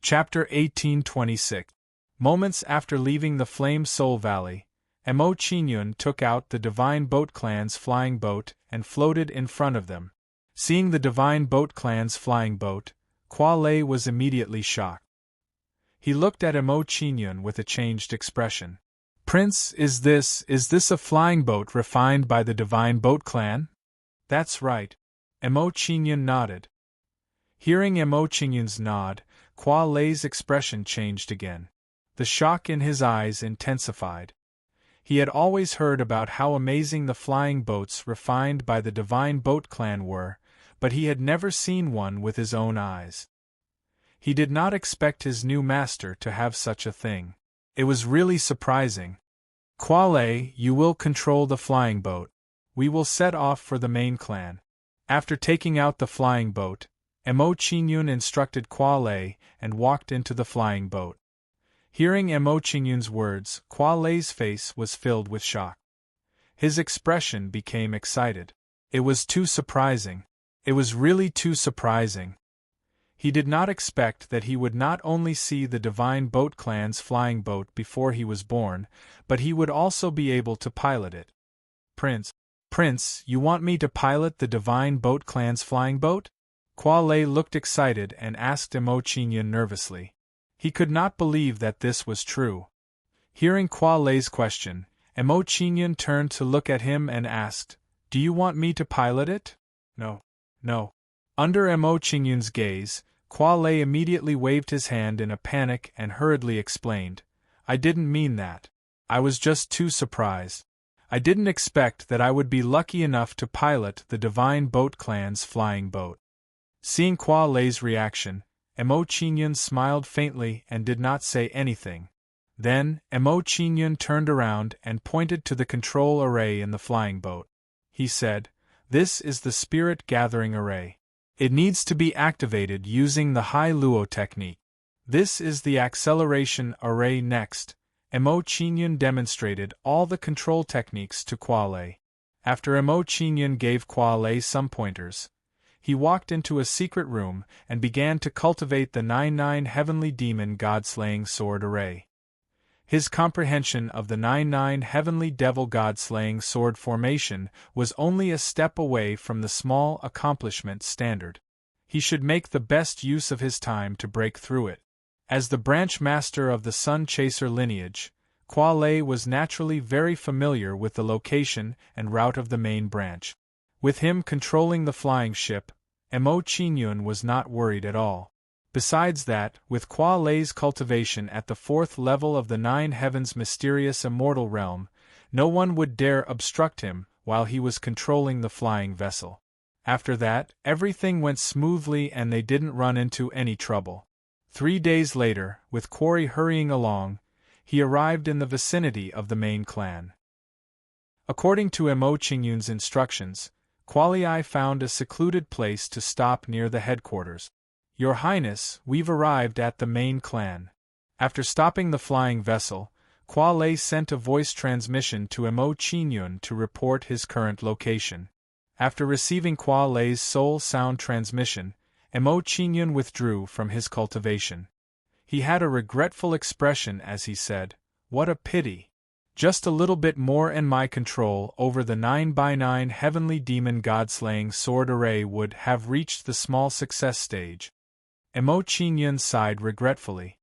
Chapter 1826. Moments after leaving the Flame Soul Valley, Mo Chingyun took out the Divine Boat Clan's flying boat and floated in front of them. Seeing the Divine Boat Clan's flying boat, Kwa Lei was immediately shocked. He looked at Mo Chingyun with a changed expression. "Prince, is this a flying boat refined by the Divine Boat Clan?" "That's right." Mo Chingyun nodded. Hearing Mo Chingyun's nod, Kwa Lei's expression changed again. The shock in his eyes intensified. He had always heard about how amazing the flying boats refined by the Divine Boat Clan were, but he had never seen one with his own eyes. He did not expect his new master to have such a thing. It was really surprising. "Kwa Lei, you will control the flying boat. We will set off for the main clan." After taking out the flying boat, Mo Chingyun instructed Kwa Lei and walked into the flying boat. Hearing Mo Chingyun's words, Kwa Lei's face was filled with shock. His expression became excited. It was too surprising. It was really too surprising. He did not expect that he would not only see the Divine Boat Clan's flying boat before he was born, but he would also be able to pilot it. Prince, you want me to pilot the Divine Boat Clan's flying boat?" Kwa Lei looked excited and asked Mo Chingyun nervously. He could not believe that this was true. Hearing Kwa Lei's question, Mo Chingyun turned to look at him and asked, "Do you want me to pilot it?" No. Under Mo Chingyun's gaze, Kwa Lei immediately waved his hand in a panic and hurriedly explained, "I didn't mean that. I was just too surprised. I didn't expect that I would be lucky enough to pilot the Divine Boat Clan's flying boat." Seeing Kwa Lei's reaction, Mo Chingyun smiled faintly and did not say anything. Then, Mo Chingyun turned around and pointed to the control array in the flying boat. He said, "This is the Spirit Gathering Array. It needs to be activated using the High Luo technique. This is the Acceleration Array next." Mo Chingyun demonstrated all the control techniques to Kwa Lei. After Mo Chingyun gave Kwa Lei some pointers, he walked into a secret room and began to cultivate the 99 Heavenly Demon God-Slaying Sword Array. His comprehension of the 99 Heavenly Devil God-Slaying Sword formation was only a step away from the small accomplishment standard. He should make the best use of his time to break through it. As the branch master of the Sun Chaser lineage, Kwa Lei was naturally very familiar with the location and route of the main branch. With him controlling the flying ship, Mo Chingyun was not worried at all. Besides that, with Kwa Lei's cultivation at the 4th level of the 9 Heavens' mysterious immortal realm, no one would dare obstruct him while he was controlling the flying vessel. After that, everything went smoothly and they didn't run into any trouble. 3 days later, with Quarry hurrying along, he arrived in the vicinity of the main clan. According to Mo Chingyun's instructions, Kwa Lei found a secluded place to stop near the headquarters. "Your Highness, we've arrived at the main clan." After stopping the flying vessel, Kwa Lei sent a voice transmission to Mo Chingyun to report his current location. After receiving Kwa Lei's soul sound transmission, Mo Chingyun withdrew from his cultivation. He had a regretful expression as he said, "What a pity. Just a little bit more and my control over the 9x9 Heavenly Demon God-Slaying Sword Array would have reached the small success stage." Mo Chingyun sighed regretfully.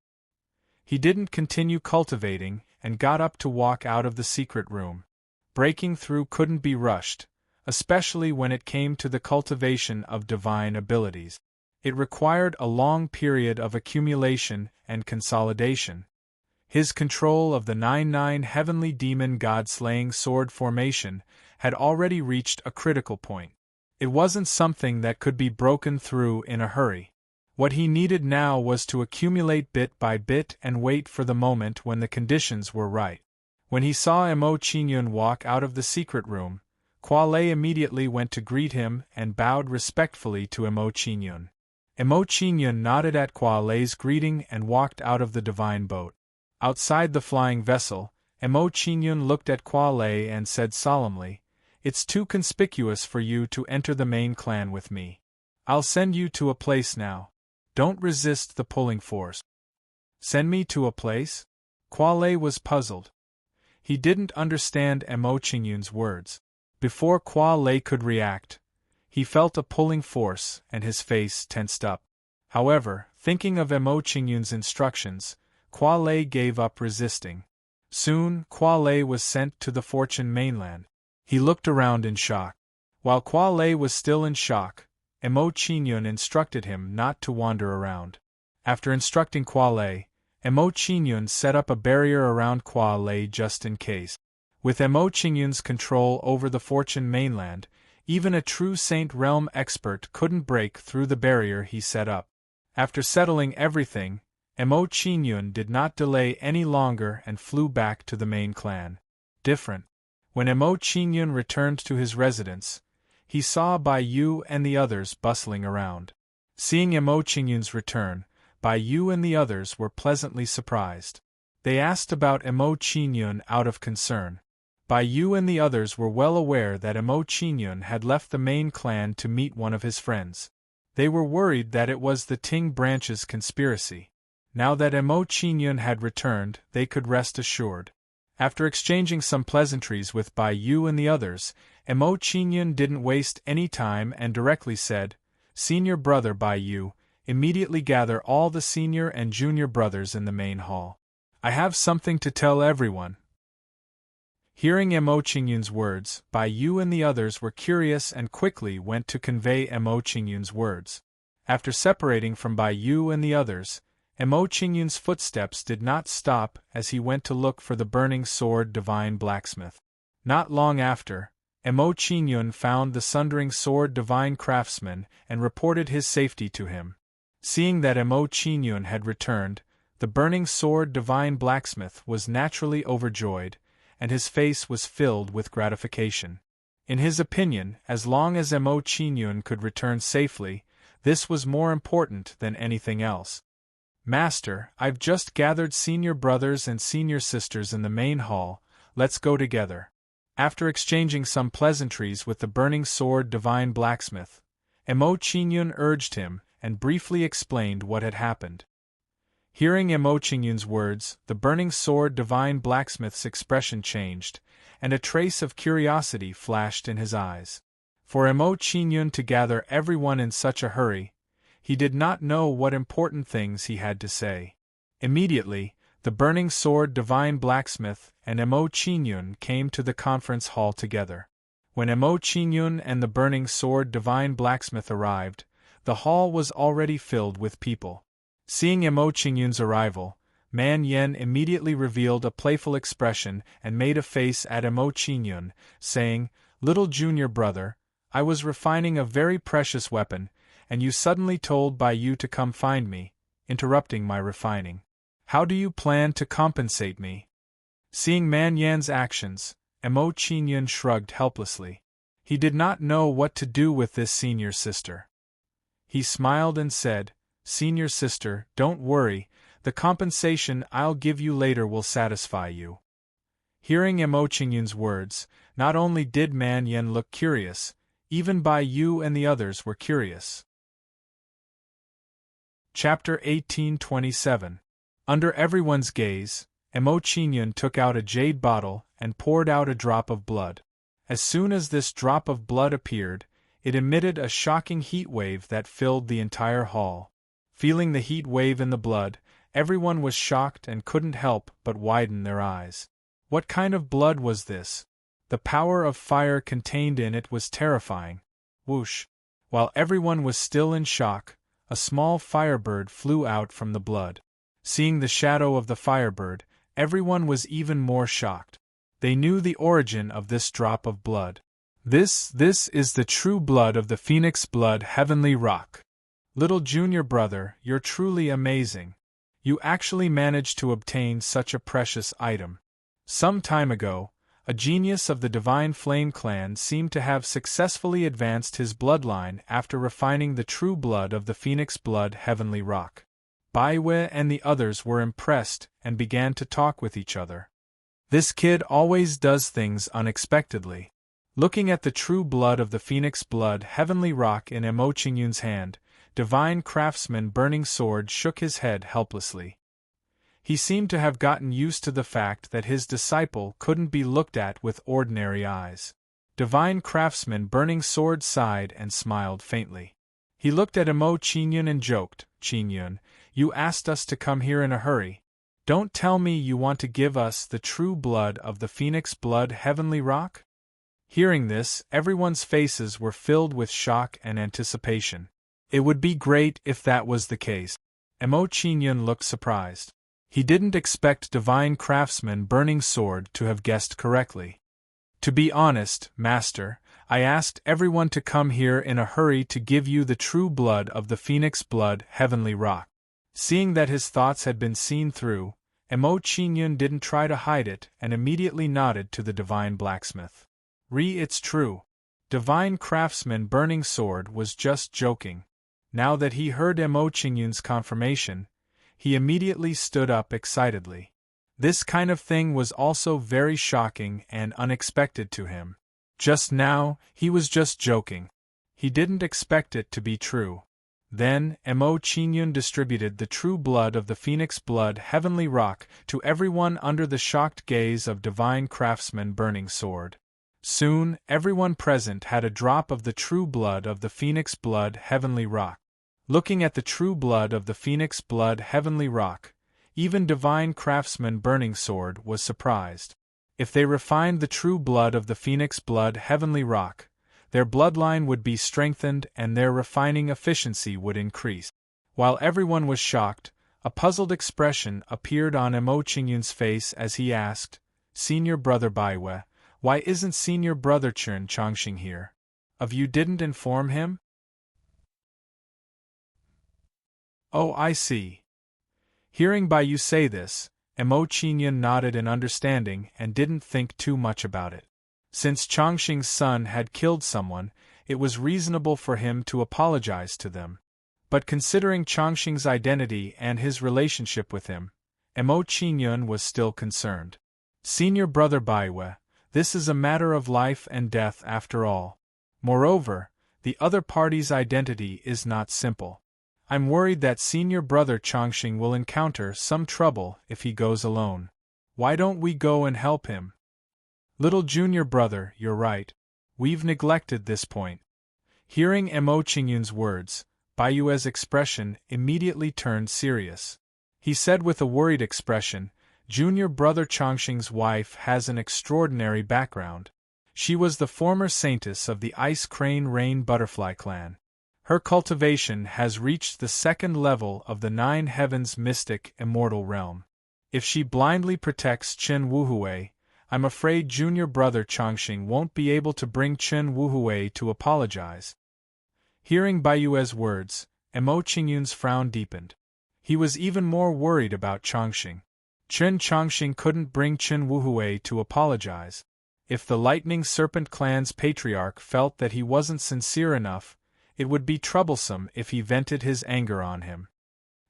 He didn't continue cultivating and got up to walk out of the secret room. Breaking through couldn't be rushed, especially when it came to the cultivation of divine abilities. It required a long period of accumulation and consolidation. His control of the 9-9 Heavenly Demon God-Slaying Sword formation had already reached a critical point. It wasn't something that could be broken through in a hurry. What he needed now was to accumulate bit by bit and wait for the moment when the conditions were right. When he saw Mo Chingyun walk out of the secret room, Kwa Lei immediately went to greet him and bowed respectfully to Mo Chingyun. Mo Chingyun nodded at Kwa Lei's greeting and walked out of the divine boat. Outside the flying vessel, Mo Chingyun looked at Kwa Lei and said solemnly, "It's too conspicuous for you to enter the main clan with me. I'll send you to a place now. Don't resist the pulling force." Send me to a place? Kuale was puzzled. He didn't understand Mo Qingyun's words. Before Kuale could react, he felt a pulling force and his face tensed up. However, thinking of Mo Qingyun's instructions, Kuale gave up resisting. Soon, Kuale was sent to the Fortune mainland. He looked around in shock. While Kuale was still in shock, Mo Qingyun instructed him not to wander around. After instructing Kuale, Mo Qingyun set up a barrier around Kuale just in case. With Mo Qingyun's control over the Fortune mainland, even a true Saint Realm expert couldn't break through the barrier he set up. After settling everything, Mo Qingyun did not delay any longer and flew back to the main clan. Different. When Mo Qingyun returned to his residence, he saw Bai Yu and the others bustling around. Seeing Mo Qingyun's return, Bai Yu and the others were pleasantly surprised. They asked about Mo Qingyun out of concern. Bai Yu and the others were well aware that Mo Qingyun had left the main clan to meet one of his friends. They were worried that it was the Ting branch's conspiracy. Now that Mo Qingyun had returned, they could rest assured. After exchanging some pleasantries with Bai Yu and the others, Mo Qingyun didn't waste any time and directly said, "Senior brother Bai Yu, immediately gather all the senior and junior brothers in the main hall. I have something to tell everyone." Hearing Mo Qingyun's words, Bai Yu and the others were curious and quickly went to convey Mo Qingyun's words. After separating from Bai Yu and the others, Mo Qingyun's footsteps did not stop as he went to look for the burning sword divine blacksmith. Not long after, Mo Qingyun found the sundering sword divine craftsman and reported his safety to him. Seeing that Mo Qingyun had returned, the burning sword divine blacksmith was naturally overjoyed, and his face was filled with gratification. In his opinion, as long as Mo Qingyun could return safely, this was more important than anything else. "Master, I've just gathered senior brothers and senior sisters in the main hall, let's go together." After exchanging some pleasantries with the burning sword divine blacksmith, Mo Qingyun urged him, and briefly explained what had happened. Hearing Mo Qingyun's words, the burning sword divine blacksmith's expression changed, and a trace of curiosity flashed in his eyes. For Mo Qingyun to gather everyone in such a hurry, he did not know what important things he had to say. Immediately, the burning sword divine blacksmith and Mo Qingyun came to the conference hall together. When Mo Qingyun and the burning sword divine blacksmith arrived, the hall was already filled with people. Seeing Mo Qingyun's arrival, Man Yen immediately revealed a playful expression and made a face at Mo Qingyun, saying, "Little junior brother, I was refining a very precious weapon, and you suddenly told Bai Yu to come find me, interrupting my refining. How do you plan to compensate me?" Seeing Man Yan's actions, Mo Qingyun shrugged helplessly. He did not know what to do with this senior sister. He smiled and said, "Senior sister, don't worry, the compensation I'll give you later will satisfy you." Hearing Mo Qingyun's words, not only did Man Yen look curious, even Bai Yu and the others were curious. Chapter 1827. Under everyone's gaze, Mo Qingyun took out a jade bottle and poured out a drop of blood. As soon as this drop of blood appeared, it emitted a shocking heat wave that filled the entire hall. Feeling the heat wave in the blood, everyone was shocked and couldn't help but widen their eyes. What kind of blood was this? The power of fire contained in it was terrifying. Whoosh! While everyone was still in shock, a small firebird flew out from the blood. Seeing the shadow of the firebird, everyone was even more shocked. They knew the origin of this drop of blood. This is the true blood of the Phoenix Blood Heavenly Rock. Little junior brother, you're truly amazing. You actually managed to obtain such a precious item. Some time ago, a genius of the Divine Flame clan seemed to have successfully advanced his bloodline after refining the true blood of the Phoenix Blood Heavenly Rock. Bai Wei and the others were impressed and began to talk with each other. This kid always does things unexpectedly. Looking at the true blood of the Phoenix Blood Heavenly Rock in Mo Qingyun's hand, Divine Craftsman Burning Sword shook his head helplessly. He seemed to have gotten used to the fact that his disciple couldn't be looked at with ordinary eyes. Divine Craftsman Burning Sword sighed and smiled faintly. He looked at Emo Qingyun and joked, "Qingyun, you asked us to come here in a hurry. Don't tell me you want to give us the true blood of the Phoenix Blood Heavenly Rock?" Hearing this, everyone's faces were filled with shock and anticipation. It would be great if that was the case. Emo Qingyun looked surprised. He didn't expect Divine Craftsman Burning Sword to have guessed correctly. "To be honest, Master, I asked everyone to come here in a hurry to give you the true blood of the Phoenix Blood Heavenly Rock." Seeing that his thoughts had been seen through, Emo Qingyun didn't try to hide it and immediately nodded to the Divine Blacksmith. It's true. Divine Craftsman Burning Sword was just joking. Now that he heard Emo Qingyun's confirmation, he immediately stood up excitedly. This kind of thing was also very shocking and unexpected to him. Just now, he was just joking. He didn't expect it to be true. Then, Emo Qingyun distributed the true blood of the Phoenix Blood Heavenly Rock to everyone under the shocked gaze of Divine Craftsman Burning Sword. Soon, everyone present had a drop of the true blood of the Phoenix Blood Heavenly Rock. Looking at the true blood of the Phoenix Blood Heavenly Rock, even Divine Craftsman Burning Sword was surprised. If they refined the true blood of the Phoenix Blood Heavenly Rock, their bloodline would be strengthened and their refining efficiency would increase. While everyone was shocked, a puzzled expression appeared on Emo Qingyun's face as he asked, "Senior Brother Baiwe, why isn't Senior Brother Chen Chongqing here? You didn't inform him?" "Oh, I see." Hearing Baiyu say this, Emo Qingyun nodded in understanding and didn't think too much about it. Since Chongqing's son had killed someone, it was reasonable for him to apologize to them. But considering Chongqing's identity and his relationship with him, Emo Qingyun was still concerned. "Senior Brother Baiwe, this is a matter of life and death after all. Moreover, the other party's identity is not simple. I'm worried that Senior Brother Chongqing will encounter some trouble if he goes alone. Why don't we go and help him?" "Little Junior Brother, you're right. We've neglected this point." Hearing Emo Qingyun's words, Baiyue's expression immediately turned serious. He said with a worried expression, "Junior Brother Chongqing's wife has an extraordinary background. She was the former saintess of the Ice Crane Rain Butterfly clan. Her cultivation has reached the second level of the Nine Heavens mystic immortal realm. If she blindly protects Chen Wuhui, I'm afraid Junior Brother Chongqing won't be able to bring Chen Wuhui to apologize." Hearing Baiyue's words, Emo Qingyun's frown deepened. He was even more worried about Chongqing. Chen Chongqing couldn't bring Chen Wuhui to apologize. If the Lightning Serpent clan's patriarch felt that he wasn't sincere enough, it would be troublesome if he vented his anger on him.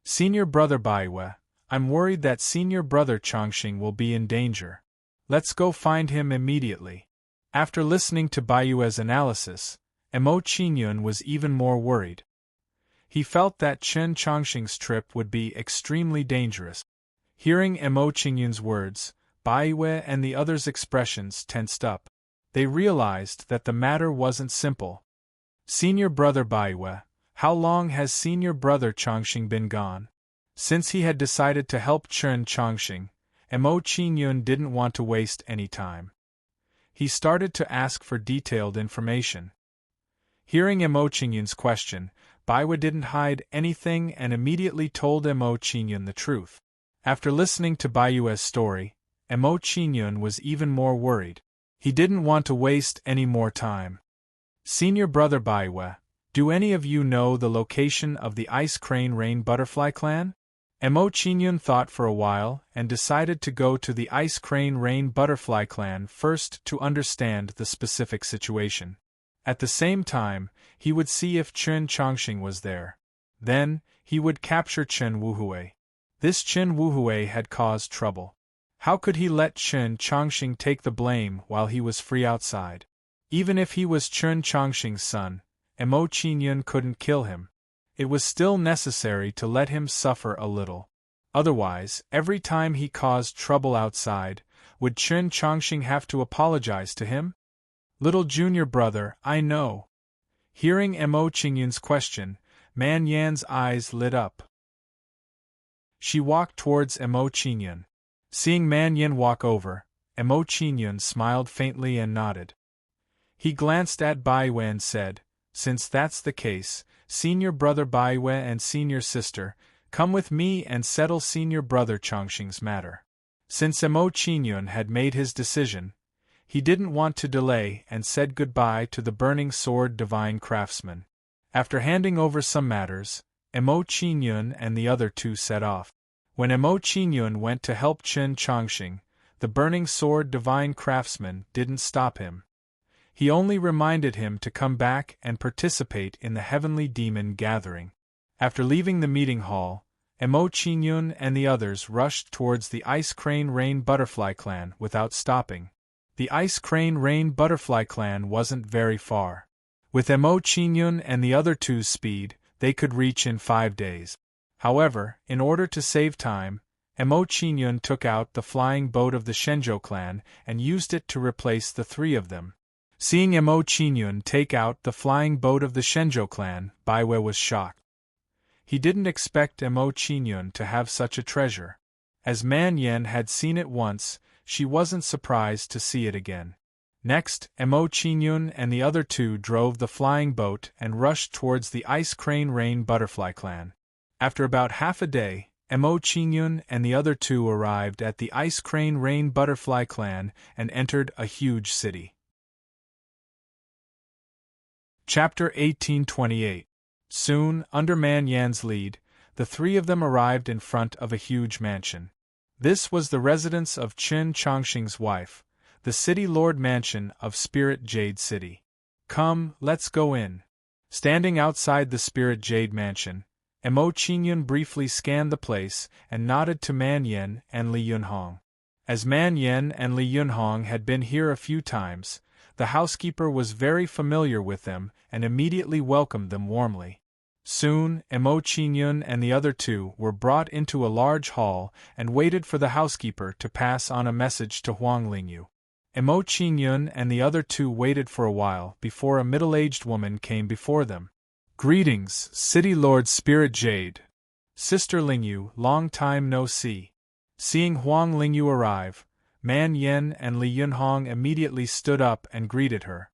"Senior Brother Baiwe, I'm worried that Senior Brother Chongqing will be in danger. Let's go find him immediately." After listening to Baiyue's analysis, Emo Qingyun was even more worried. He felt that Chen Chongqing's trip would be extremely dangerous. Hearing Emo Qingyun's words, Baiyue and the others' expressions tensed up. They realized that the matter wasn't simple. "Senior Brother Baiyue, how long has Senior Brother Chongqing been gone?" Since he had decided to help Chen Chongqing, Emo Qingyun didn't want to waste any time. He started to ask for detailed information. Hearing Emo Qingyun's question, Baiyue didn't hide anything and immediately told Emo Qingyun the truth. After listening to Baiyue's story, Emo Qingyun was even more worried. He didn't want to waste any more time. "Senior Brother Baiyue, do any of you know the location of the Ice Crane Rain Butterfly clan?" Emo Qingyun thought for a while and decided to go to the Ice Crane Rain Butterfly clan first to understand the specific situation. At the same time, he would see if Chen Chongqing was there. Then, he would capture Chen Wuhui. This Chen Wuhui had caused trouble. How could he let Chen Chongqing take the blame while he was free outside? Even if he was Chen Chongqing's son, Emo Qingyun couldn't kill him. It was still necessary to let him suffer a little. Otherwise, every time he caused trouble outside, would Chen Chongqing have to apologize to him? Little junior brother, I know. Hearing Mo Qingyun's question, Man Yan's eyes lit up. She walked towards Mo Qingyun. Seeing Man Yan walk over, Mo Qingyun smiled faintly and nodded. He glanced at Bai Yue and said, Since that's the case, senior brother Bai Yue and senior sister, come with me and settle senior brother Chongqing's matter. Since Mo Qingyun had made his decision, he didn't want to delay and said goodbye to the burning sword divine craftsman. After handing over some matters, Mo Qingyun and the other two set off. When Mo Qingyun went to help Chen Chongqing, the burning sword divine craftsman didn't stop him. He only reminded him to come back and participate in the heavenly demon gathering. After leaving the meeting hall, Mo Qingyun and the others rushed towards the Ice Crane Rain Butterfly Clan without stopping. The Ice Crane Rain Butterfly Clan wasn't very far. With Mo Qingyun and the other two's speed, they could reach in 5 days. However, in order to save time, Mo Qingyun took out the flying boat of the Shenzhou clan and used it to replace the 3 of them. Seeing Mo Qingyun take out the flying boat of the Shenzhou clan, Bai Yue was shocked. He didn't expect Mo Qingyun to have such a treasure. As Man Yan had seen it once, she wasn't surprised to see it again. Next, Mo Qingyun and the other two drove the flying boat and rushed towards the Ice Crane Rain Butterfly Clan. After about half a day, Mo Qingyun and the other two arrived at the Ice Crane Rain Butterfly Clan and entered a huge city. Chapter 1828. Soon, under Man Yan's lead, the 3 of them arrived in front of a huge mansion. This was the residence of Chen Chongqing's wife, the City Lord Mansion of Spirit Jade City. Come, let's go in. Standing outside the Spirit Jade Mansion, Mo Qingyun briefly scanned the place and nodded to Man Yan and Li Yunhong. As Man Yan and Li Yunhong had been here a few times, the housekeeper was very familiar with them and immediately welcomed them warmly. Soon, Mo Qingyun and the other two were brought into a large hall and waited for the housekeeper to pass on a message to Huang Lingyu. Mo Qingyun and the other two waited for a while before a middle-aged woman came before them. Greetings, City Lord Spirit Jade. Sister Lingyu, long time no see. Seeing Huang Lingyu arrive, Man Yan and Li Yunhong immediately stood up and greeted her.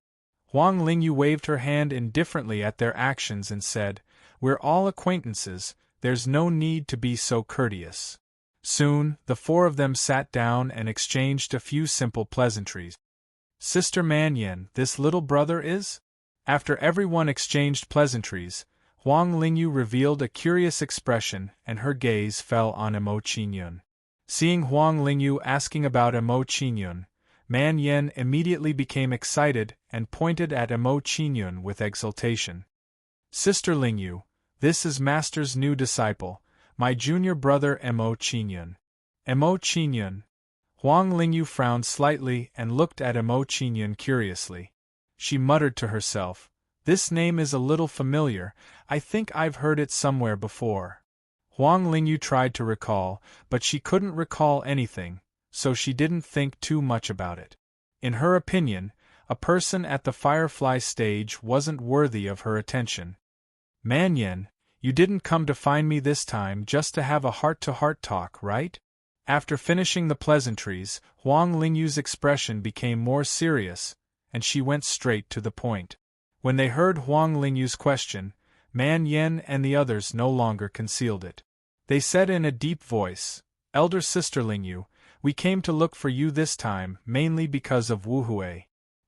Huang Lingyu waved her hand indifferently at their actions and said, We're all acquaintances, there's no need to be so courteous. Soon, the 4 of them sat down and exchanged a few simple pleasantries. Sister Man Yan, this little brother is? After everyone exchanged pleasantries, Huang Lingyu revealed a curious expression and her gaze fell on Mo Qingyun. Seeing Huang Lingyu asking about Mo Qingyun, Man Yan immediately became excited and pointed at Mo Qingyun with exultation. Sister Lingyu, this is Master's new disciple, my junior brother Mo Qingyun. Mo Qingyun. Huang Lingyu frowned slightly and looked at Mo Qingyun curiously. She muttered to herself, This name is a little familiar, I think I've heard it somewhere before. Huang Lingyu tried to recall, but she couldn't recall anything, so she didn't think too much about it. In her opinion, a person at the Firefly stage wasn't worthy of her attention. Man Yan, you didn't come to find me this time just to have a heart-to-heart talk, right? After finishing the pleasantries, Huang Lingyu's expression became more serious, and she went straight to the point. When they heard Huang Lingyu's question, Man Yan and the others no longer concealed it. They said in a deep voice, Elder Sister Lingyu, we came to look for you this time mainly because of Wu Hui.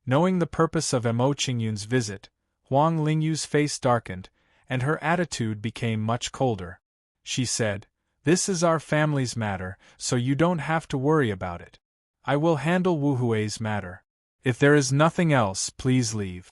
Knowing the purpose of Mo Qingyun's visit, Huang Lingyu's face darkened, and her attitude became much colder. She said, This is our family's matter, so you don't have to worry about it. I will handle Wu Hui's matter. If there is nothing else, please leave.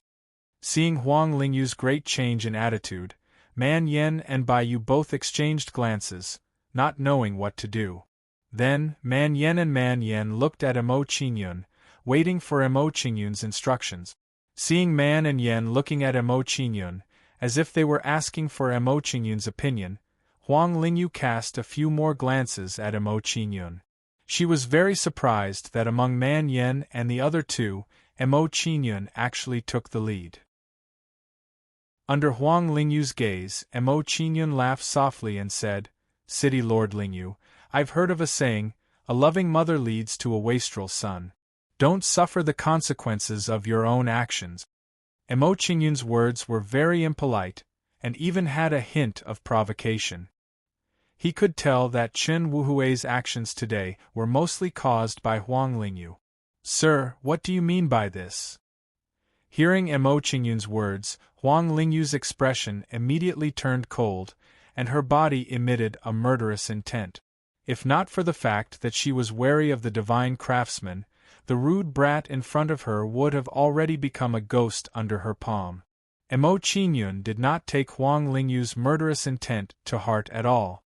Seeing Huang Lingyu's great change in attitude, Man Yan and Bai Yu both exchanged glances, not knowing what to do. Then, Man Yan looked at Mo Qingyun, waiting for Mo Qingyun's instructions. Seeing Man and Yan looking at Mo Qingyun, as if they were asking for Mo Qingyun's opinion, Huang Lingyu cast a few more glances at Emo Qingyun. She was very surprised that among Man Yen and the other two, Emo Qingyun actually took the lead. Under Huang Lingyu's gaze, Emo Qingyun laughed softly and said, "City Lord Lingyu, I've heard of a saying, a loving mother leads to a wastrel son. Don't suffer the consequences of your own actions." Emo Qingyun's words were very impolite, and even had a hint of provocation. He could tell that Chen Wuhui's actions today were mostly caused by Huang Lingyu. "Sir, what do you mean by this?" Hearing Emo Qingyun's words, Huang Lingyu's expression immediately turned cold, and her body emitted a murderous intent. If not for the fact that she was wary of the divine craftsman, the rude brat in front of her would have already become a ghost under her palm. Emo Qingyun did not take Huang Lingyu's murderous intent to heart at all.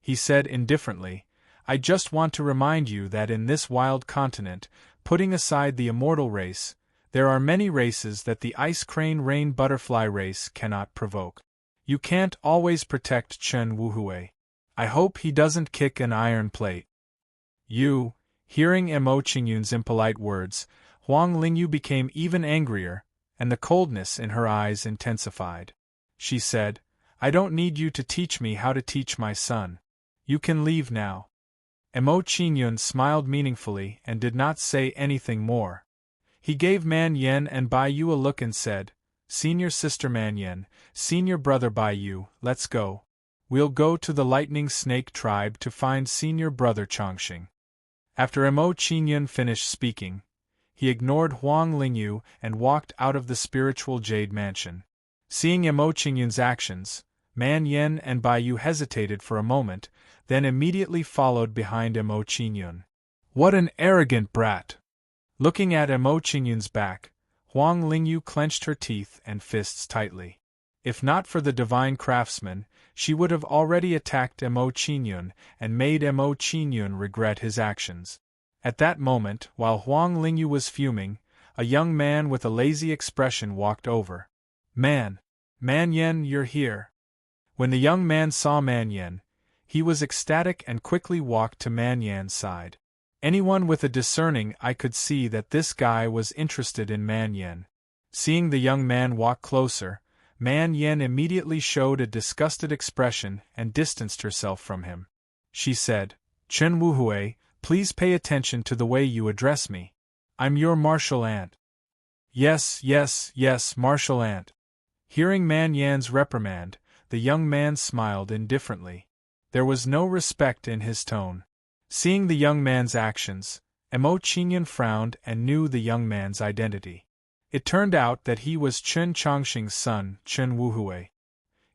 He said indifferently, "I just want to remind you that in this wild continent, putting aside the immortal race, there are many races that the ice crane rain butterfly race cannot provoke. You can't always protect Chen Wuhui. I hope he doesn't kick an iron plate." "You..." Hearing Emo Qingyun's impolite words, Huang Lingyu became even angrier, and the coldness in her eyes intensified. She said, "I don't need you to teach me how to teach my son. You can leave now." Emo Qingyun smiled meaningfully and did not say anything more. He gave Man Yen and Bai Yu a look and said, "Senior sister Man Yen, senior brother Bai Yu, let's go. We'll go to the Lightning Snake tribe to find senior brother Chongqing." After Emo Qingyun finished speaking, he ignored Huang Lingyu and walked out of the spiritual Jade Mansion. Seeing Emo Qingyun's actions, Man Yen and Bai Yu hesitated for a moment, then immediately followed behind Emo Qingyun. "What an arrogant brat!" Looking at Emo Qingyun's back, Huang Lingyu clenched her teeth and fists tightly. If not for the divine craftsman, she would have already attacked Emo Qingyun and made Emo Qingyun regret his actions. At that moment, while Huang Lingyu was fuming, a young man with a lazy expression walked over. Man Yen, you're here." When the young man saw Man Yen, he was ecstatic and quickly walked to Man Yan's side. Anyone with a discerning eye could see that this guy was interested in Man Yen. Seeing the young man walk closer, Man Yen immediately showed a disgusted expression and distanced herself from him. She said, "Chen Wuhui, please pay attention to the way you address me. I'm your martial aunt." Yes, martial aunt." Hearing Man Yan's reprimand, the young man smiled indifferently. There was no respect in his tone. Seeing the young man's actions, Emo Qingyun frowned and knew the young man's identity. It turned out that he was Chen Chongqing's son, Chen Wuhui.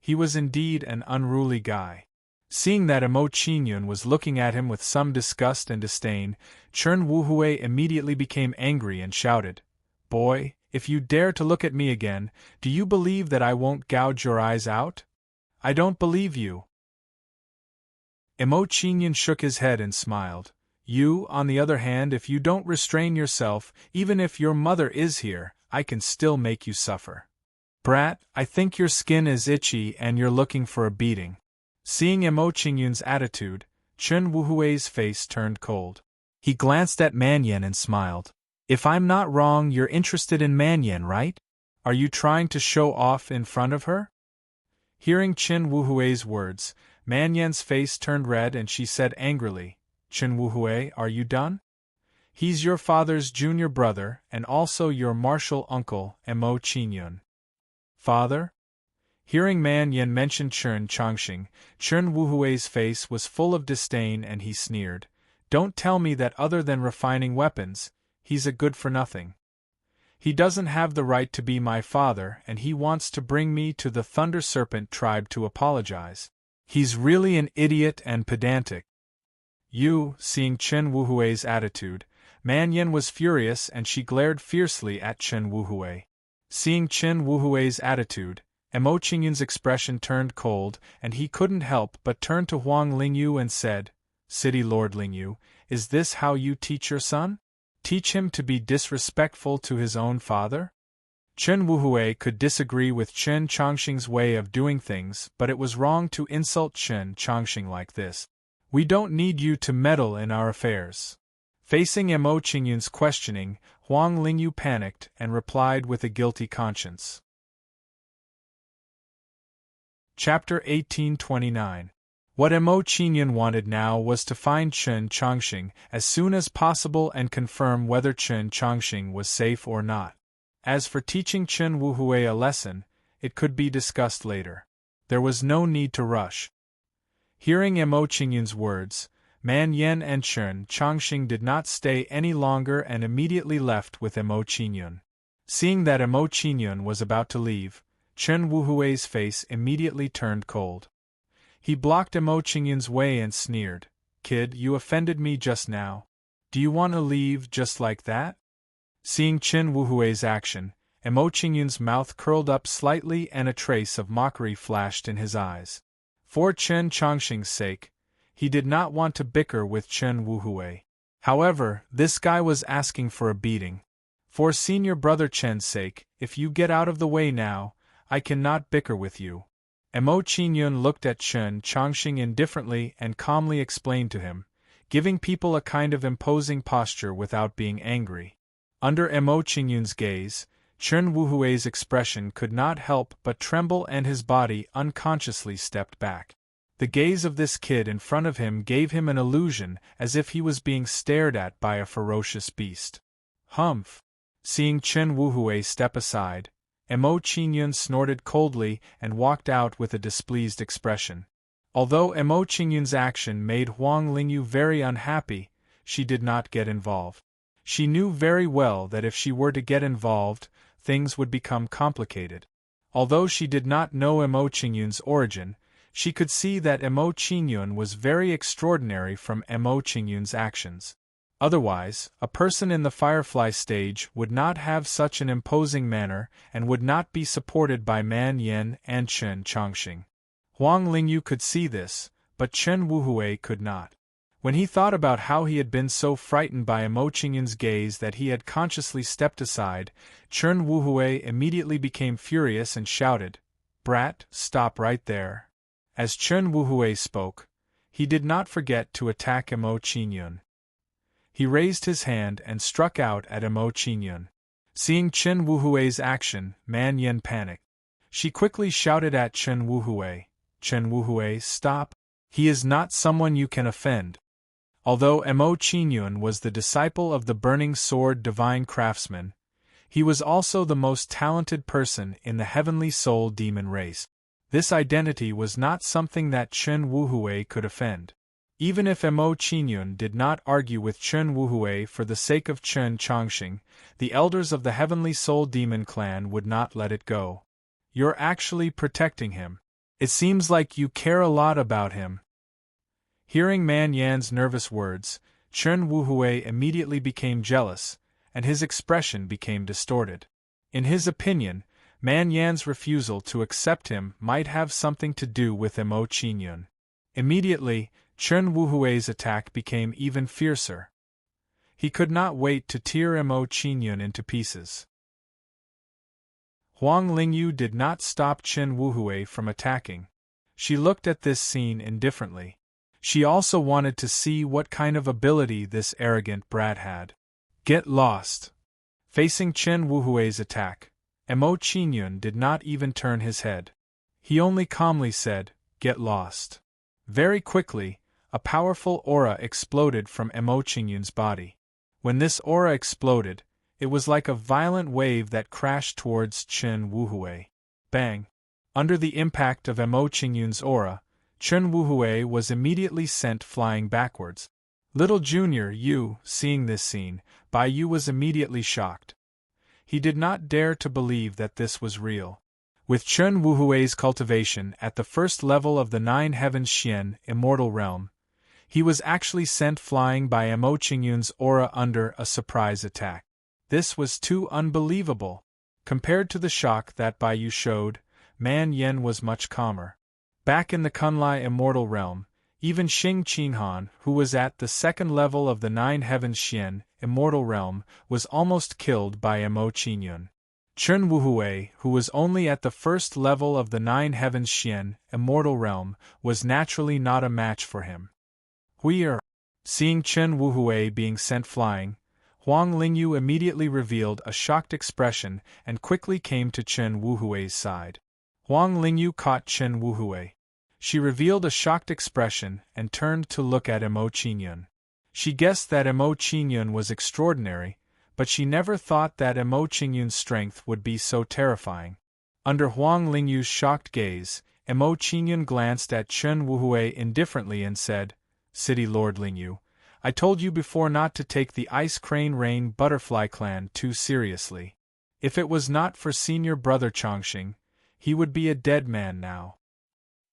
He was indeed an unruly guy. Seeing that Emo Qingyun was looking at him with some disgust and disdain, Chen Wuhui immediately became angry and shouted, "Boy, if you dare to look at me again, do you believe that I won't gouge your eyes out? I don't believe you." Emo Qingyun shook his head and smiled. "You, on the other hand, if you don't restrain yourself, even if your mother is here, I can still make you suffer. Brat, I think your skin is itchy and you're looking for a beating." Seeing Emo Qingyun's attitude, Chen Wuhui's face turned cold. He glanced at Man Yen and smiled. "If I'm not wrong, you're interested in Man Yen, right? Are you trying to show off in front of her?" Hearing Chen Wuhui's words, Man Yen's face turned red and she said angrily, "Chen Wuhui, are you done? He's your father's junior brother and also your martial uncle, Emo Qingyun." "Father?" Hearing Man Yen mention Chen Chongqing, Chen Wuhui's face was full of disdain and he sneered, "Don't tell me that other than refining weapons, he's a good-for-nothing. He doesn't have the right to be my father and he wants to bring me to the Thunder Serpent tribe to apologize. He's really an idiot and pedantic." Seeing Chen Wuhui's attitude, Man Yen was furious and she glared fiercely at Chen Wuhui. Seeing Chen Wuhui's attitude, Emo Qingyun's expression turned cold and he couldn't help but turn to Huang Lingyu and said, "City Lord Lingyu, is this how you teach your son? Teach him to be disrespectful to his own father?" Chen Wuhui could disagree with Chen Chongqing's way of doing things, but it was wrong to insult Chen Chongqing like this. We don't need you to meddle in our affairs. Facing Mo Qingyun's questioning, Huang Lingyu panicked and replied with a guilty conscience. Chapter 1829. What Mo Qingyun wanted now was to find Chen Chongqing as soon as possible and confirm whether Chen Chongqing was safe or not. As for teaching Chen Wuhui a lesson, it could be discussed later. There was no need to rush. Hearing Mo Qingyun's words, Man Yen and Chen Chongqing did not stay any longer and immediately left with Mo Qingyun. Seeing that Mo Qingyun was about to leave, Chen Wuhui's face immediately turned cold. He blocked Mo Qingyun's way and sneered, Kid, you offended me just now. Do you want to leave just like that? Seeing Chen Wuhui's action, Mo Qingyun's mouth curled up slightly and a trace of mockery flashed in his eyes. For Chen Chongqing's sake, he did not want to bicker with Chen Wuhui. However, this guy was asking for a beating. For senior brother Chen's sake, if you get out of the way now, I cannot bicker with you. Mo Qingyun looked at Chen Chongqing indifferently and calmly explained to him, giving people a kind of imposing posture without being angry. Under Mo Qingyun's gaze, Chen Wuhui's expression could not help but tremble and his body unconsciously stepped back. The gaze of this kid in front of him gave him an illusion as if he was being stared at by a ferocious beast. Humph! Seeing Chen Wuhui step aside, Mo Qingyun snorted coldly and walked out with a displeased expression. Although Mo Qingyun's action made Huang Lingyu very unhappy, she did not get involved. She knew very well that if she were to get involved, things would become complicated. Although she did not know Mo Qingyun's origin, she could see that Mo Qingyun was very extraordinary from Mo Qingyun's actions. Otherwise, a person in the Firefly stage would not have such an imposing manner and would not be supported by Man Yen and Chen Chongqing. Huang Lingyu could see this, but Chen Wuhui could not. When he thought about how he had been so frightened by Mo Qingyun's gaze that he had consciously stepped aside, Chen Wuhui immediately became furious and shouted, Brat, stop right there. As Chen Wuhui spoke, he did not forget to attack Mo Qingyun. He raised his hand and struck out at Mo Qingyun. Seeing Chen Wuhui's action, Man Yen panicked. She quickly shouted at Chen Wuhui, Chen Wuhui, stop. He is not someone you can offend. Although Mo Qingyun was the disciple of the Burning Sword Divine Craftsman, he was also the most talented person in the Heavenly Soul Demon race. This identity was not something that Chen Wuhui could offend. Even if Mo Qingyun did not argue with Chen Wuhui for the sake of Chen Chongqing, the elders of the Heavenly Soul Demon clan would not let it go. You're actually protecting him. It seems like you care a lot about him. Hearing Man Yan's nervous words, Chen Wuhui immediately became jealous, and his expression became distorted. In his opinion, Man Yan's refusal to accept him might have something to do with Mo Qingyun. Immediately, Chen Wuhui's attack became even fiercer. He could not wait to tear Mo Qingyun into pieces. Huang Lingyu did not stop Chen Wuhui from attacking. She looked at this scene indifferently. She also wanted to see what kind of ability this arrogant brat had. Get lost! Facing Chen Wuhui's attack, Mo Qingyun did not even turn his head. He only calmly said, Get lost. Very quickly, a powerful aura exploded from Mo Qingyun's body. When this aura exploded, it was like a violent wave that crashed towards Chen Wuhui. Bang! Under the impact of Mo Qingyun's aura, Chen Wuhui was immediately sent flying backwards. Little Junior Yu, seeing this scene, Bai Yu was immediately shocked. He did not dare to believe that this was real. With Chen Wuhui's cultivation at the first level of the Nine Heavens Xian Immortal Realm, he was actually sent flying by Mo Qingyun's aura under a surprise attack. This was too unbelievable. Compared to the shock that Bai Yu showed, Man Yen was much calmer. Back in the Kunlai Immortal Realm, even Xing Qinhan, who was at the second level of the Nine Heavens Xian Immortal Realm, was almost killed by Mo Qingyun. Chen Wuhui, who was only at the first level of the Nine Heavens Xian, immortal realm, was naturally not a match for him. Seeing Chen Wuhui being sent flying, Huang Lingyu immediately revealed a shocked expression and quickly came to Chen Wuhui's side. Huang Lingyu caught Chen Wuhui. She revealed a shocked expression and turned to look at Mo Qingyun. She guessed that Mo Qingyun was extraordinary, but she never thought that Mo Qingyun's strength would be so terrifying. Under Huang Lingyu's shocked gaze, Mo Qingyun glanced at Chen Wuhui indifferently and said, "City Lord Lingyu, I told you before not to take the Ice Crane Rain Butterfly clan too seriously. If it was not for senior brother Chongqing, he would be a dead man now."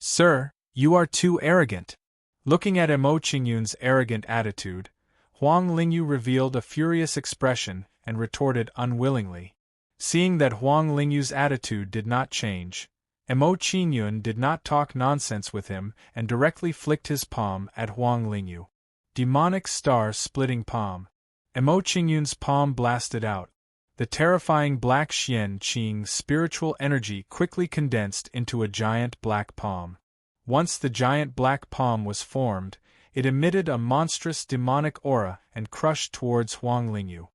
"Sir, you are too arrogant." Looking at Mo Qingyun's arrogant attitude, Huang Lingyu revealed a furious expression and retorted unwillingly. Seeing that Huang Lingyu's attitude did not change, Mo Qingyun did not talk nonsense with him and directly flicked his palm at Huang Lingyu. Demonic star-splitting palm. Mo Qingyun's palm blasted out. The terrifying black Xian Qing spiritual energy quickly condensed into a giant black palm. Once the giant black palm was formed, it emitted a monstrous demonic aura and crushed towards Huang Lingyu.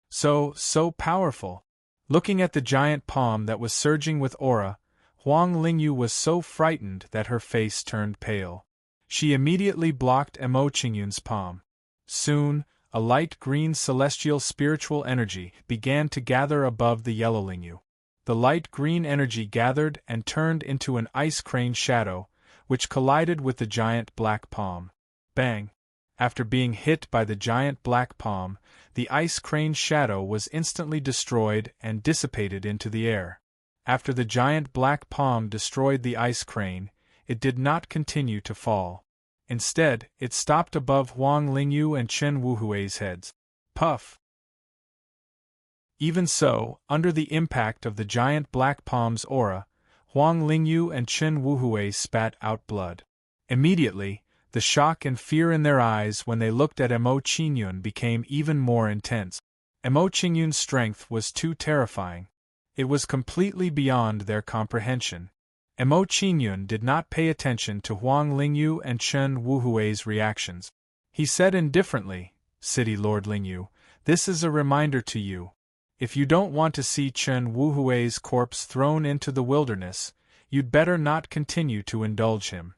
So powerful. Looking at the giant palm that was surging with aura, Huang Lingyu was so frightened that her face turned pale. She immediately blocked Mo Qingyun's palm. Soon, a light green celestial spiritual energy began to gather above the yellow Lingyu. The light green energy gathered and turned into an ice crane shadow, which collided with the giant black palm. Bang! After being hit by the giant black palm, the ice crane shadow was instantly destroyed and dissipated into the air. After the giant black palm destroyed the ice crane, it did not continue to fall. Instead, it stopped above Huang Lingyu and Chen Wuhui's heads. Puff! Even so, under the impact of the giant black palm's aura, Huang Lingyu and Chen Wuhui spat out blood. Immediately, the shock and fear in their eyes when they looked at Mo Qingyun became even more intense. Mo Qingyun's strength was too terrifying. It was completely beyond their comprehension. Mo Qingyun did not pay attention to Huang Lingyu and Chen Wuhui's reactions. He said indifferently, "City Lord Lingyu, this is a reminder to you. If you don't want to see Chen Wuhui's corpse thrown into the wilderness, you'd better not continue to indulge him."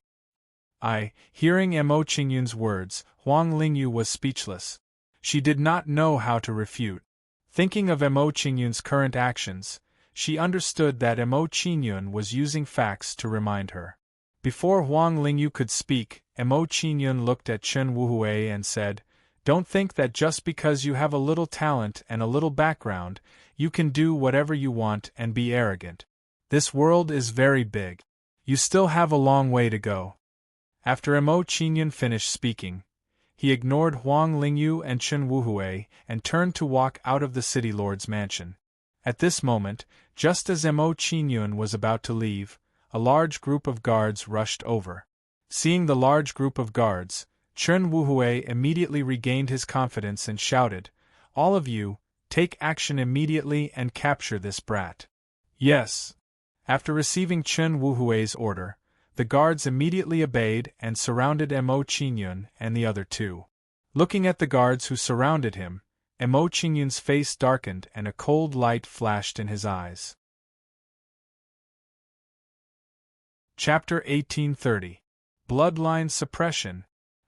Hearing Mo Qingyun's words, Huang Lingyu was speechless. She did not know how to refute. Thinking of Mo Qingyun's current actions, she understood that Mo Qingyun was using facts to remind her. Before Huang Lingyu could speak, Mo Qingyun looked at Chen Wuhui and said, "Don't think that just because you have a little talent and a little background, you can do whatever you want and be arrogant. This world is very big. You still have a long way to go." After Mo Qingyun finished speaking, he ignored Huang Lingyu and Chen Wuhui and turned to walk out of the city lord's mansion. At this moment, just as Mo Qingyun was about to leave, a large group of guards rushed over. Seeing the large group of guards, Chen Wuhui immediately regained his confidence and shouted, "All of you, take action immediately and capture this brat." "Yes." After receiving Chen Wuhui's order, the guards immediately obeyed and surrounded Mo Qingyun and the other two. Looking at the guards who surrounded him, Mo Qingyun's face darkened and a cold light flashed in his eyes. Chapter 1830. Bloodline Suppression.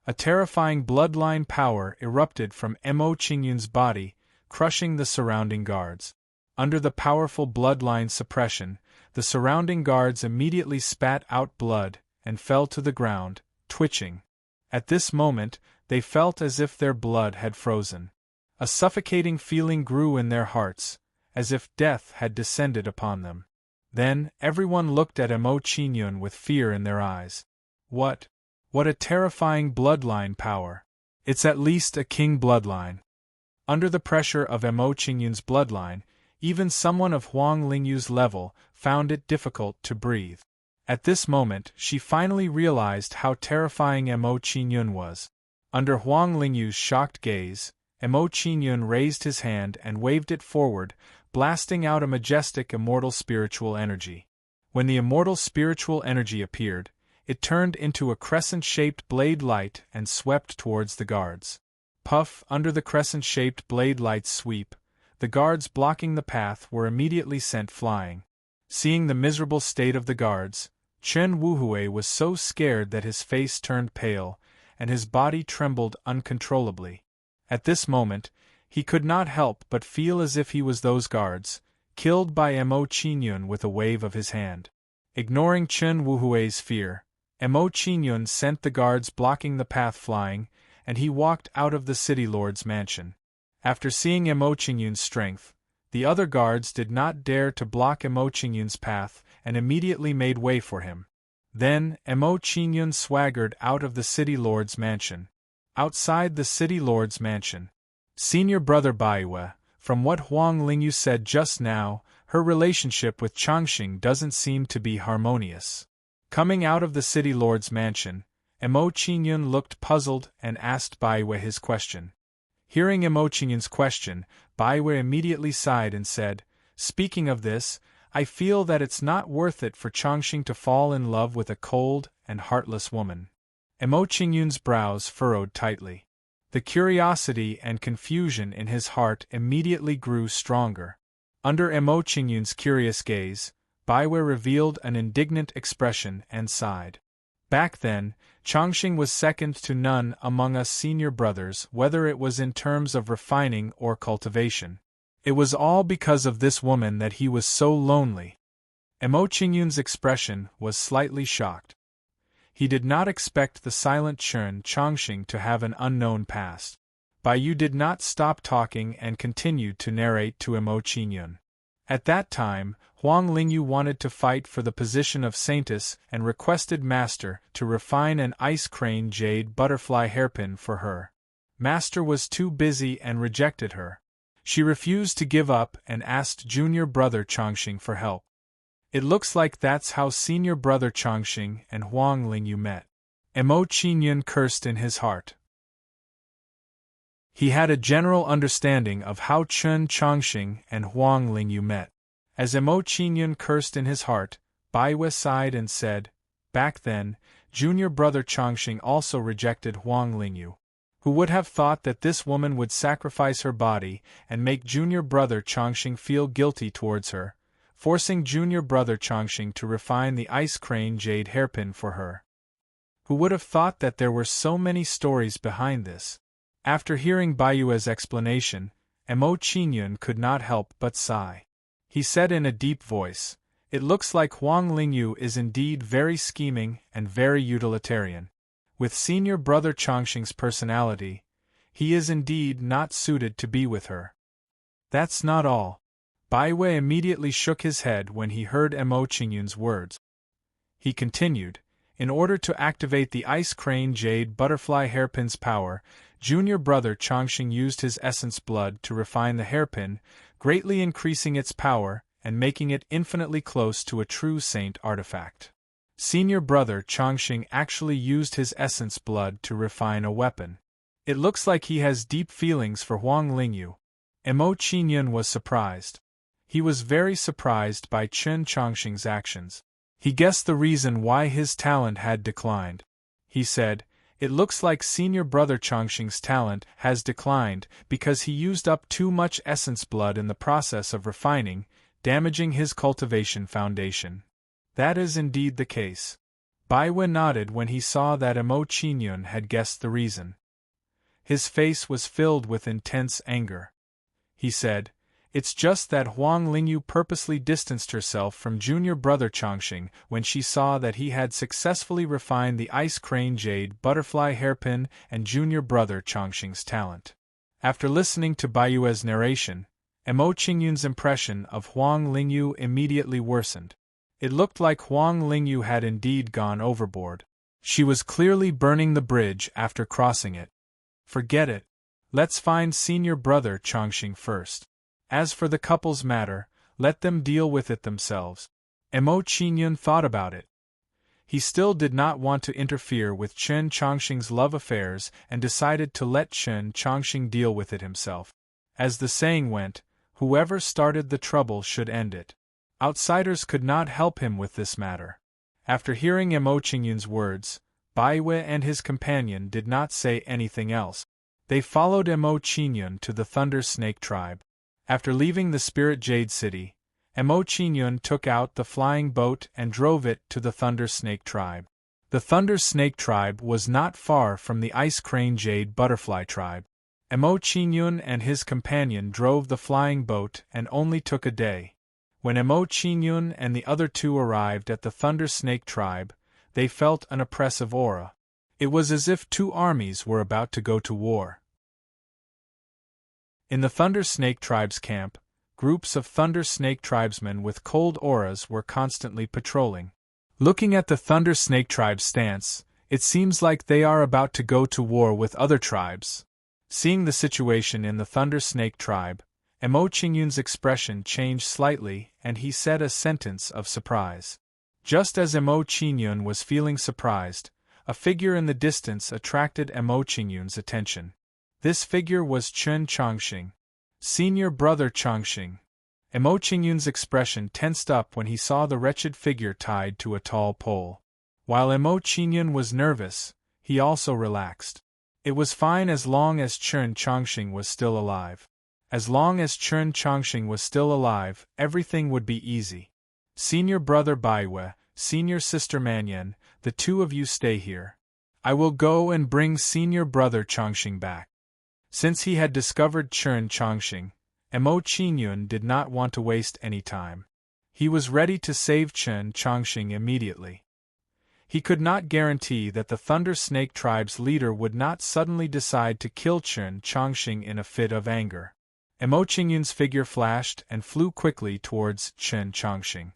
A terrifying bloodline power erupted from Mo Qingyun's body, crushing the surrounding guards. Under the powerful bloodline suppression, the surrounding guards immediately spat out blood and fell to the ground, twitching. At this moment, they felt as if their blood had frozen. A suffocating feeling grew in their hearts, as if death had descended upon them. Then, everyone looked at Mo Qingyun with fear in their eyes. What a terrifying bloodline power! It's at least a king bloodline. Under the pressure of Mo Qingyun's bloodline, even someone of Huang Lingyu's level found it difficult to breathe. At this moment, she finally realized how terrifying Mo Qingyun was. Under Huang Lingyu's shocked gaze, Mo Qingyun raised his hand and waved it forward, blasting out a majestic immortal spiritual energy. When the immortal spiritual energy appeared, it turned into a crescent-shaped blade light and swept towards the guards. Puff! Under the crescent-shaped blade light's sweep, the guards blocking the path were immediately sent flying. Seeing the miserable state of the guards, Chen Wuhui was so scared that his face turned pale, and his body trembled uncontrollably. At this moment, he could not help but feel as if he was those guards, killed by Mo Qingyun with a wave of his hand. Ignoring Chen Wuhui's fear, Mo Qingyun sent the guards blocking the path flying, and he walked out of the city lord's mansion. After seeing Mo Qingyun's strength, the other guards did not dare to block Mo Qingyun's path and immediately made way for him. Then, Mo Qingyun swaggered out of the city lord's mansion. Outside the city lord's mansion, Senior Brother Baiwe, from what Huang Lingyu said just now, her relationship with Changxing doesn't seem to be harmonious. Coming out of the city lord's mansion, Mo Qingyun looked puzzled and asked Baiwe his question. Hearing Mo Qingyun's question, Baiwe immediately sighed and said, "Speaking of this, I feel that it's not worth it for Changxing to fall in love with a cold and heartless woman." Mo Qingyun's brows furrowed tightly. The curiosity and confusion in his heart immediately grew stronger. Under Mo Qingyun's curious gaze, Baiwe revealed an indignant expression and sighed. Back then, Changxing was second to none among us senior brothers, whether it was in terms of refining or cultivation. It was all because of this woman that he was so lonely. Mo Qingyun's expression was slightly shocked. He did not expect the silent Chen Changxing to have an unknown past. Baiyu did not stop talking and continued to narrate to Mo Qingyun. At that time, Huang Lingyu wanted to fight for the position of saintess and requested Master to refine an ice crane jade butterfly hairpin for her. Master was too busy and rejected her. She refused to give up and asked junior brother Changxing for help. It looks like that's how senior brother Changxing and Huang Lingyu met. Mo Qingyun cursed in his heart. He had a general understanding of how Chen Changxing and Huang Lingyu met. As Mo Qingyun cursed in his heart, Baiwe sighed and said, "Back then, junior brother Changxing also rejected Huang Lingyu. Who would have thought that this woman would sacrifice her body and make junior brother Changxing feel guilty towards her, forcing junior brother Changxing to refine the ice crane jade hairpin for her? Who would have thought that there were so many stories behind this?" After hearing Baiyue's explanation, Mo Qingyun could not help but sigh. He said in a deep voice, "It looks like Huang Lingyu is indeed very scheming and very utilitarian. With senior brother Changxing's personality, he is indeed not suited to be with her." That's not all. Baiwei immediately shook his head when he heard Mo Qingyun's words. He continued, "In order to activate the ice crane jade butterfly hairpin's power, junior brother Changxing used his essence blood to refine the hairpin, greatly increasing its power and making it infinitely close to a true saint artifact. Senior brother Changxing actually used his essence blood to refine a weapon. It looks like he has deep feelings for Huang Lingyu." Mo Qingyun was surprised. He was very surprised by Chen Changxing's actions. He guessed the reason why his talent had declined. He said, "It looks like senior brother Changxing's talent has declined because he used up too much essence blood in the process of refining, damaging his cultivation foundation." That is indeed the case. Baiwen nodded when he saw that Mo Qingyun had guessed the reason. His face was filled with intense anger. He said, "It's just that Huang Lingyu purposely distanced herself from junior brother Changxing when she saw that he had successfully refined the ice crane jade butterfly hairpin and junior brother Changxing's talent." After listening to Baiyue's narration, Mo Qingyun's impression of Huang Lingyu immediately worsened. It looked like Huang Lingyu had indeed gone overboard. She was clearly burning the bridge after crossing it. Forget it. Let's find senior brother Changxing first. As for the couple's matter, let them deal with it themselves. Mo Qingyun thought about it. He still did not want to interfere with Chen Changxing's love affairs and decided to let Chen Changxing deal with it himself. As the saying went, Whoever started the trouble should end it. Outsiders could not help him with this matter. After hearing Emo Qingyun's words, Baiwei and his companion did not say anything else. They followed Emo Qingyun to the Thunder Snake tribe. After leaving the Spirit Jade City, Emo Qingyun took out the flying boat and drove it to the Thunder Snake tribe. The Thunder Snake tribe was not far from the Ice Crane Jade Butterfly tribe. Emo Qingyun and his companion drove the flying boat and only took a day. When Emo Qingyun and the other two arrived at the Thunder Snake tribe, they felt an oppressive aura. It was as if two armies were about to go to war. In the Thunder Snake tribe's camp, groups of Thunder Snake tribesmen with cold auras were constantly patrolling. Looking at the Thunder Snake tribe's stance, it seems like they are about to go to war with other tribes. Seeing the situation in the Thunder Snake tribe, Emo Qingyun's expression changed slightly and he said a sentence of surprise. Just as Emo Qingyun was feeling surprised, a figure in the distance attracted Emo Qingyun's attention. This figure was Chen Chongqing, senior brother Chongqing. Emo Qingyun's expression tensed up when he saw the wretched figure tied to a tall pole. While Emo Qingyun was nervous, he also relaxed. It was fine as long as Chen Chongqing was still alive. As long as Chen Chongqing was still alive, everything would be easy. Senior brother Baiwei, senior sister Manyan, the two of you stay here. I will go and bring senior brother Chongqing back. Since he had discovered Chen Chongqing, Emo Qingyun did not want to waste any time. He was ready to save Chen Chongqing immediately. He could not guarantee that the Thunder Snake tribe's leader would not suddenly decide to kill Chen Chongqing in a fit of anger. Emo Qingyun's figure flashed and flew quickly towards Chen Chongqing.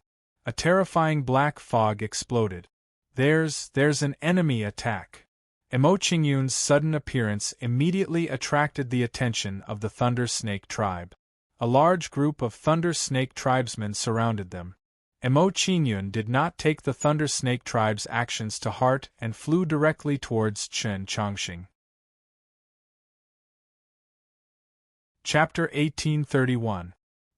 A terrifying black fog exploded. There's an enemy attack. Emo Qingyun's sudden appearance immediately attracted the attention of the Thunder Snake tribe. A large group of Thunder Snake tribesmen surrounded them. Emo Qingyun did not take the Thunder Snake tribe's actions to heart and flew directly towards Chen Chongqing. Chapter 1831.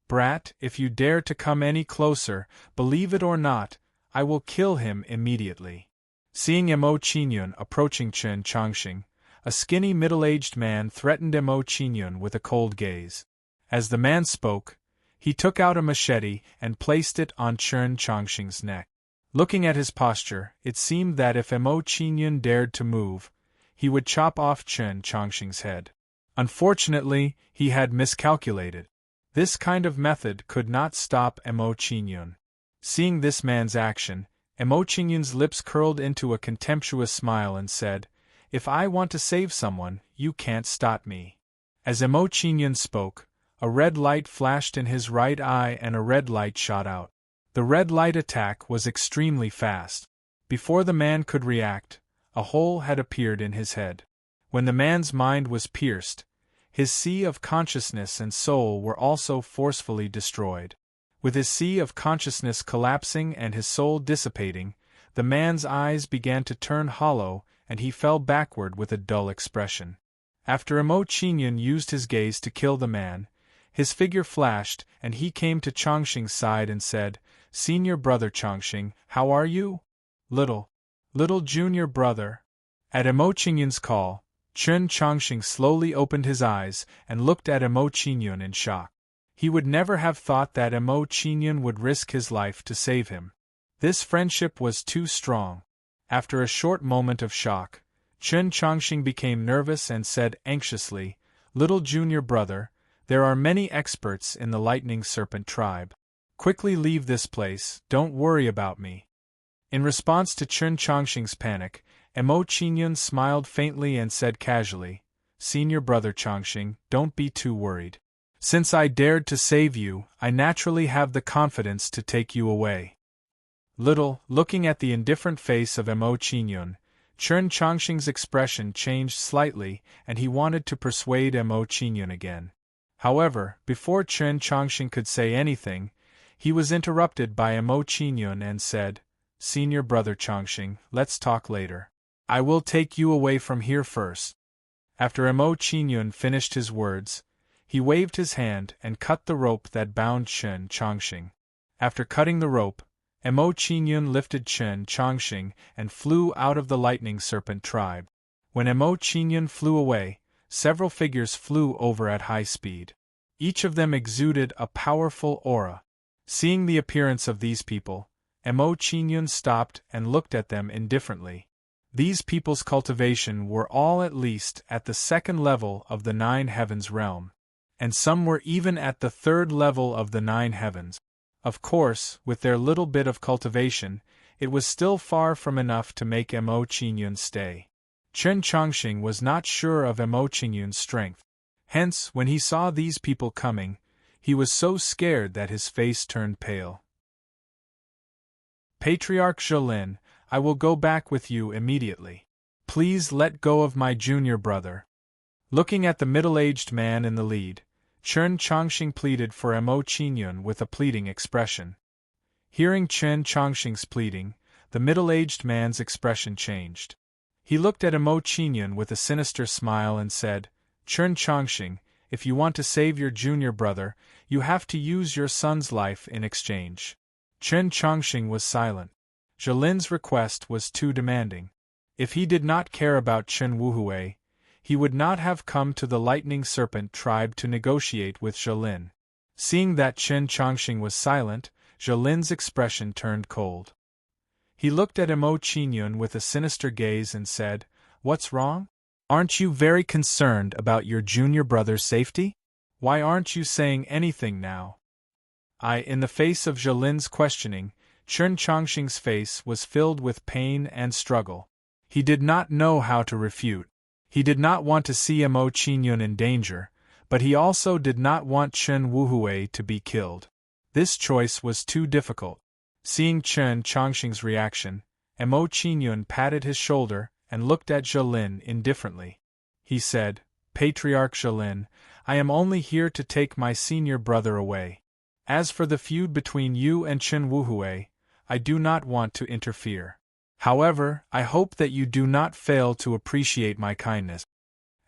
Brat, if you dare to come any closer, believe it or not, I will kill him immediately. Seeing Emo Qingyun approaching Chen Chongqing, a skinny middle-aged man threatened Emo Qingyun with a cold gaze. As the man spoke, he took out a machete and placed it on Chen Chongqing's neck. Looking at his posture, it seemed that if Emo Qingyun dared to move, he would chop off Chen Chongqing's head. Unfortunately, he had miscalculated. This kind of method could not stop Emo Qingyun. Seeing this man's action, Emo Qingyun's lips curled into a contemptuous smile and said, "If I want to save someone, you can't stop me." As Emo Qingyun spoke, a red light flashed in his right eye and a red light shot out. The red light attack was extremely fast. Before the man could react, a hole had appeared in his head. When the man's mind was pierced, his sea of consciousness and soul were also forcefully destroyed. With his sea of consciousness collapsing and his soul dissipating, the man's eyes began to turn hollow and he fell backward with a dull expression. After Emo Qingyun used his gaze to kill the man, his figure flashed and he came to Chongqing's side and said, "Senior brother Chongqing, how are you?" Little junior brother." At Emo Qingyun's call, Chen Chongqing slowly opened his eyes and looked at Emo Qingyun in shock. He would never have thought that Emo Qingyun would risk his life to save him. This friendship was too strong. After a short moment of shock, Chen Chongqing became nervous and said anxiously, "Little junior brother, there are many experts in the Lightning Serpent tribe. Quickly leave this place, don't worry about me." In response to Chen Chongqing's panic, Emo Qingyun smiled faintly and said casually, "Senior brother Chongqing, don't be too worried. Since I dared to save you, I naturally have the confidence to take you away." Looking at the indifferent face of Emo Qingyun, Chen Chongqing's expression changed slightly and he wanted to persuade Emo Qingyun again. However, before Chen Chongqing could say anything, he was interrupted by Emo Qingyun and said, "Senior brother Chongqing, let's talk later. I will take you away from here first." After Emo Qingyun finished his words, He waved his hand and cut the rope that bound Chen Chongqing. After cutting the rope, Mo Qingyun lifted Chen Chongqing and flew out of the lightning serpent tribe. When Mo Qingyun flew away, several figures flew over at high speed. Each of them exuded a powerful aura. Seeing the appearance of these people, Mo Qingyun stopped and looked at them indifferently. These people's cultivation were all at least at the second level of the Nine Heavens realm, and some were even at the third level of the Nine Heavens. Of course, with their little bit of cultivation, it was still far from enough to make Mo Qingyun stay. Chen Chongqing was not sure of Mo Qingyun's strength. Hence, when he saw these people coming, he was so scared that his face turned pale. Patriarch Zhelin, I will go back with you immediately. Please let go of my junior brother. Looking at the middle-aged man in the lead, Chen Chongqing pleaded for Mo Qingyun with a pleading expression. Hearing Chen Chongqing's pleading, the middle-aged man's expression changed. He looked at Mo Qingyun with a sinister smile and said, Chen Chongqing, if you want to save your junior brother, you have to use your son's life in exchange. Chen Chongqing was silent. Zhelin's request was too demanding. If he did not care about Chen Wuhui, he would not have come to the Lightning Serpent tribe to negotiate with Zhelin. Seeing that Chen Chongqing was silent, Zhelin's expression turned cold. He looked at Mo Qingyun with a sinister gaze and said, What's wrong? Aren't you very concerned about your junior brother's safety? Why aren't you saying anything now? In the face of Zhelin's questioning, Chen Chongqing's face was filled with pain and struggle. He did not know how to refute. He did not want to see Mo Qingyun in danger, but he also did not want Chen Wuhui to be killed. This choice was too difficult. Seeing Chen Chongqing's reaction, Mo Qingyun patted his shoulder and looked at Zhelin indifferently. He said, Patriarch Zhelin, I am only here to take my senior brother away. As for the feud between you and Chen Wuhui, I do not want to interfere. However, I hope that you do not fail to appreciate my kindness.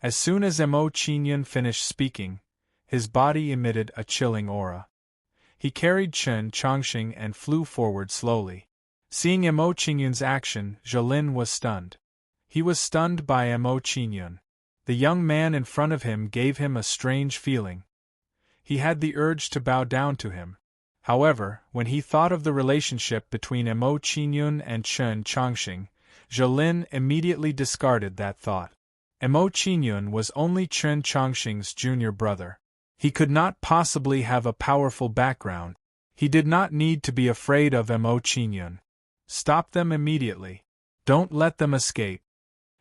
As soon as Mo Qingyun finished speaking, his body emitted a chilling aura. He carried Chen Chongqing and flew forward slowly. Seeing Mo Qingyun's action, Zhelin was stunned. He was stunned by Mo Qingyun. The young man in front of him gave him a strange feeling. He had the urge to bow down to him. However, when he thought of the relationship between Mo Qingyun and Chen Chongqing, Zhelin immediately discarded that thought. Mo Qingyun was only Chen Chongqing's junior brother. He could not possibly have a powerful background. He did not need to be afraid of Mo Qingyun. Stop them immediately. Don't let them escape.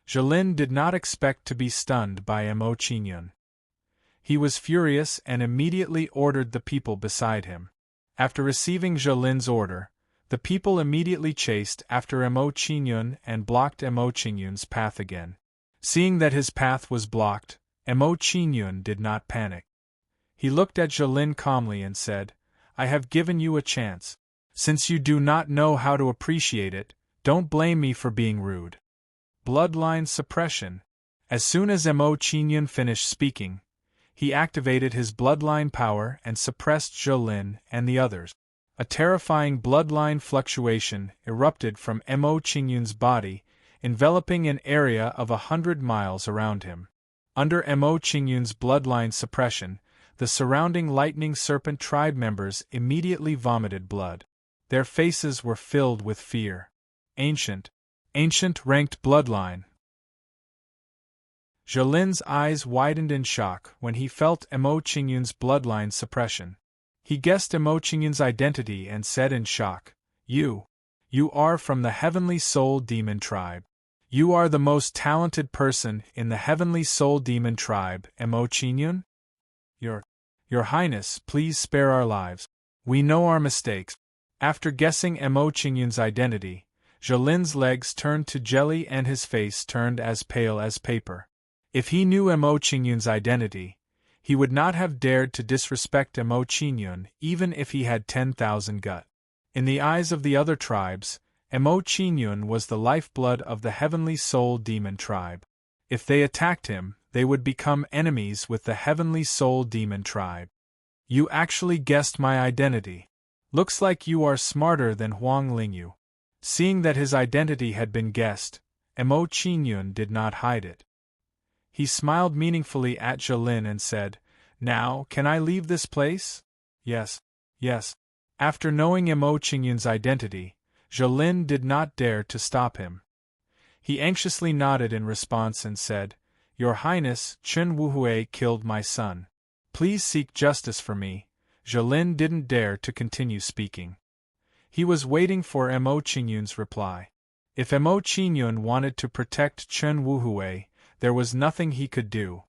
Zhelin did not expect to be stunned by Mo Qingyun. He was furious and immediately ordered the people beside him. After receiving Zhelin's order, the people immediately chased after Mo Qingyun and blocked Mo Qingyun's path again. Seeing that his path was blocked, Mo Qingyun did not panic. He looked at Zhelin calmly and said, I have given you a chance. Since you do not know how to appreciate it, don't blame me for being rude. Bloodline suppression. As soon as Mo Qingyun finished speaking, he activated his bloodline power and suppressed Zhelin and the others. A terrifying bloodline fluctuation erupted from Mo Qingyun's body, enveloping an area of 100 miles around him. Under Mo Qingyun's bloodline suppression, the surrounding Lightning Serpent tribe members immediately vomited blood. Their faces were filled with fear. Ancient ranked bloodline. Zhelin's eyes widened in shock when he felt Mo Qingyun's bloodline suppression. He guessed Mo Qingyun's identity and said in shock, You are from the Heavenly Soul Demon tribe. You are the most talented person in the Heavenly Soul Demon tribe, Mo Qingyun? Your Highness, please spare our lives. We know our mistakes. After guessing Mo Qingyun's identity, Zhelin's legs turned to jelly and his face turned as pale as paper. If he knew Mo Qingyun's identity, he would not have dared to disrespect Mo Qingyun even if he had 10,000 gut. In the eyes of the other tribes, Mo Qingyun was the lifeblood of the Heavenly Soul Demon tribe. If they attacked him, they would become enemies with the Heavenly Soul Demon tribe. You actually guessed my identity. Looks like you are smarter than Huang Lingyu. Seeing that his identity had been guessed, Mo Qingyun did not hide it. He smiled meaningfully at Zhelin and said, "Now, can I leave this place?" "Yes, yes." After knowing Mo Qingyun's identity, Zhelin did not dare to stop him. He anxiously nodded in response and said, "Your Highness, Chen Wuhui killed my son. Please seek justice for me." Zhelin didn't dare to continue speaking. He was waiting for Mo Qingyun's reply. If Mo Qingyun wanted to protect Chen Wuhui, there was nothing he could do.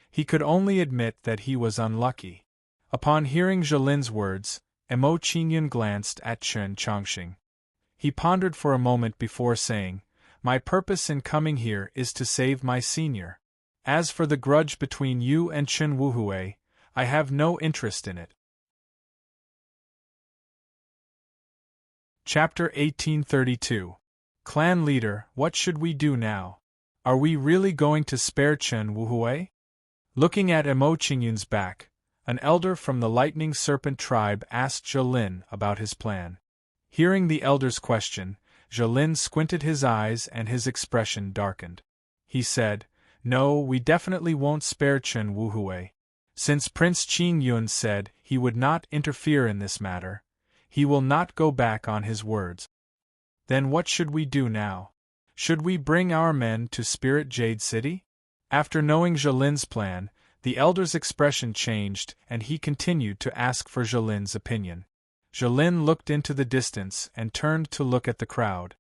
He could only admit that he was unlucky. Upon hearing Zhelin's words, Mo Qingyun glanced at Chen Chongqing. He pondered for a moment before saying, "My purpose in coming here is to save my senior. As for the grudge between you and Chen Wuhui, I have no interest in it." Chapter 1832. Clan Leader, what should we do now? Are we really going to spare Chen Wuhui? Looking at Mo Qingyun's back, an elder from the Lightning Serpent tribe asked Zhelin about his plan. Hearing the elder's question, Zhelin squinted his eyes and his expression darkened. He said, "No, we definitely won't spare Chen Wuhui. Since Prince Qin Yun said he would not interfere in this matter, he will not go back on his words." "Then what should we do now? Should we bring our men to Spirit Jade City?" After knowing Zhelin's plan, the elder's expression changed and he continued to ask for Zhelin's opinion. Zhelin looked into the distance and turned to look at the crowd.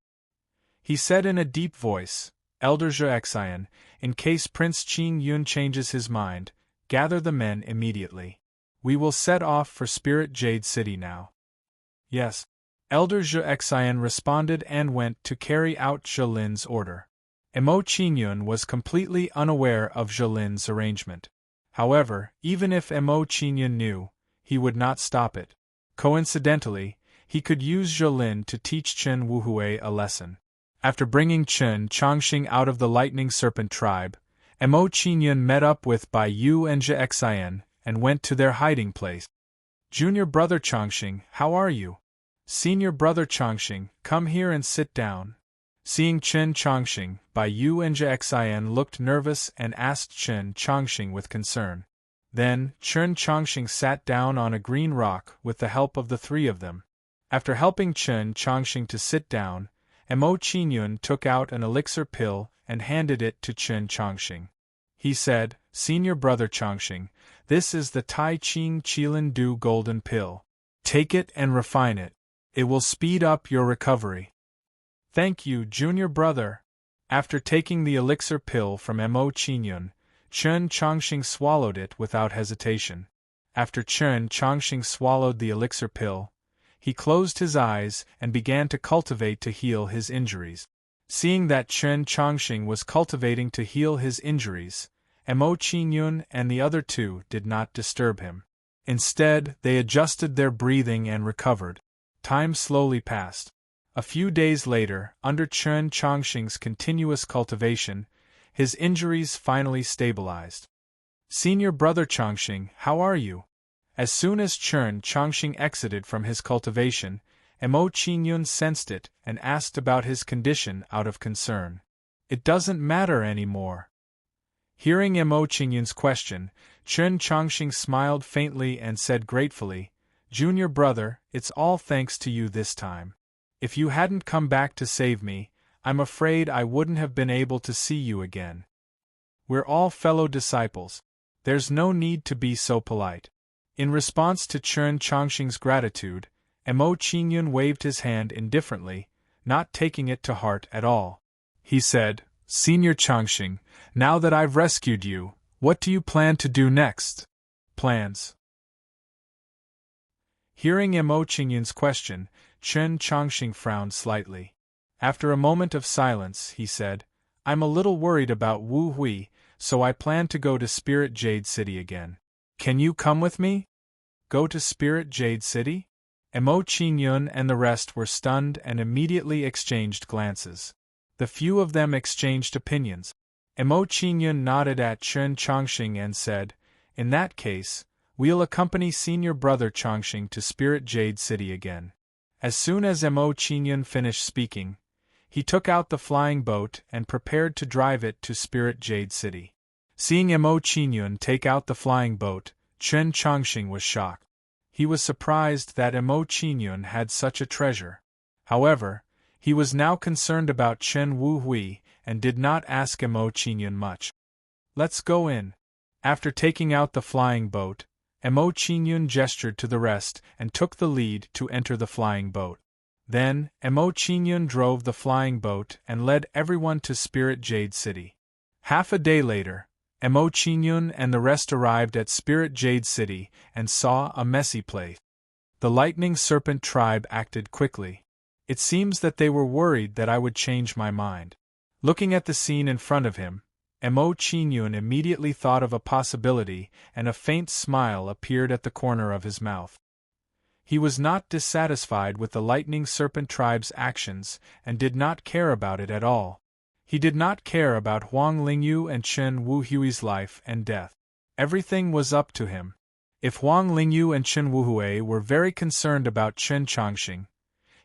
He said in a deep voice, "Elder Zhexian, in case Prince Qin Yun changes his mind, gather the men immediately. We will set off for Spirit Jade City now." "Yes." Elder Zhexian responded and went to carry out Zhelin's order. Mo Qingyun was completely unaware of Zhelin's arrangement. However, even if Mo Qingyun knew, he would not stop it. Coincidentally, he could use Zhelin to teach Chen Wuhui a lesson. After bringing Chen Chongqing out of the Lightning Serpent tribe, Mo Qingyun met up with Bai Yu and Zhexian and went to their hiding place. "Junior brother Chongqing, how are you?" "Senior brother Chongqing, come here and sit down." Seeing Chen Chongqing, Bai Yu and Zhexian looked nervous and asked Chen Chongqing with concern. Then, Chen Chongqing sat down on a green rock with the help of the three of them. After helping Chen Chongqing to sit down, Mo Qingyun took out an elixir pill and handed it to Chen Chongqing. He said, "Senior brother Chongqing, this is the Tai Ching Qilin Du golden pill. Take it and refine it. It will speed up your recovery." "Thank you, junior brother." After taking the elixir pill from Mo Qingyun, Chen Chongqing swallowed it without hesitation. After Chen Chongqing swallowed the elixir pill, he closed his eyes and began to cultivate to heal his injuries. Seeing that Chen Chongqing was cultivating to heal his injuries, Mo Qingyun and the other two did not disturb him. Instead, they adjusted their breathing and recovered. Time slowly passed. A few days later, under Chen Chongqing's continuous cultivation, his injuries finally stabilized. "Senior brother Chongqing, how are you?" As soon as Chen Chongqing exited from his cultivation, Mo Qingyun sensed it and asked about his condition out of concern. "It doesn't matter anymore." Hearing Mo Qingyun's question, Chen Chongqing smiled faintly and said gratefully, "Junior brother, it's all thanks to you this time. If you hadn't come back to save me, I'm afraid I wouldn't have been able to see you again. We're all fellow disciples. There's no need to be so polite." In response to Chen Chongqing's gratitude, Mo Qingyun waved his hand indifferently, not taking it to heart at all. He said, "Senior Chongqing, now that I've rescued you, what do you plan to do next?" "Plans?" Hearing Mo Qingyun's question, Chen Chongqing frowned slightly. After a moment of silence, he said, "I'm a little worried about Wu Hui, so I plan to go to Spirit Jade City again. Can you come with me?" "Go to Spirit Jade City?" Mo Qingyun and the rest were stunned and immediately exchanged glances. The few of them exchanged opinions. Emo Qingyun nodded at Chen Chongqing and said, "In that case, we'll accompany senior brother Chongqing to Spirit Jade City again." As soon as Emo Qingyun finished speaking, he took out the flying boat and prepared to drive it to Spirit Jade City. Seeing Emo Qingyun take out the flying boat, Chen Chongqing was shocked. He was surprised that Emo Qingyun had such a treasure. However, he was now concerned about Chen Wuhui and did not ask Emo Qingyun much. "Let's go in." After taking out the flying boat, Emo Qingyun gestured to the rest and took the lead to enter the flying boat. Then, Emo Qingyun drove the flying boat and led everyone to Spirit Jade City. Half a day later, Emo Qingyun and the rest arrived at Spirit Jade City and saw a messy place. The Lightning Serpent tribe acted quickly. It seems that they were worried that I would change my mind. Looking at the scene in front of him, Emo Qingyun immediately thought of a possibility, and a faint smile appeared at the corner of his mouth. He was not dissatisfied with the Lightning Serpent tribe's actions and did not care about it at all. He did not care about Huang Lingyu and Chen Wuhui's life and death. Everything was up to him. If Huang Lingyu and Chen Wuhui were very concerned about Chen Chongqing,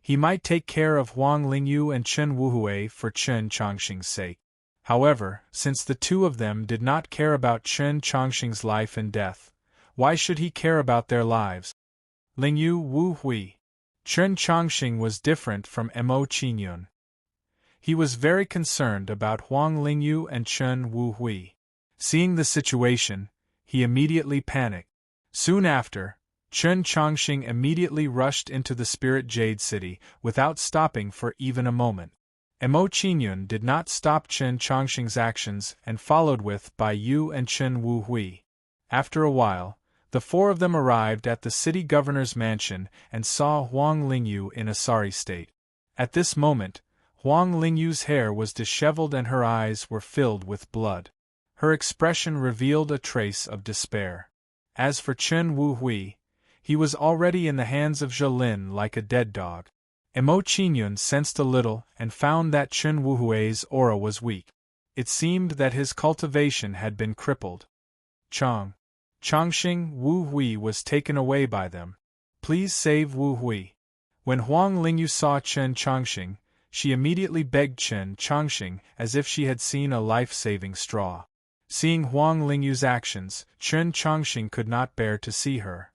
he might take care of Huang Lingyu and Chen Wuhui for Chen Chongqing's sake. However, since the two of them did not care about Chen Chongqing's life and death, why should he care about their lives? Lingyu Wuhui. Chen Chongqing was different from Emo Qingyun. He was very concerned about Huang Lingyu and Chen Wuhui. Seeing the situation, he immediately panicked. Soon after, Chen Chongqing immediately rushed into the Spirit Jade City without stopping for even a moment. Emo Qingyun did not stop Chen Chongqing's actions and followed with Bai Yu and Chen Wuhui. After a while, the four of them arrived at the city governor's mansion and saw Huang Lingyu in a sorry state. At this moment, Huang Lingyu's hair was disheveled and her eyes were filled with blood. Her expression revealed a trace of despair. As for Chen Wuhui, he was already in the hands of Zhelin like a dead dog. Emo Qingyun sensed a little and found that Chen Wuhui's aura was weak. It seemed that his cultivation had been crippled. Chongqing Wuhui was taken away by them. "Please save Wuhui." When Huang Lingyu saw Chen Chongqing, she immediately begged Chen Chongqing as if she had seen a life-saving straw. Seeing Huang Lingyu's actions, Chen Chongqing could not bear to see her.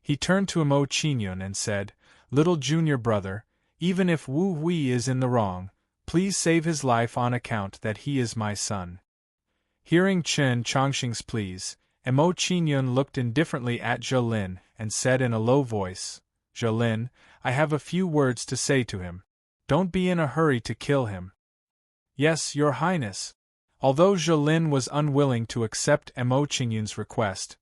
He turned to Emo Qingyun and said, "Little junior brother, even if Wu Hui is in the wrong, please save his life on account that he is my son." Hearing Chen Chongqing's pleas, Emo Qingyun looked indifferently at Zhelin and said in a low voice, "Zhelin, I have a few words to say to him. Don't be in a hurry to kill him." "Yes, Your Highness." Although Zhelin was unwilling to accept Emo Qingyun's request,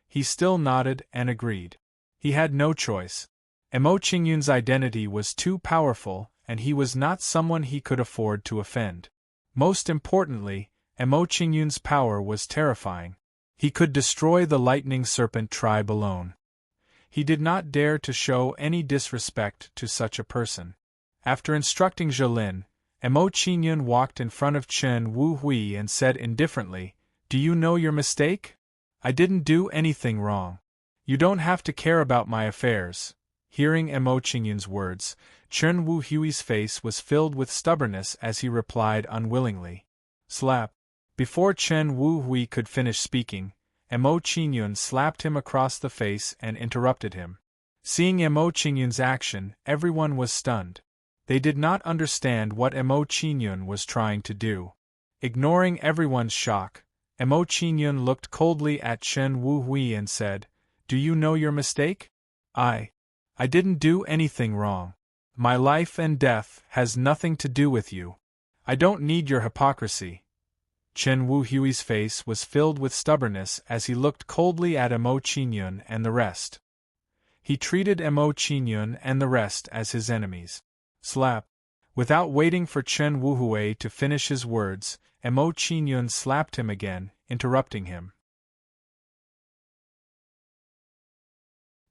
he still nodded and agreed. He had no choice. Emo Qingyun's identity was too powerful, and he was not someone he could afford to offend. Most importantly, Emo Qingyun's power was terrifying. He could destroy the Lightning Serpent tribe alone. He did not dare to show any disrespect to such a person. After instructing Zhelin, Emo Qingyun walked in front of Chen Wuhui and said indifferently, "Do you know your mistake? I didn't do anything wrong. You don't have to care about my affairs." Hearing Emo Qingyun's words, Chen Wuhui's face was filled with stubbornness as he replied unwillingly. Slap. Before Chen Wuhui could finish speaking, Emo Qingyun slapped him across the face and interrupted him. Seeing Emo Qingyun's action, everyone was stunned. They did not understand what Emo Qingyun was trying to do. Ignoring everyone's shock, Emo Qingyun looked coldly at Chen Wuhui and said, "Do you know your mistake? I didn't do anything wrong. My life and death has nothing to do with you. I don't need your hypocrisy." Chen Wuhui's face was filled with stubbornness as he looked coldly at Emo Qingyun and the rest. He treated Emo Qingyun and the rest as his enemies. Slap. Without waiting for Chen Wuhui to finish his words, Emo Qingyun slapped him again, interrupting him.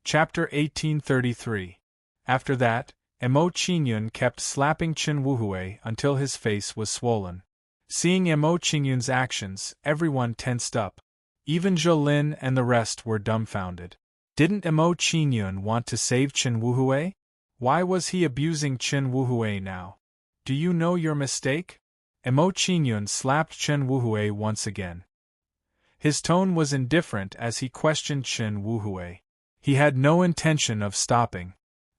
Chapter 1833. After that, Emo Qingyun kept slapping Chen Wuhui until his face was swollen. Seeing Mo Qingyun's actions, everyone tensed up. Even Zhou and the rest were dumbfounded. Didn't Mo Qingyun want to save Chen Wuhui? Why was he abusing Chen Wuhui now? Do you know your mistake? Mo Qingyun slapped Chen Wuhui once again. His tone was indifferent as he questioned Chen Wuhui. He had no intention of stopping.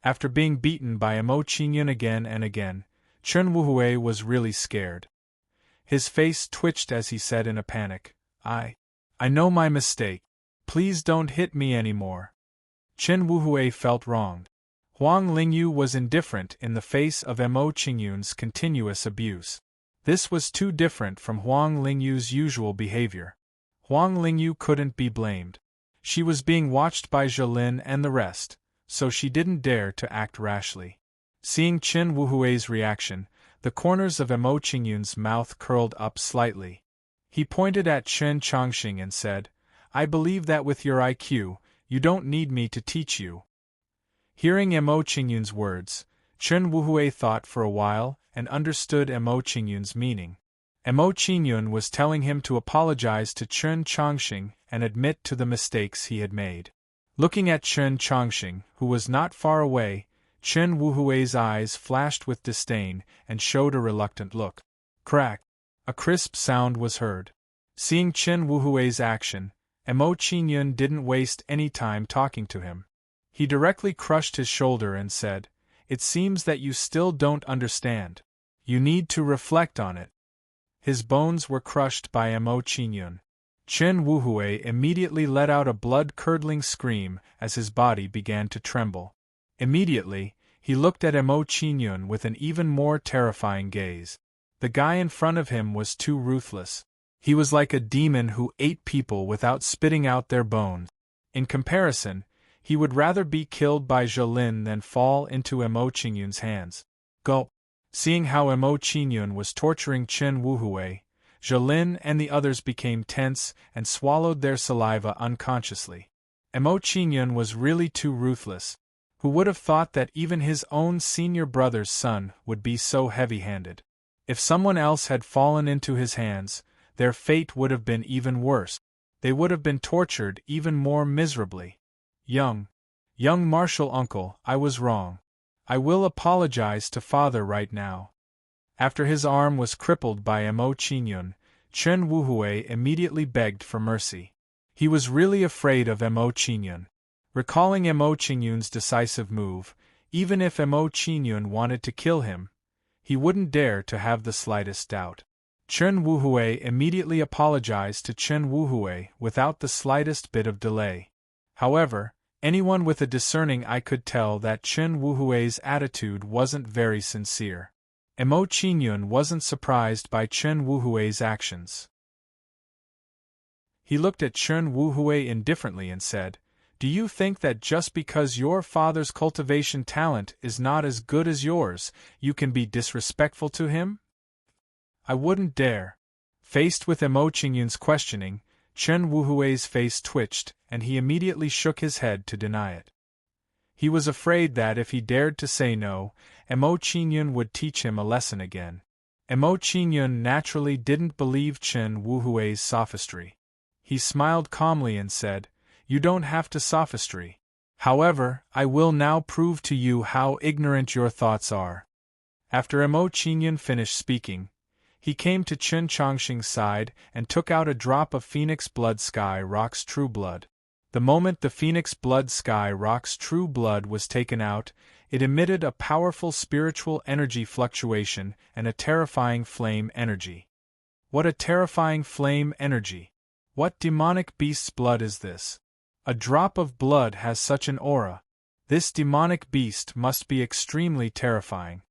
After being beaten by Mo Qingyun again and again, Chen Wuhui was really scared. His face twitched as he said in a panic, I know my mistake. Please don't hit me anymore. Chen Wuhui felt wronged. Huang Lingyu was indifferent in the face of Mo Qingyun's continuous abuse. This was too different from Huang Lingyu's usual behavior. Huang Lingyu couldn't be blamed. She was being watched by Zhou and the rest, so she didn't dare to act rashly. Seeing Chen Wuhui's reaction, the corners of Mo Qingyun's mouth curled up slightly. He pointed at Chen Chongqing and said, I believe that with your IQ, you don't need me to teach you. Hearing Mo Qingyun's words, Chen Wuhui thought for a while and understood Mo Qingyun's meaning. Mo Qingyun was telling him to apologize to Chen Chongqing and admit to the mistakes he had made. Looking at Chen Chongqing, who was not far away, Chen Wuhui's eyes flashed with disdain and showed a reluctant look. Crack! A crisp sound was heard. Seeing Chen Wuhui's action, Mo Qingyun didn't waste any time talking to him. He directly crushed his shoulder and said, It seems that you still don't understand. You need to reflect on it. His bones were crushed by Mo Qingyun. Chen Wuhui immediately let out a blood-curdling scream as his body began to tremble. Immediately, he looked at Mo Qingyun with an even more terrifying gaze. The guy in front of him was too ruthless. He was like a demon who ate people without spitting out their bones. In comparison, he would rather be killed by Zhou than fall into Mo Qingyun's hands. Gulp! Seeing how Mo Qingyun was torturing Chen Wuhui, Zhou and the others became tense and swallowed their saliva unconsciously. Mo Qingyun was really too ruthless. Who would have thought that even his own senior brother's son would be so heavy-handed? If someone else had fallen into his hands, their fate would have been even worse. They would have been tortured even more miserably. Young martial uncle, I was wrong. I will apologize to father right now. After his arm was crippled by Mo Qingyun, Chen Wuhui immediately begged for mercy. He was really afraid of Mo Qingyun. Recalling Mo Qingyun's decisive move, even if Mo Qingyun wanted to kill him, he wouldn't dare to have the slightest doubt. Chen Wuhui immediately apologized to Chen Wuhui without the slightest bit of delay. However, anyone with a discerning eye could tell that Chen Wuhui's attitude wasn't very sincere. Mo Qingyun wasn't surprised by Chen Wuhui's actions. He looked at Chen Wuhui indifferently and said, Do you think that just because your father's cultivation talent is not as good as yours, you can be disrespectful to him? I wouldn't dare. Faced with Mo Qingyun's questioning, Chen Wuhui's face twitched, and he immediately shook his head to deny it. He was afraid that if he dared to say no, Mo Qingyun would teach him a lesson again. Mo Qingyun naturally didn't believe Chen Wuhui's sophistry. He smiled calmly and said, You don't have to sophistry. However, I will now prove to you how ignorant your thoughts are. After Mo Qingyun finished speaking, he came to Chen Chongqing's side and took out a drop of Phoenix Blood Sky Rock's true blood. The moment the Phoenix Blood Sky Rock's true blood was taken out, it emitted a powerful spiritual energy fluctuation and a terrifying flame energy. What a terrifying flame energy! What demonic beast's blood is this? A drop of blood has such an aura. This demonic beast must be extremely terrifying.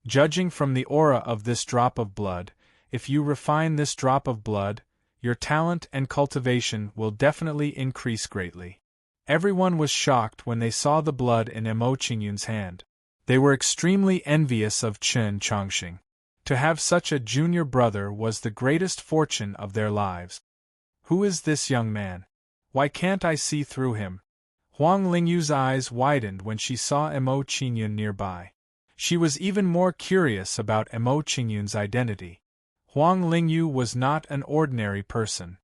Judging from the aura of this drop of blood, if you refine this drop of blood, your talent and cultivation will definitely increase greatly. Everyone was shocked when they saw the blood in Mo Qingyun's hand. They were extremely envious of Chen Chongqing. To have such a junior brother was the greatest fortune of their lives. Who is this young man? Why can't I see through him? Huang Lingyu's eyes widened when she saw Mo Qingyun nearby. She was even more curious about Mo Qingyun's identity. Huang Lingyu was not an ordinary person.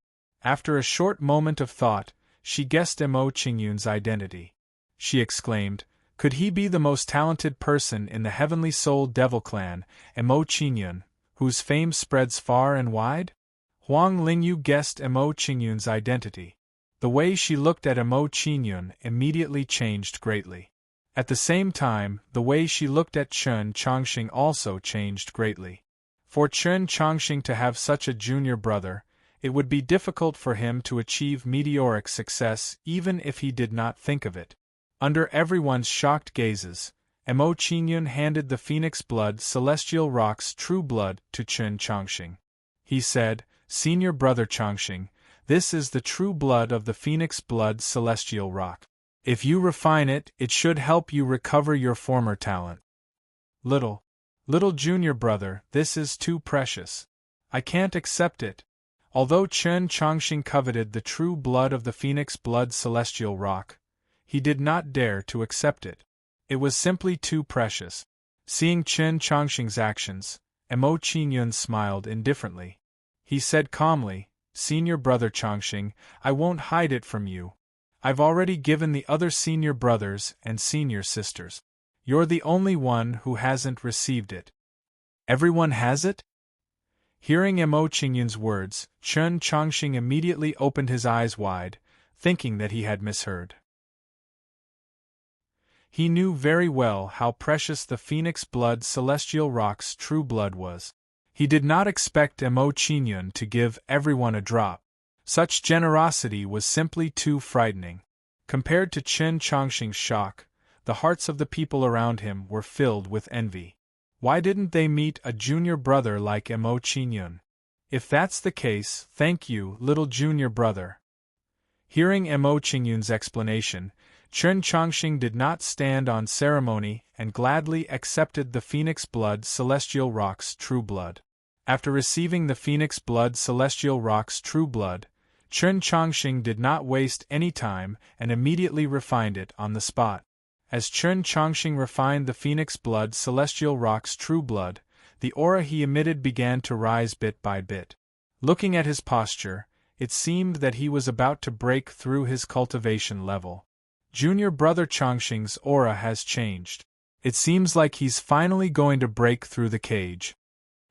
After a short moment of thought, she guessed Mo Qingyun's identity. She exclaimed, "Could he be the most talented person in the Heavenly Soul Devil Clan, Mo Qingyun, whose fame spreads far and wide?" Huang Lingyu guessed Mo Qingyun's identity. The way she looked at Mo Qingyun immediately changed greatly. At the same time, the way she looked at Chen Chongqing also changed greatly. For Chen Chongqing to have such a junior brother, it would be difficult for him to achieve meteoric success even if he did not think of it. Under everyone's shocked gazes, Mo Qingyun handed the Phoenix Blood Celestial Rock's true blood to Chen Chongqing. He said, "Senior brother Chongqing, this is the true blood of the Phoenix Blood Celestial Rock. If you refine it, it should help you recover your former talent." Little junior brother, this is too precious. I can't accept it." Although Chen Chongqing coveted the true blood of the Phoenix Blood Celestial Rock, he did not dare to accept it. It was simply too precious. Seeing Chen Chongqing's actions, Mo Qingyun smiled indifferently. He said calmly, "Senior brother Chongqing, I won't hide it from you. I've already given the other senior brothers and senior sisters. You're the only one who hasn't received it." "Everyone has it?" Hearing Mo Qingyun's words, Chen Chongqing immediately opened his eyes wide, thinking that he had misheard. He knew very well how precious the Phoenix Blood Celestial Rock's true blood was. He did not expect Mo Qingyun to give everyone a drop. Such generosity was simply too frightening. Compared to Chen Chongqing's shock, the hearts of the people around him were filled with envy. Why didn't they meet a junior brother like Mo Qingyun? If that's the case, thank you, little junior brother. Hearing Mo Qingyun's explanation, Chen Chongqing did not stand on ceremony and gladly accepted the Phoenix Blood Celestial Rock's true blood. After receiving the Phoenix Blood Celestial Rock's true blood, Chen Chongqing did not waste any time and immediately refined it on the spot. As Chen Chongqing refined the Phoenix Blood Celestial Rock's true blood, the aura he emitted began to rise bit by bit. Looking at his posture, it seemed that he was about to break through his cultivation level. Junior brother Chongqing's aura has changed. It seems like he's finally going to break through the cage.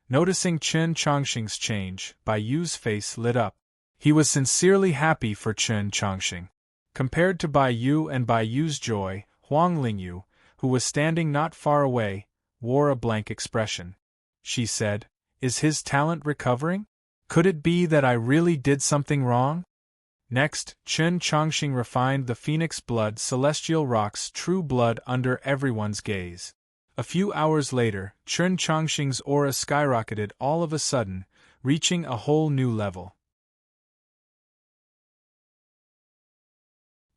Noticing Chen Chongqing's change, Bai Yu's face lit up. He was sincerely happy for Chen Chongqing. Compared to Bai Yu and Bai Yu's joy, Huang Lingyu, who was standing not far away, wore a blank expression. She said, "Is his talent recovering? Could it be that I really did something wrong?" Next, Chen Chongqing refined the Phoenix Blood Celestial Rock's true blood under everyone's gaze. A few hours later, Chen Chongqing's aura skyrocketed all of a sudden, reaching a whole new level.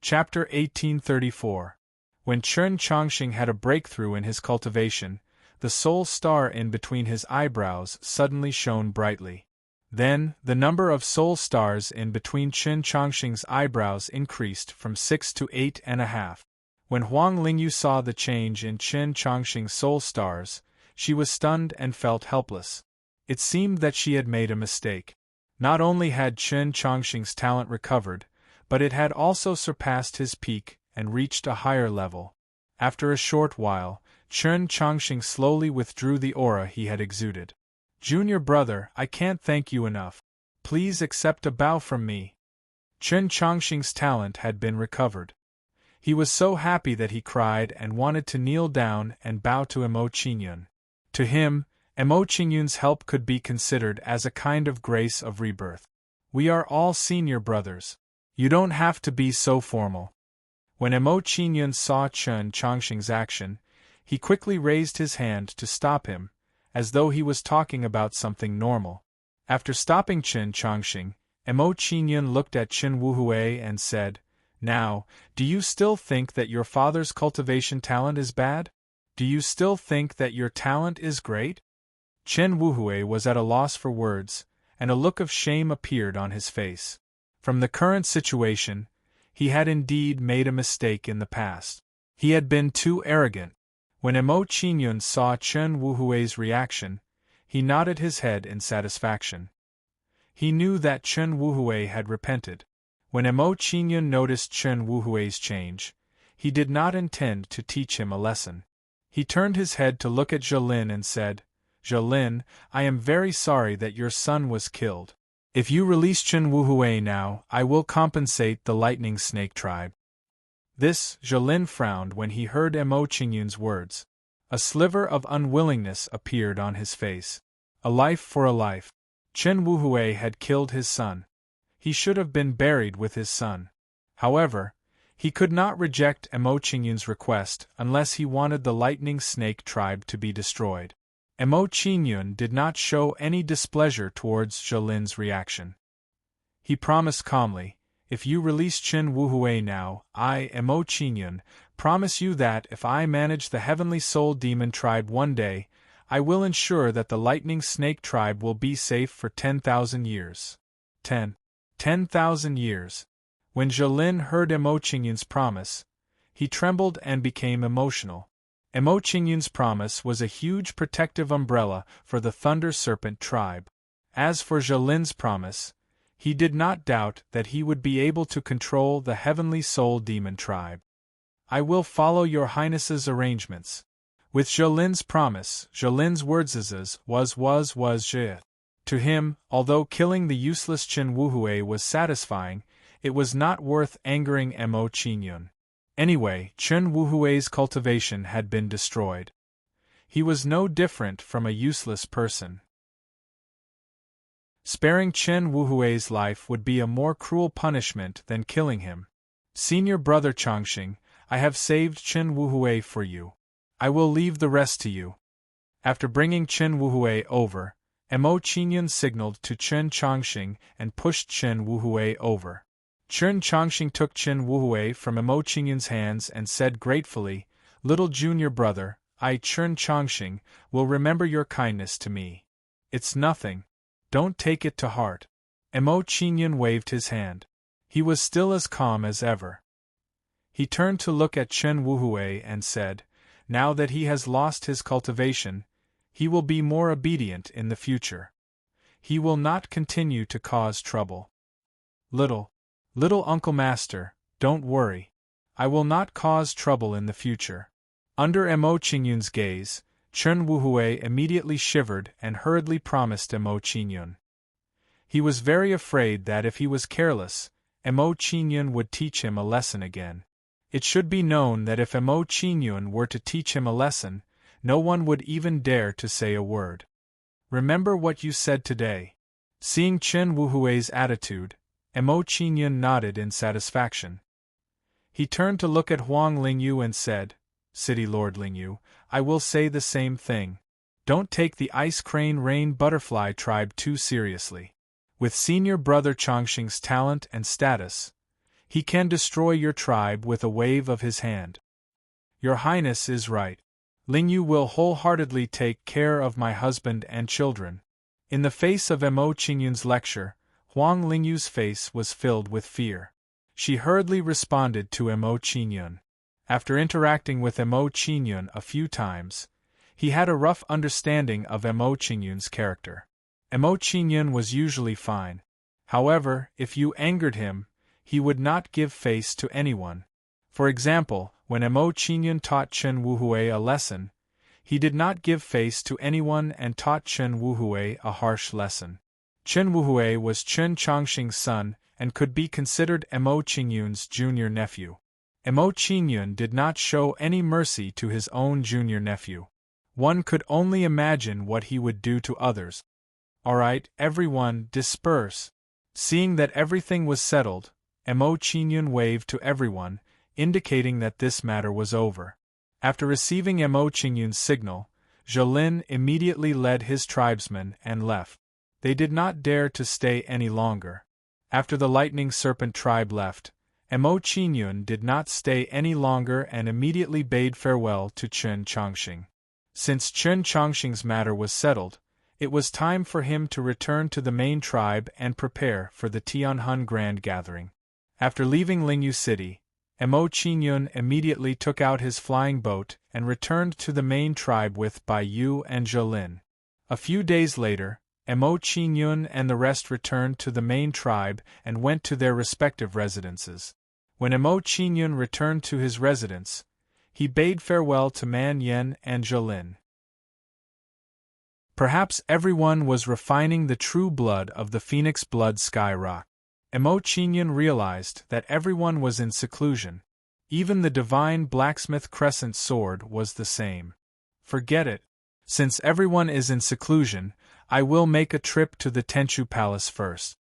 Chapter 1834. When Chen Chongqing had a breakthrough in his cultivation, the soul star in between his eyebrows suddenly shone brightly. Then, the number of soul stars in between Chen Chongqing's eyebrows increased from 6 to 8.5. When Huang Lingyu saw the change in Chen Chongqing's soul stars, she was stunned and felt helpless. It seemed that she had made a mistake. Not only had Chen Chongqing's talent recovered, but it had also surpassed his peak and reached a higher level. After a short while, Chen Chongqing slowly withdrew the aura he had exuded. "Junior brother, I can't thank you enough. Please accept a bow from me." Chen Chongqing's talent had been recovered. He was so happy that he cried and wanted to kneel down and bow to Mo Qingyun. To him, Mo Qingyun's help could be considered as a kind of grace of rebirth. "We are all senior brothers. You don't have to be so formal." When Mo Qingyun saw Chen Chongqing's action, he quickly raised his hand to stop him, as though he was talking about something normal. After stopping Chen Chongqing, Mo Qingyun looked at Chen Wuhui and said, "Now, do you still think that your father's cultivation talent is bad? Do you still think that your talent is great?" Chen Wuhui was at a loss for words, and a look of shame appeared on his face. From the current situation, he had indeed made a mistake in the past. He had been too arrogant. When Mo Qingyun saw Chen Wuhui's reaction, He nodded his head in satisfaction. He knew that Chen Wuhui had repented. When Mo Qingyun noticed Chen Wuhui's change, he did not intend to teach him a lesson. He turned his head to look at Zhelin and said, "Zhelin, I am very sorry that your son was killed. If you release Chen Wuhui now, I will compensate the Lightning Snake tribe." This, Zhelin frowned when he heard Mo Qingyun's words. A sliver of unwillingness appeared on his face. A life for a life. Chen Wuhui had killed his son. He should have been buried with his son. However, he could not reject Mo Qingyun's request unless he wanted the Lightning Snake tribe to be destroyed. Mo Qingyun did not show any displeasure towards Zhelin's reaction. He promised calmly, "If you release Chen Wuhui now, I, Mo Qingyun, promise you that if I manage the Heavenly Soul Demon tribe one day, I will ensure that the Lightning Snake tribe will be safe for 10,000 years. 10,000 years. When Zhelin heard Mo Qingyun's promise, he trembled and became emotional. Mo Qingyun's promise was a huge protective umbrella for the Thunder Serpent tribe. As for Zhelin's promise, he did not doubt that he would be able to control the Heavenly Soul Demon tribe. "I will follow your Highness's arrangements." With Zhelin's promise, Zhelin's words was. To him, although killing the useless Chen Wuhui was satisfying, it was not worth angering Mo Qingyun. Anyway, Chen Wuhui's cultivation had been destroyed. He was no different from a useless person. Sparing Chen Wuhui's life would be a more cruel punishment than killing him. "Senior brother Changxing, I have saved Chen Wuhui for you. I will leave the rest to you." After bringing Chen Wuhui over, Mo Qingyun signaled to Chen Changxing and pushed Chen Wuhui over. Chen Changxing took Chen Wuhui from Mo Qingyun's hands and said gratefully, "Little junior brother, I, Chen Changxing, will remember your kindness to me. It's nothing. Don't take it to heart." Mo Qingyun waved his hand. He was still as calm as ever. He turned to look at Chen Wuhui and said, "Now that he has lost his cultivation, he will be more obedient in the future. He will not continue to cause trouble." Little Uncle Master, don't worry. I will not cause trouble in the future." Under Mo Qingyun's gaze, Chen Wuhui immediately shivered and hurriedly promised Mo Qingyun. He was very afraid that if he was careless, Mo Qingyun would teach him a lesson again. It should be known that if Mo Qingyun were to teach him a lesson, no one would even dare to say a word. "Remember what you said today." Seeing Chen Wuhui's attitude, Mo Qingyun nodded in satisfaction. He turned to look at Huang Lingyu and said, "City Lord Lingyu, I will say the same thing. Don't take the Ice Crane Rain Butterfly tribe too seriously. With senior brother Changxing's talent and status, he can destroy your tribe with a wave of his hand." "Your Highness is right. Lingyu will wholeheartedly take care of my husband and children." In the face of Mo Qingyun's lecture, Huang Lingyu's face was filled with fear. She hurriedly responded to Mo Qingyun. After interacting with Mo Qingyun a few times, he had a rough understanding of Mo Qingyun's character. Mo Qingyun was usually fine. However, if you angered him, he would not give face to anyone. For example, when Mo Qingyun taught Chen Wuhui a lesson, he did not give face to anyone and taught Chen Wuhui a harsh lesson. Chen Wuhui was Chen Changxing's son and could be considered Mo Qingyun's junior nephew. Mo Qingyun did not show any mercy to his own junior nephew. One could only imagine what he would do to others. "Alright, everyone, disperse." Seeing that everything was settled, Mo Qingyun waved to everyone, indicating that this matter was over. After receiving Mo Qingyun's signal, Zhelin immediately led his tribesmen and left. They did not dare to stay any longer. After the Lightning Serpent tribe left, Mo Qingyun did not stay any longer and immediately bade farewell to Chen Changxing. Since Chen Changxing's matter was settled, it was time for him to return to the main tribe and prepare for the Tianhun Grand Gathering. After leaving Lingyu City, Mo Qingyun immediately took out his flying boat and returned to the main tribe with Bai Yu and Zhelin. A few days later, Mo Qingyun and the rest returned to the main tribe and went to their respective residences. When Mo Qingyun returned to his residence, he bade farewell to Man Yen and Jolin. Perhaps everyone was refining the true blood of the Phoenix Blood Sky Rock. Mo Qingyun realized that everyone was in seclusion. Even the divine blacksmith crescent sword was the same. Forget it. Since everyone is in seclusion, I will make a trip to the Tenchu Palace first.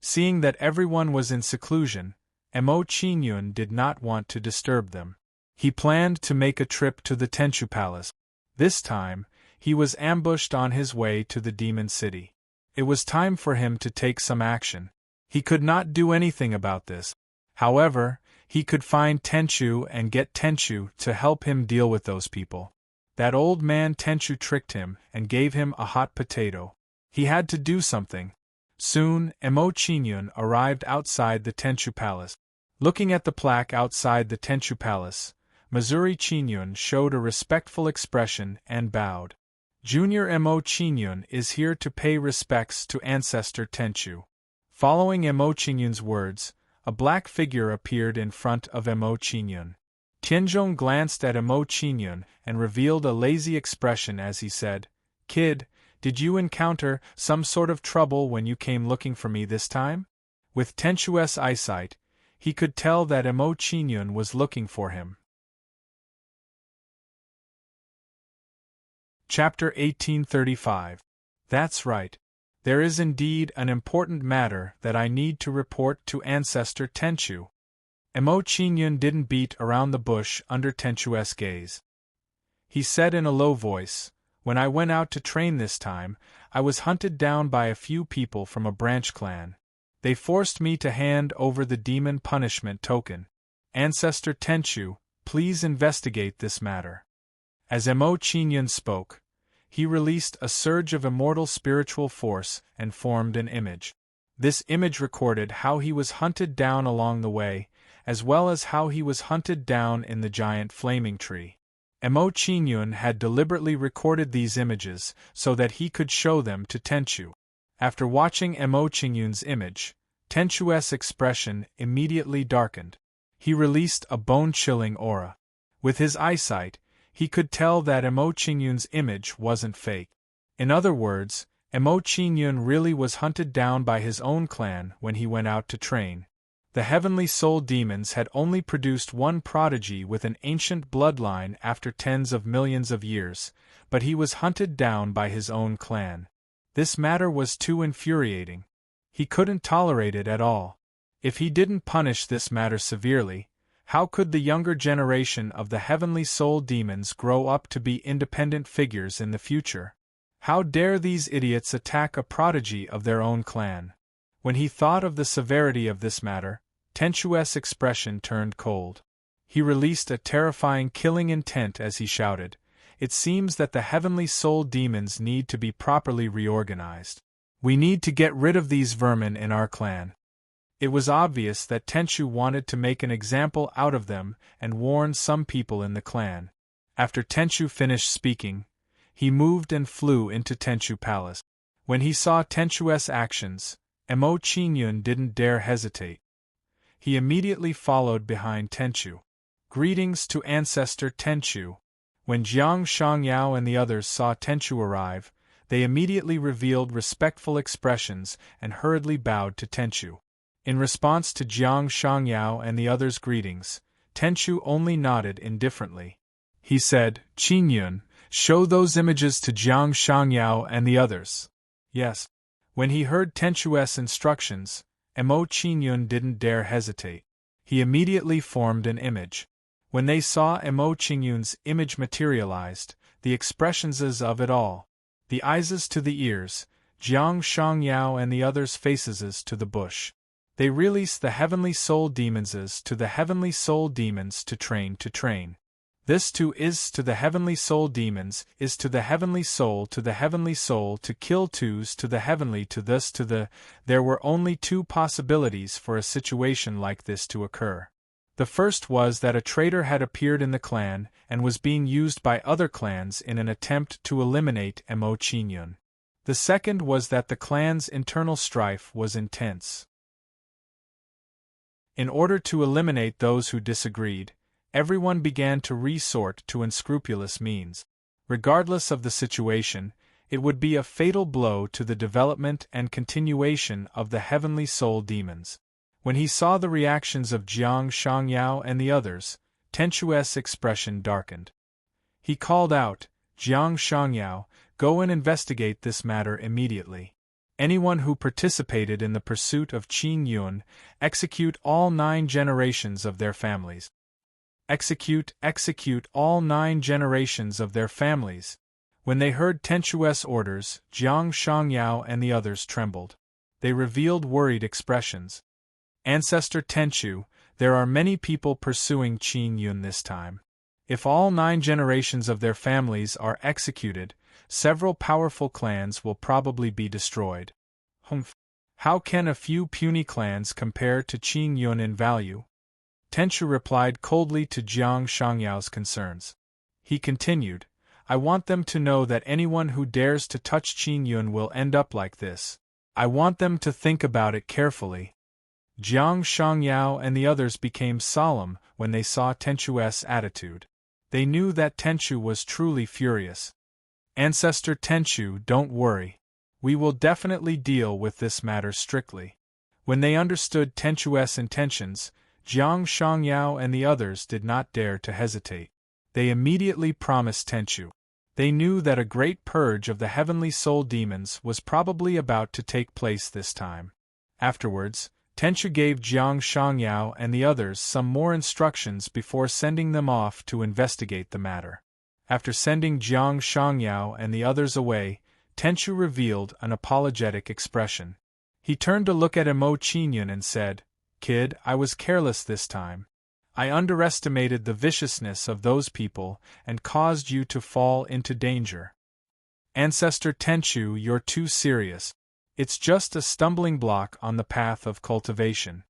Seeing that everyone was in seclusion, Mo Qingyun did not want to disturb them. He planned to make a trip to the Tenchu Palace. This time, he was ambushed on his way to the Demon City. It was time for him to take some action. He could not do anything about this. However, he could find Tenchu and get Tenchu to help him deal with those people. That old man Tenchu tricked him and gave him a hot potato. He had to do something. Soon, Mo Qingyun arrived outside the Tenchu Palace. Looking at the plaque outside the Tenchu Palace, Missouri Qingyun showed a respectful expression and bowed. Junior Mo Qingyun is here to pay respects to ancestor Tenchu. Following Mo Qingyun's words, a black figure appeared in front of Mo Qingyun. Tianzhong glanced at Mo Qingyun and revealed a lazy expression as he said, "Kid, did you encounter some sort of trouble when you came looking for me this time?" With Tenchu's eyesight, he could tell that Mo Qingyun was looking for him. Chapter 1835. That's right. There is indeed an important matter that I need to report to Ancestor Tenchu. Mo Qingyun didn't beat around the bush under Tenchu's gaze. He said in a low voice, "When I went out to train this time, I was hunted down by a few people from a branch clan. They forced me to hand over the demon punishment token. Ancestor Tenchu, please investigate this matter." As Mo Qingyun spoke, he released a surge of immortal spiritual force and formed an image. This image recorded how he was hunted down along the way, as well as how he was hunted down in the giant flaming tree. Mo Qingyun had deliberately recorded these images so that he could show them to Tenchu. After watching Mo Qingyun's image, Tenchu's expression immediately darkened. He released a bone-chilling aura. With his eyesight, he could tell that Mo Qingyun's image wasn't fake. In other words, Mo Qingyun really was hunted down by his own clan when he went out to train. The heavenly soul demons had only produced one prodigy with an ancient bloodline after tens of millions of years, but he was hunted down by his own clan. This matter was too infuriating. He couldn't tolerate it at all. If he didn't punish this matter severely, how could the younger generation of the heavenly soul demons grow up to be independent figures in the future? How dare these idiots attack a prodigy of their own clan? When he thought of the severity of this matter, Tenchu's expression turned cold. He released a terrifying killing intent as he shouted, "It seems that the heavenly soul demons need to be properly reorganized. We need to get rid of these vermin in our clan." It was obvious that Tenchu wanted to make an example out of them and warn some people in the clan. After Tenchu finished speaking, he moved and flew into Tenchu Palace. When he saw Tenchu's actions, Mo Qingyun didn't dare hesitate. He immediately followed behind Tenchu. Greetings to Ancestor Tenchu. When Jiang Shangyao and the others saw Tenchu arrive, they immediately revealed respectful expressions and hurriedly bowed to Tenchu. In response to Jiang Shangyao and the others' greetings, Tenchu only nodded indifferently. He said, "Qingyun, show those images to Jiang Shangyao and the others." Yes. When he heard Tenchu's instructions, Mo Qingyun didn't dare hesitate. He immediately formed an image. When they saw Mo Qingyun's image materialized, the expressions of it all, the eyes to the ears, Jiang Shangyao and the others' faces to the bush. They released the heavenly soul demons to the heavenly soul demons to train. This too is to the heavenly soul demons is to the heavenly soul to kill twos to the heavenly to this to the. There were only two possibilities for a situation like this to occur. The first was that a traitor had appeared in the clan and was being used by other clans in an attempt to eliminate Mo Qingyun. The second was that the clan's internal strife was intense. In order to eliminate those who disagreed, everyone began to resort to unscrupulous means. Regardless of the situation, it would be a fatal blow to the development and continuation of the heavenly soul demons. When he saw the reactions of Jiang Shangyao and the others, Tenchu's expression darkened. He called out, "Jiang Shangyao, go and investigate this matter immediately. Anyone who participated in the pursuit of Qin Yun, execute all 9 generations of their families. Execute all 9 generations of their families." When they heard Tenchu's orders, Jiang Shangyao and the others trembled. They revealed worried expressions. "Ancestor Tenchu, there are many people pursuing Qin Yun this time. If all 9 generations of their families are executed, several powerful clans will probably be destroyed. Humph. How can a few puny clans compare to Qin Yun in value?" Tenchu replied coldly to Jiang Shangyao's concerns. He continued, "I want them to know that anyone who dares to touch Qin Yun will end up like this. I want them to think about it carefully." Jiang Shangyao and the others became solemn when they saw Tenchu's attitude. They knew that Tenchu was truly furious. "Ancestor Tenchu, don't worry. We will definitely deal with this matter strictly." When they understood Tenchu's intentions, Jiang Shangyao and the others did not dare to hesitate. They immediately promised Tenchu. They knew that a great purge of the heavenly soul demons was probably about to take place this time. Afterwards, Tenchu gave Jiang Shangyao and the others some more instructions before sending them off to investigate the matter. After sending Jiang Shangyao and the others away, Tenchu revealed an apologetic expression. He turned to look at Emo Qingyun and said, "Kid, I was careless this time. I underestimated the viciousness of those people and caused you to fall into danger. Ancestor Tenchu, you're too serious. It's just a stumbling block on the path of cultivation."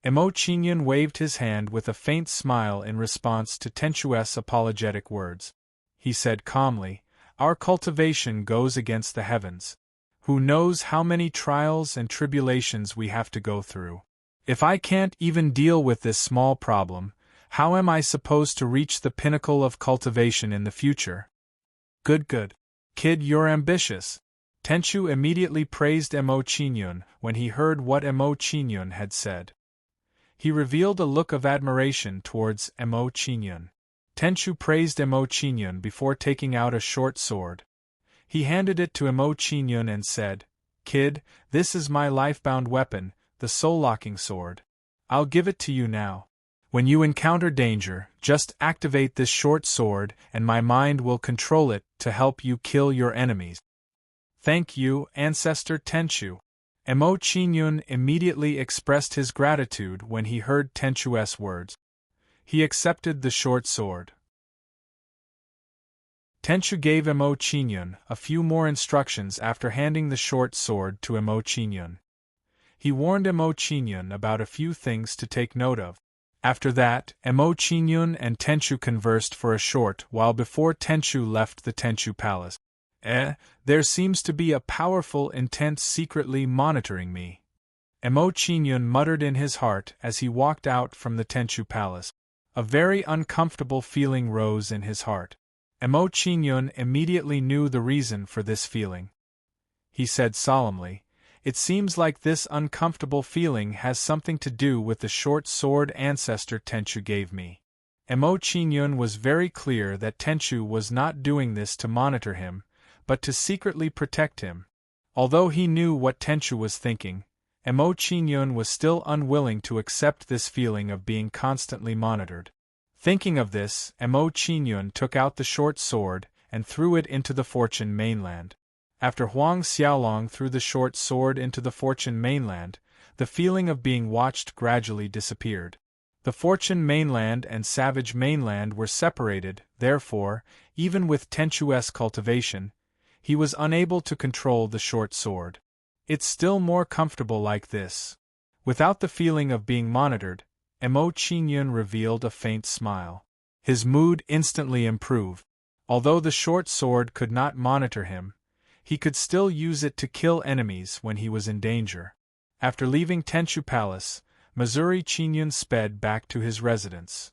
Emo Qingyun waved his hand with a faint smile in response to Tenchu's apologetic words. He said calmly, "Our cultivation goes against the heavens. Who knows how many trials and tribulations we have to go through? If I can't even deal with this small problem, how am I supposed to reach the pinnacle of cultivation in the future?" Good. Kid, you're ambitious." Tenchu immediately praised Emo Qingyun when he heard what Emo Qingyun had said. He revealed a look of admiration towards Emo Qingyun. Tenchu praised Emo Qingyun before taking out a short sword. He handed it to Emo Qingyun and said, "Kid, this is my life-bound weapon, the soul-locking sword. I'll give it to you now. When you encounter danger, just activate this short sword and my mind will control it to help you kill your enemies." "Thank you, Ancestor Tenchu." Emo Qingyun immediately expressed his gratitude when he heard Tenchu's words. He accepted the short sword. Tenchu gave Emo Qingyun a few more instructions after handing the short sword to Emo Qingyun. He warned Emo Qingyun about a few things to take note of. After that, Emo Qingyun and Tenchu conversed for a short while before Tenchu left the Tenchu Palace. There seems to be a powerful intent secretly monitoring me," Emo Qingyun muttered in his heart as he walked out from the Tenchu Palace. A very uncomfortable feeling rose in his heart. Emo Qingyun immediately knew the reason for this feeling. He said solemnly, "It seems like this uncomfortable feeling has something to do with the short sword Ancestor Tenchu gave me." Emo Qingyun was very clear that Tenchu was not doing this to monitor him, but to secretly protect him. Although he knew what Tenchu was thinking, Emo Qingyun was still unwilling to accept this feeling of being constantly monitored. Thinking of this, Emo Qingyun took out the short sword and threw it into the Fortune mainland. After Huang Xiaolong threw the short sword into the Fortune mainland, the feeling of being watched gradually disappeared. The Fortune mainland and Savage mainland were separated, therefore, even with Tenchu's cultivation, he was unable to control the short sword. It's still more comfortable like this. Without the feeling of being monitored, Emo Qingyun revealed a faint smile. His mood instantly improved. Although the short sword could not monitor him, he could still use it to kill enemies when he was in danger. After leaving Tenchu Palace, Missouri Chinyun sped back to his residence.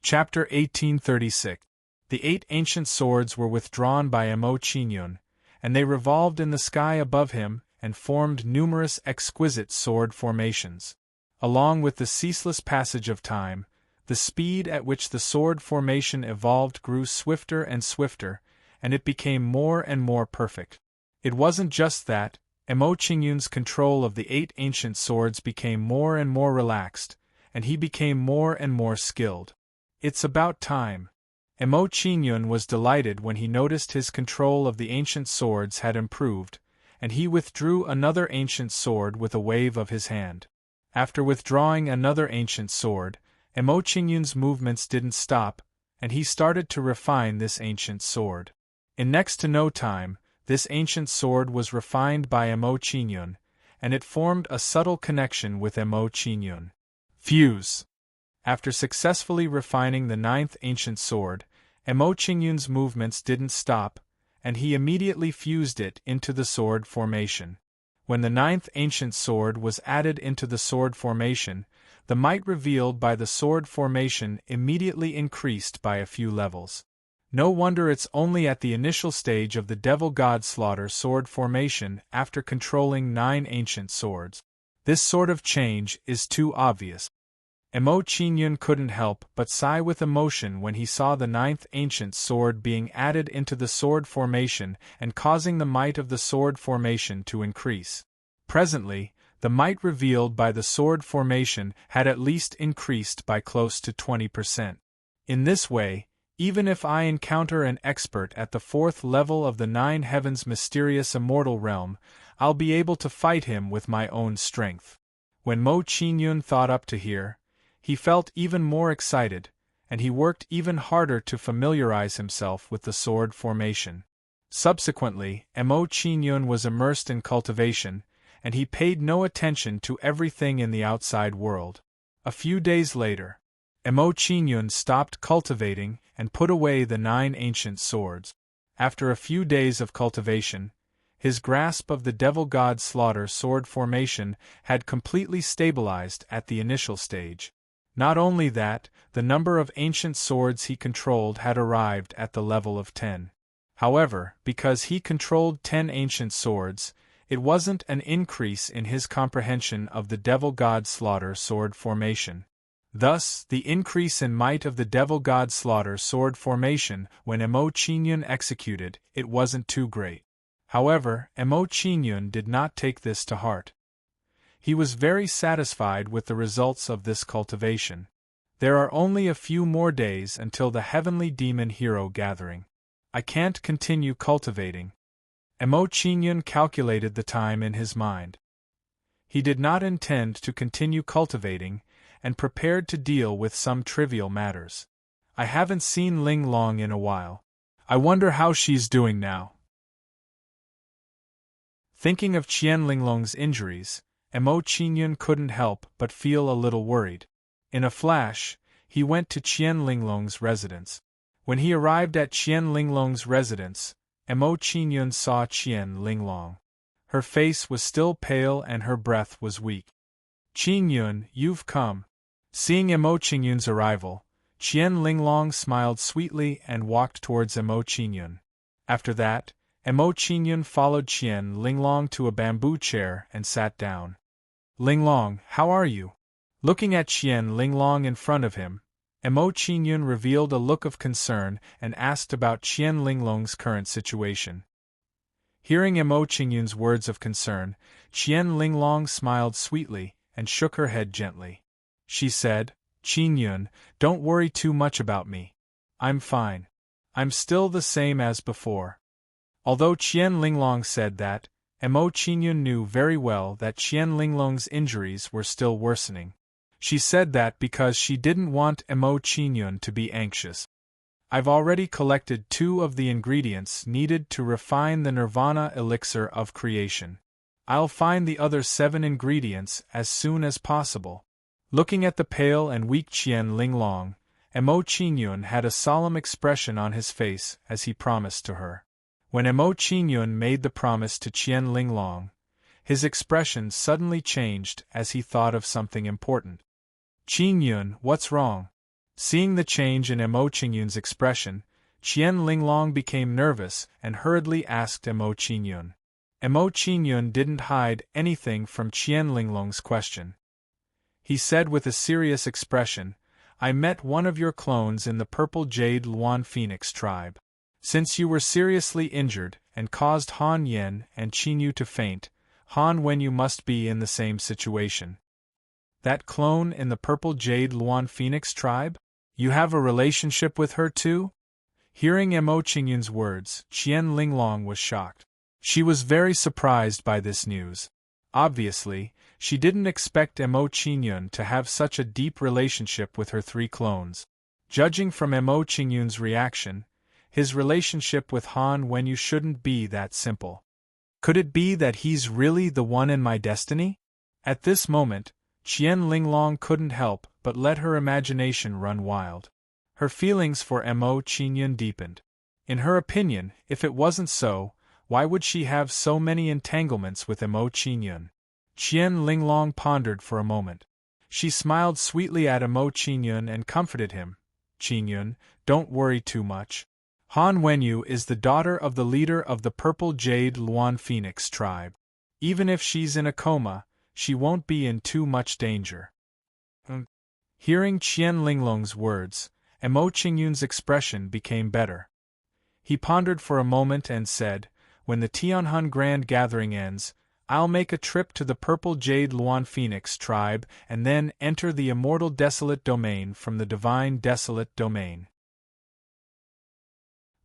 Chapter 1836. The 8 ancient swords were withdrawn by Mo Chinyun, and they revolved in the sky above him and formed numerous exquisite sword formations. Along with the ceaseless passage of time, the speed at which the sword formation evolved grew swifter and swifter, and it became more and more perfect. It wasn't just that, Mo Chinyun's control of the 8 ancient swords became more and more relaxed, and he became more and more skilled. It's about time. Mo Chinyun was delighted when he noticed his control of the ancient swords had improved, and he withdrew another ancient sword with a wave of his hand. After withdrawing another ancient sword, Mo Chinyun's movements didn't stop, and he started to refine this ancient sword. In next to no time, this ancient sword was refined by Mo Chinyun, and it formed a subtle connection with Mo Chinyun. Fuse. After successfully refining the 9th ancient sword, Mo Chinyun's movements didn't stop, and he immediately fused it into the sword formation. When the 9th ancient sword was added into the sword formation, the might revealed by the sword formation immediately increased by a few levels. No wonder it's only at the initial stage of the Devil God Slaughter sword formation after controlling 9 ancient swords. This sort of change is too obvious. Mo Chinyun couldn't help but sigh with emotion when he saw the 9th ancient sword being added into the sword formation and causing the might of the sword formation to increase. Presently, the might revealed by the sword formation had at least increased by close to 20%. In this way, even if I encounter an expert at the 4th level of the 9 heavens mysterious immortal realm, I'll be able to fight him with my own strength. When Mo Chinyun thought up to here, he felt even more excited, and he worked even harder to familiarize himself with the sword formation. Subsequently, Mo Chinyun was immersed in cultivation, and he paid no attention to everything in the outside world. A few days later, Mo Chinyun stopped cultivating and put away the 9 ancient swords. After a few days of cultivation, his grasp of the Devil God Slaughter sword formation had completely stabilized at the initial stage. Not only that, the number of ancient swords he controlled had arrived at the level of 10. However, because he controlled 10 ancient swords, it wasn't an increase in his comprehension of the Devil God Slaughter sword formation. Thus, the increase in might of the Devil God Slaughter sword formation when Mo Chinyun executed it wasn't too great. However, Mo Chinyun did not take this to heart. He was very satisfied with the results of this cultivation. There are only a few more days until the Heavenly Demon Hero gathering. I can't continue cultivating. Mo Chinyun calculated the time in his mind. He did not intend to continue cultivating, and prepared to deal with some trivial matters. I haven't seen Ling Long in a while. I wonder how she's doing now. Thinking of Qian Linglong's injuries, Mo Chinyun couldn't help but feel a little worried. In a flash, he went to Qian Linglong's residence. When he arrived at Qian Linglong's residence, Mo Chinyun saw Qian Linglong. Her face was still pale and her breath was weak. Chinyun, you've come. Seeing Mo Chinyun's arrival, Qian Linglong smiled sweetly and walked towards Mo Chinyun. After that, Mo Chinyun followed Qian Linglong to a bamboo chair and sat down. Linglong, how are you? Looking at Qian Linglong in front of him, Mo Chinyun revealed a look of concern and asked about Qian Linglong's current situation. Hearing Mo Chinyun's words of concern, Qian Linglong smiled sweetly and shook her head gently. She said, Chinyun, don't worry too much about me. I'm fine. I'm still the same as before. Although Qian Linglong said that, Mo Chinyun knew very well that Qian Linglong's injuries were still worsening. She said that because she didn't want Mo Chinyun to be anxious. I've already collected 2 of the ingredients needed to refine the Nirvana elixir of creation. I'll find the other 7 ingredients as soon as possible. Looking at the pale and weak Qian Linglong, Emo Qingyun had a solemn expression on his face as he promised to her. When Emo Qingyun made the promise to Qian Linglong, his expression suddenly changed as he thought of something important. Qingyun, what's wrong? Seeing the change in Emo Qingyun's expression, Qian Linglong became nervous and hurriedly asked Emo Qingyun. Emo Qingyun didn't hide anything from Qian Linglong's question. He said with a serious expression, I met one of your clones in the Purple Jade Luan Phoenix tribe. Since you were seriously injured and caused Han Yen and Qin Yu to faint, Han Wenyu must be in the same situation. That clone in the Purple Jade Luan Phoenix tribe? You have a relationship with her too? Hearing Emo Qingyun's words, Qian Linglong was shocked. She was very surprised by this news. Obviously, she didn't expect Emo Qingyun to have such a deep relationship with her 3 clones. Judging from Emo Qingyun's reaction, his relationship with Han Wenyu shouldn't be that simple. Could it be that he's really the one in my destiny? At this moment, Qian Linglong couldn't help but let her imagination run wild. Her feelings for Emo Qingyun deepened. In her opinion, if it wasn't so, why would she have so many entanglements with Emo Qingyun? Qian Linglong pondered for a moment. She smiled sweetly at Emo Qingyun and comforted him. Qingyun, don't worry too much. Han Wenyu is the daughter of the leader of the Purple Jade Luan Phoenix tribe. Even if she's in a coma, she won't be in too much danger. Hearing Qian Linglong's words, Emo Qingyun's expression became better. He pondered for a moment and said, when the Tianhun Grand Gathering ends, I'll make a trip to the Purple Jade Luan Phoenix tribe and then enter the Immortal Desolate Domain from the Divine Desolate Domain.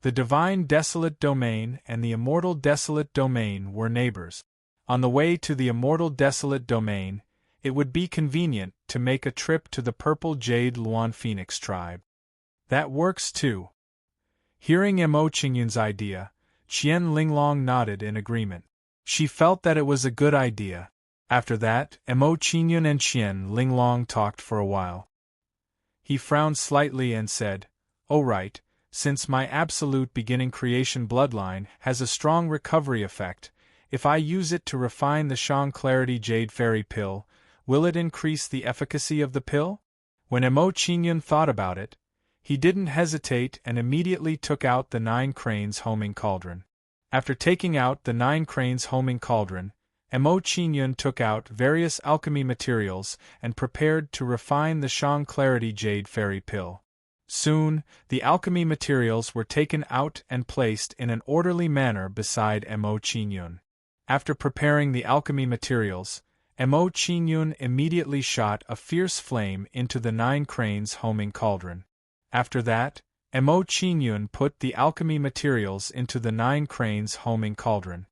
The Divine Desolate Domain and the Immortal Desolate Domain were neighbors. On the way to the Immortal Desolate Domain, it would be convenient to make a trip to the Purple Jade Luan Phoenix tribe. That works too. Hearing Emo Qingyun's idea, Qian Linglong nodded in agreement. She felt that it was a good idea. After that, Emo Qingyun and Qian Linglong talked for a while. He frowned slightly and said, "Oh right, since my absolute beginning creation bloodline has a strong recovery effect, if I use it to refine the Shang Clarity Jade Fairy Pill, will it increase the efficacy of the pill?" When Emo Qingyun thought about it, he didn't hesitate and immediately took out the 9 cranes homing cauldron. After taking out the 9 cranes homing cauldron, Emo Qingyun took out various alchemy materials and prepared to refine the Shang Clarity Jade Fairy Pill. Soon, the alchemy materials were taken out and placed in an orderly manner beside Emo Qingyun. After preparing the alchemy materials, Emo Qingyun immediately shot a fierce flame into the 9 cranes homing cauldron. After that, Emo Qingyun put the alchemy materials into the 9 cranes homing cauldron.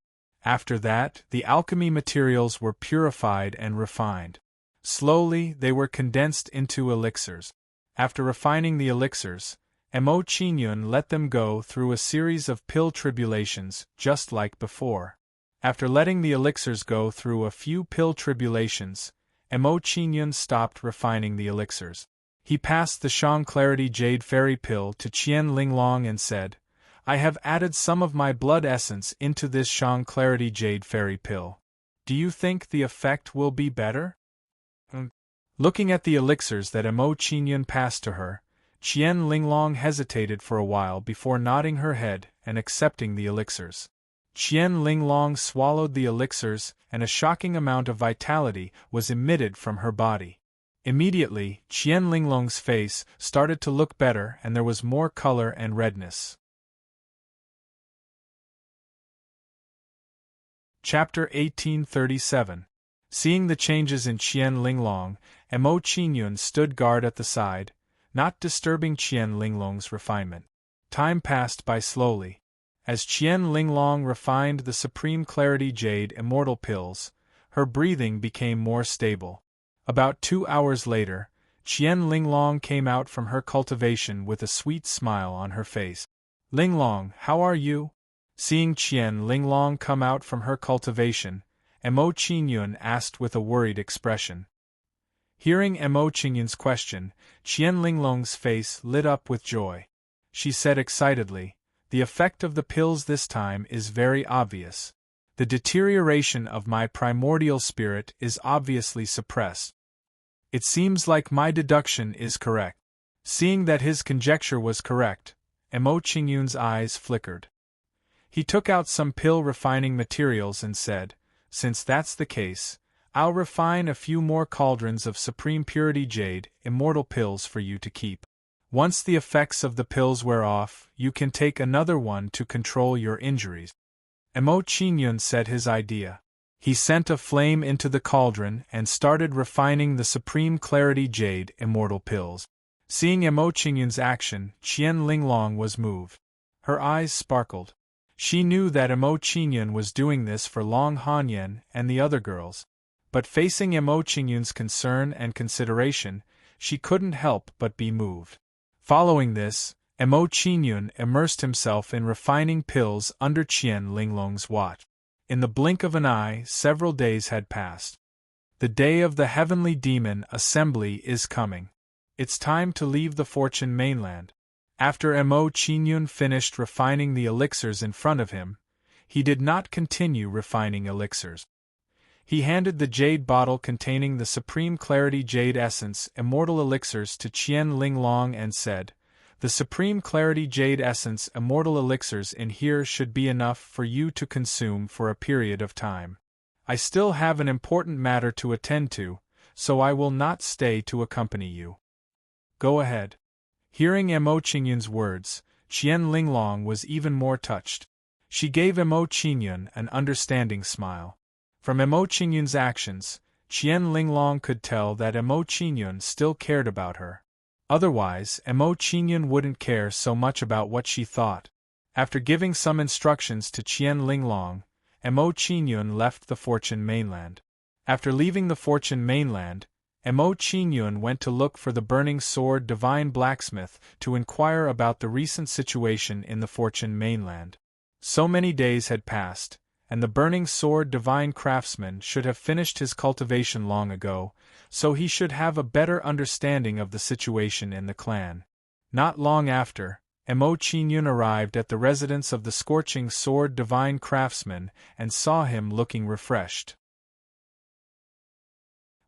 After that, the alchemy materials were purified and refined. Slowly, they were condensed into elixirs. After refining the elixirs, Emo Qingyun let them go through a series of pill tribulations, just like before. After letting the elixirs go through a few pill tribulations, Emo Qingyun stopped refining the elixirs. He passed the Shang Clarity Jade Fairy Pill to Qian Linglong and said, "I have added some of my blood essence into this Shang Clarity Jade Fairy Pill. Do you think the effect will be better?" Looking at the elixirs that Emo Qingyun passed to her, Qian Linglong hesitated for a while before nodding her head and accepting the elixirs. Qian Linglong swallowed the elixirs and a shocking amount of vitality was emitted from her body. Immediately, Qian Linglong's face started to look better and there was more color and redness. Chapter 1837. Seeing the changes in Qian Linglong, Emo Qingyun stood guard at the side, not disturbing Qian Linglong's refinement. Time passed by slowly. As Qian Linglong refined the Supreme Clarity Jade Immortal Pills, her breathing became more stable. About 2 hours later, Qian Linglong came out from her cultivation with a sweet smile on her face. "Linglong, how are you?" Seeing Qian Linglong come out from her cultivation, Emo Qingyun asked with a worried expression. Hearing Mo Qingyun's question, Qian Linglong's face lit up with joy. She said excitedly, "The effect of the pills this time is very obvious. The deterioration of my primordial spirit is obviously suppressed. It seems like my deduction is correct." Seeing that his conjecture was correct, Mo Qingyun's eyes flickered. He took out some pill refining materials and said, "Since that's the case, I'll refine a few more cauldrons of supreme purity jade, immortal pills for you to keep. Once the effects of the pills wear off, you can take another one to control your injuries." Mo Qingyun said his idea. He sent a flame into the cauldron and started refining the supreme clarity jade, immortal pills. Seeing Mo Qingyun's action, Qian Linglong was moved. Her eyes sparkled. She knew that Mo Qingyun was doing this for Long Hanyan and the other girls. But facing Mo Qingyun's concern and consideration, she couldn't help but be moved. Following this, Mo Qingyun immersed himself in refining pills under Qian Linglong's watch. In the blink of an eye, several days had passed. The day of the Heavenly Demon Assembly is coming. It's time to leave the Fortune mainland. After Mo Qingyun finished refining the elixirs in front of him, he did not continue refining elixirs. He handed the jade bottle containing the Supreme Clarity Jade Essence Immortal Elixirs to Qian Linglong and said, "The Supreme Clarity Jade Essence Immortal Elixirs in here should be enough for you to consume for a period of time. I still have an important matter to attend to, so I will not stay to accompany you. Go ahead." Hearing Mo Qingyun's words, Qian Linglong was even more touched. She gave Mo Qingyun an understanding smile. From Mo Qingyun's actions, Qian Linglong could tell that Mo Qingyun still cared about her. Otherwise, Mo Qingyun wouldn't care so much about what she thought. After giving some instructions to Qian Linglong, Mo Qingyun left the Fortune mainland. After leaving the Fortune mainland, Mo Qingyun went to look for the Burning Sword Divine Blacksmith to inquire about the recent situation in the Fortune mainland. So many days had passed, and the Burning Sword Divine Craftsman should have finished his cultivation long ago, so he should have a better understanding of the situation in the clan. Not long after, Mo Qingyun arrived at the residence of the Scorching Sword Divine Craftsman and saw him looking refreshed.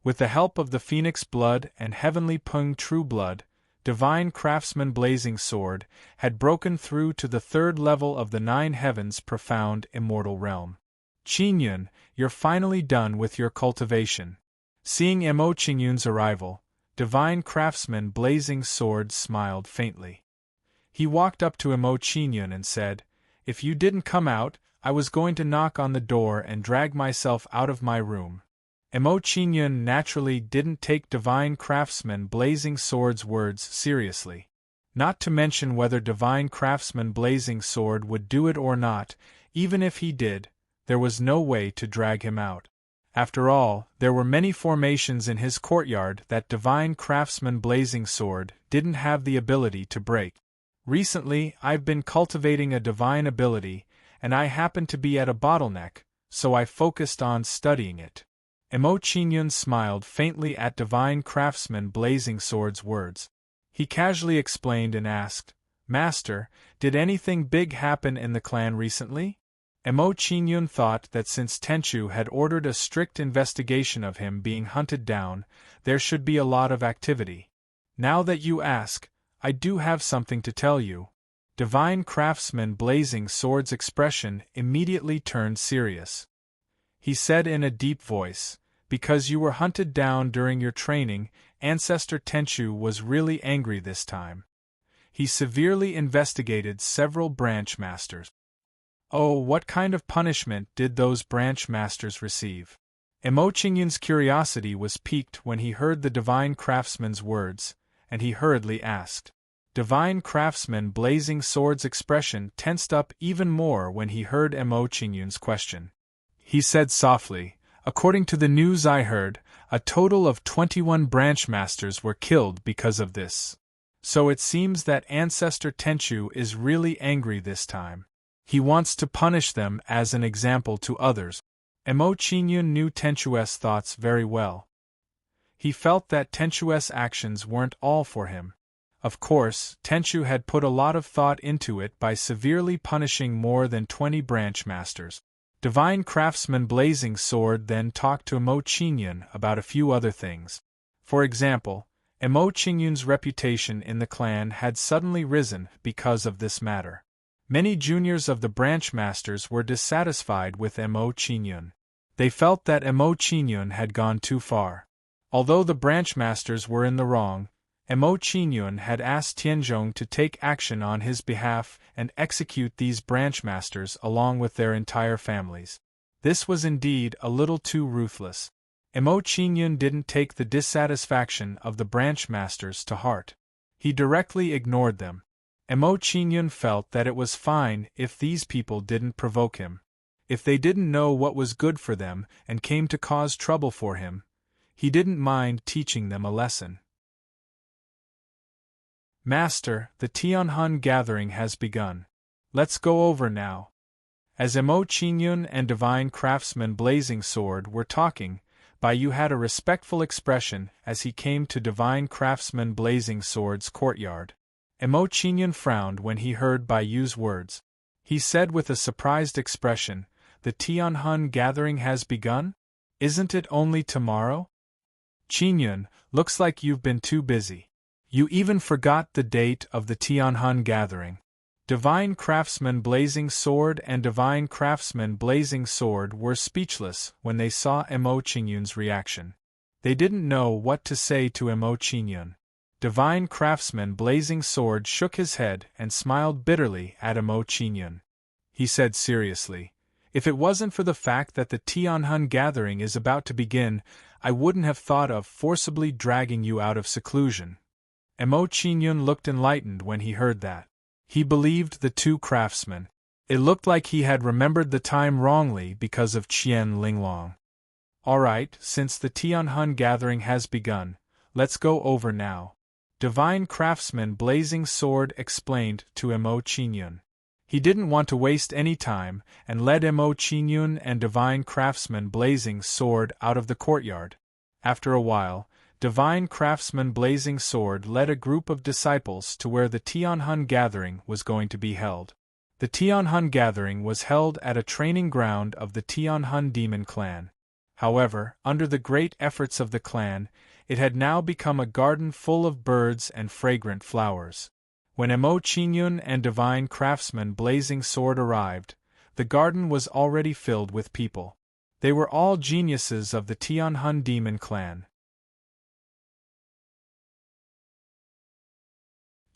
With the help of the Phoenix Blood and Heavenly Pung True Blood, Divine Craftsman Blazing Sword had broken through to the third level of the Nine Heavens Profound Immortal Realm. "Qingyun, you're finally done with your cultivation." Seeing Mo Qingyun's arrival, Divine Craftsman Blazing Sword smiled faintly. He walked up to Mo Qingyun and said, "If you didn't come out, I was going to knock on the door and drag myself out of my room." Mo Qingyun naturally didn't take Divine Craftsman Blazing Sword's words seriously. Not to mention whether Divine Craftsman Blazing Sword would do it or not, even if he did, there was no way to drag him out. After all, there were many formations in his courtyard that Divine Craftsman Blazing Sword didn't have the ability to break. Recently, I've been cultivating a divine ability, and I happened to be at a bottleneck, so I focused on studying it. Mo Qingyun smiled faintly at Divine Craftsman Blazing Sword's words. He casually explained and asked, "Master, did anything big happen in the clan recently?" Mo Qingyun thought that since Tenchu had ordered a strict investigation of him being hunted down, there should be a lot of activity. "Now that you ask, I do have something to tell you." Divine Craftsman Blazing Sword's expression immediately turned serious. He said in a deep voice, "Because you were hunted down during your training, Ancestor Tenchu was really angry this time. He severely investigated several branch masters." "Oh, what kind of punishment did those branch masters receive?" Mo Qingyun's curiosity was piqued when he heard the Divine Craftsman's words, and he hurriedly asked. Divine Craftsman Blazing Sword's expression tensed up even more when he heard Mo Qingyun's question. He said softly, "According to the news I heard, a total of 21 branch masters were killed because of this. So it seems that Ancestor Tenchu is really angry this time. He wants to punish them as an example to others." Mo Qingyun knew Tenchu's thoughts very well. He felt that Tenchu's actions weren't all for him. Of course, Tenchu had put a lot of thought into it by severely punishing more than 20 branch masters. Divine Craftsman Blazing Sword then talked to Emo Qingyun about a few other things. For example, Emo Qingyun's reputation in the clan had suddenly risen because of this matter. Many juniors of the branch masters were dissatisfied with Emo Qingyun. They felt that Emo Qingyun had gone too far. Although the branch masters were in the wrong, Emo Qingyun had asked Tianzhong to take action on his behalf and execute these branch masters along with their entire families. This was indeed a little too ruthless. Emo Qingyun didn't take the dissatisfaction of the branch masters to heart. He directly ignored them. Emo Qingyun felt that it was fine if these people didn't provoke him. If they didn't know what was good for them and came to cause trouble for him, he didn't mind teaching them a lesson. Master, the Tianhun gathering has begun. Let's go over now. As Emo Qingyun and Divine Craftsman Blazing Sword were talking, Baiyu had a respectful expression as he came to Divine Craftsman Blazing Sword's courtyard. Emo Qingyun frowned when he heard Baiyu's words. He said with a surprised expression, "The Tianhun gathering has begun? Isn't it only tomorrow?" "Qingyun, looks like you've been too busy. You even forgot the date of the Tianhun gathering." Divine Craftsman Blazing Sword and Divine Craftsman Blazing Sword were speechless when they saw Emo Qingyun's reaction. They didn't know what to say to Emo Qingyun. Divine Craftsman Blazing Sword shook his head and smiled bitterly at Emo Qingyun. He said seriously, "If it wasn't for the fact that the Tianhun gathering is about to begin, I wouldn't have thought of forcibly dragging you out of seclusion." Emo Qingyun looked enlightened when he heard that. He believed the two craftsmen. It looked like he had remembered the time wrongly because of Qian Linglong. "All right, since the Tianhun gathering has begun, let's go over now," Divine Craftsman Blazing Sword explained to Emo Qingyun. He didn't want to waste any time and led Emo Qingyun and Divine Craftsman Blazing Sword out of the courtyard. After a while, Divine Craftsman Blazing Sword led a group of disciples to where the Tianhun gathering was going to be held. The Tianhun gathering was held at a training ground of the Tianhun Demon Clan. However, under the great efforts of the clan, it had now become a garden full of birds and fragrant flowers. When Emo Qingyun and Divine Craftsman Blazing Sword arrived, the garden was already filled with people. They were all geniuses of the Tianhun Demon Clan.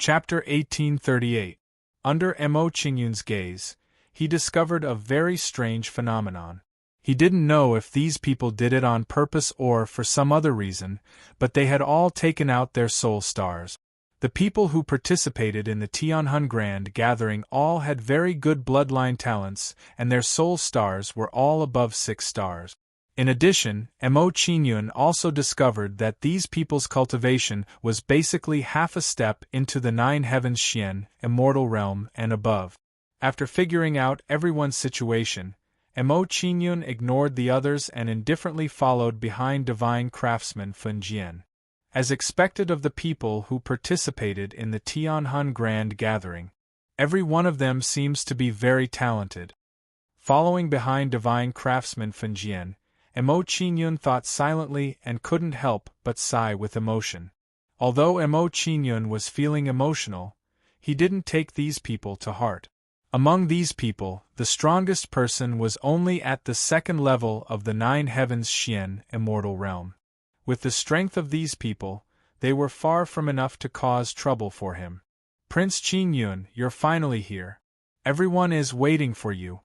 Chapter 1838. Under Emo Qingyun's gaze, he discovered a very strange phenomenon. He didn't know if these people did it on purpose or for some other reason, but they had all taken out their soul stars. The people who participated in the Tianhun Grand Gathering all had very good bloodline talents, and their soul stars were all above 6 stars. In addition, Emo Qingyun also discovered that these people's cultivation was basically half a step into the 9 heavens Xian, immortal realm, and above. After figuring out everyone's situation, Emo Qingyun ignored the others and indifferently followed behind Divine Craftsman Fun Jian. As expected of the people who participated in the Tianhun Grand Gathering, every one of them seems to be very talented. Following behind Divine Craftsman Fun Jian, Emo Qingyun thought silently and couldn't help but sigh with emotion. Although Emo Qingyun was feeling emotional, he didn't take these people to heart. Among these people, the strongest person was only at the 2nd level of the 9 heavens Xian, immortal realm. With the strength of these people, they were far from enough to cause trouble for him. "Prince Qingyun, you're finally here. Everyone is waiting for you."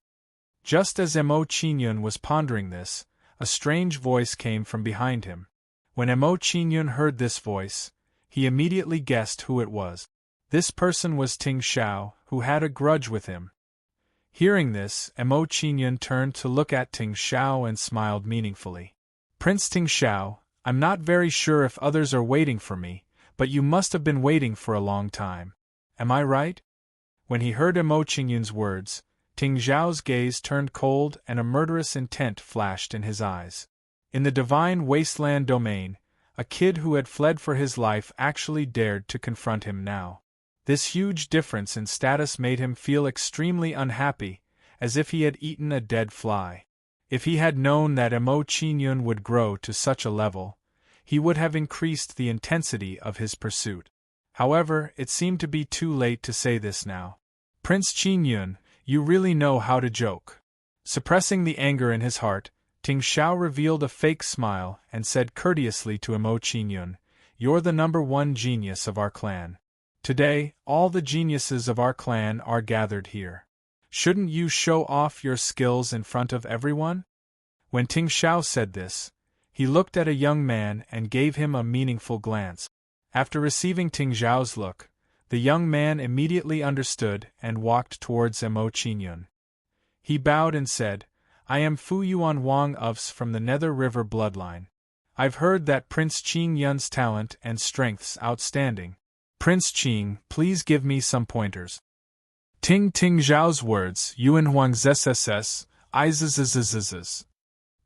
Just as Emo Qingyun was pondering this, a strange voice came from behind him. When Emo Qingyun heard this voice, he immediately guessed who it was. This person was Ting Xiao, who had a grudge with him. Hearing this, Emo Qingyun turned to look at Ting Xiao and smiled meaningfully. "Prince Ting Xiao, I'm not very sure if others are waiting for me, but you must have been waiting for a long time. Am I right?" When he heard Emo Qingyun's words, Ting Xiao's gaze turned cold and a murderous intent flashed in his eyes. In the divine wasteland domain, A kid who had fled for his life actually dared to confront him now. This huge difference in status made him feel extremely unhappy, as if he had eaten a dead fly. If he had known that Emo Qingyun would grow to such a level, he would have increased the intensity of his pursuit. However, it seemed to be too late to say this now. Prince Qingyun, you really know how to joke. Suppressing the anger in his heart, Ting Xiao revealed a fake smile and said courteously to Emo Qingyun, "You're the #1 genius of our clan. Today, all the geniuses of our clan are gathered here. Shouldn't you show off your skills in front of everyone?" When Ting Xiao said this, he looked at a young man and gave him a meaningful glance. After receiving Ting Xiao's look, the young man immediately understood and walked towards Emo Qingyun. He bowed and said, "I am Fu Yuan Wang from the Nether River bloodline. I've heard that Prince Qingyun's talent and strength's outstanding. Prince Qing, please give me some pointers." Ting Xiao's words, Yuan Huang's SSS, IZZZZZ,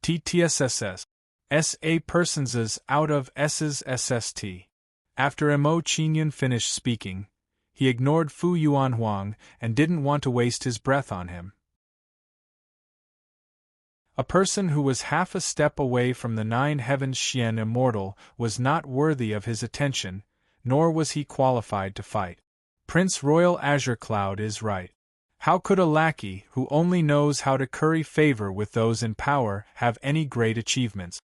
TTSSS, SA persons out of S's SST. After Emo Qingyun finished speaking, he ignored Fu Yuan Huang and didn't want to waste his breath on him. A person who was half a step away from the 9 heavens Xian immortal was not worthy of his attention, nor was he qualified to fight. Prince Royal Azure Cloud is right. How could a lackey who only knows how to curry favor with those in power have any great achievements?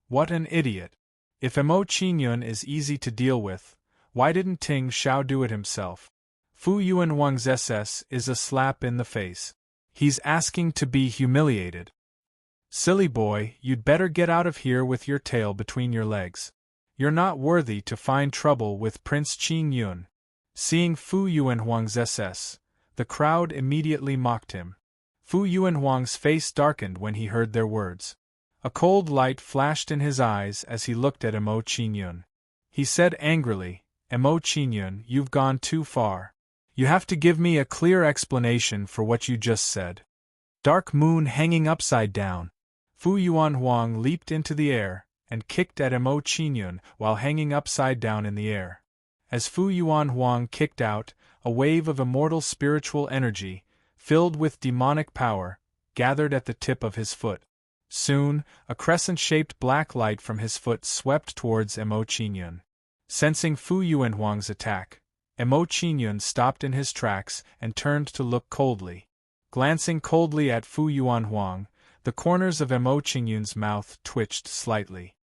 What an idiot! If Emo Qingyun is easy to deal with, why didn't Ting Xiao do it himself? Fu Yuan Wang's SS is a slap in the face. He's asking to be humiliated. Silly boy, you'd better get out of here with your tail between your legs. You're not worthy to find trouble with Prince Qingyun. Seeing Fu Yuan Huang's SS, the crowd immediately mocked him. Fu Yuan Huang's face darkened when he heard their words. A cold light flashed in his eyes as he looked at Emo Qingyun. He said angrily, "Emo Qingyun, you've gone too far. You have to give me a clear explanation for what you just said." Dark moon hanging upside down. Fu Yuan Huang leaped into the air and kicked at Emo Qingyun while hanging upside down in the air. As Fu Yuan Huang kicked out, a wave of immortal spiritual energy, filled with demonic power, gathered at the tip of his foot. Soon, a crescent-shaped black light from his foot swept towards Emo Qingyun. Sensing Fu Yuan Huang's attack, Emo Qingyun stopped in his tracks and turned to look coldly. Glancing coldly at Fu Yuan Huang, the corners of Emo Qingyun's mouth twitched slightly.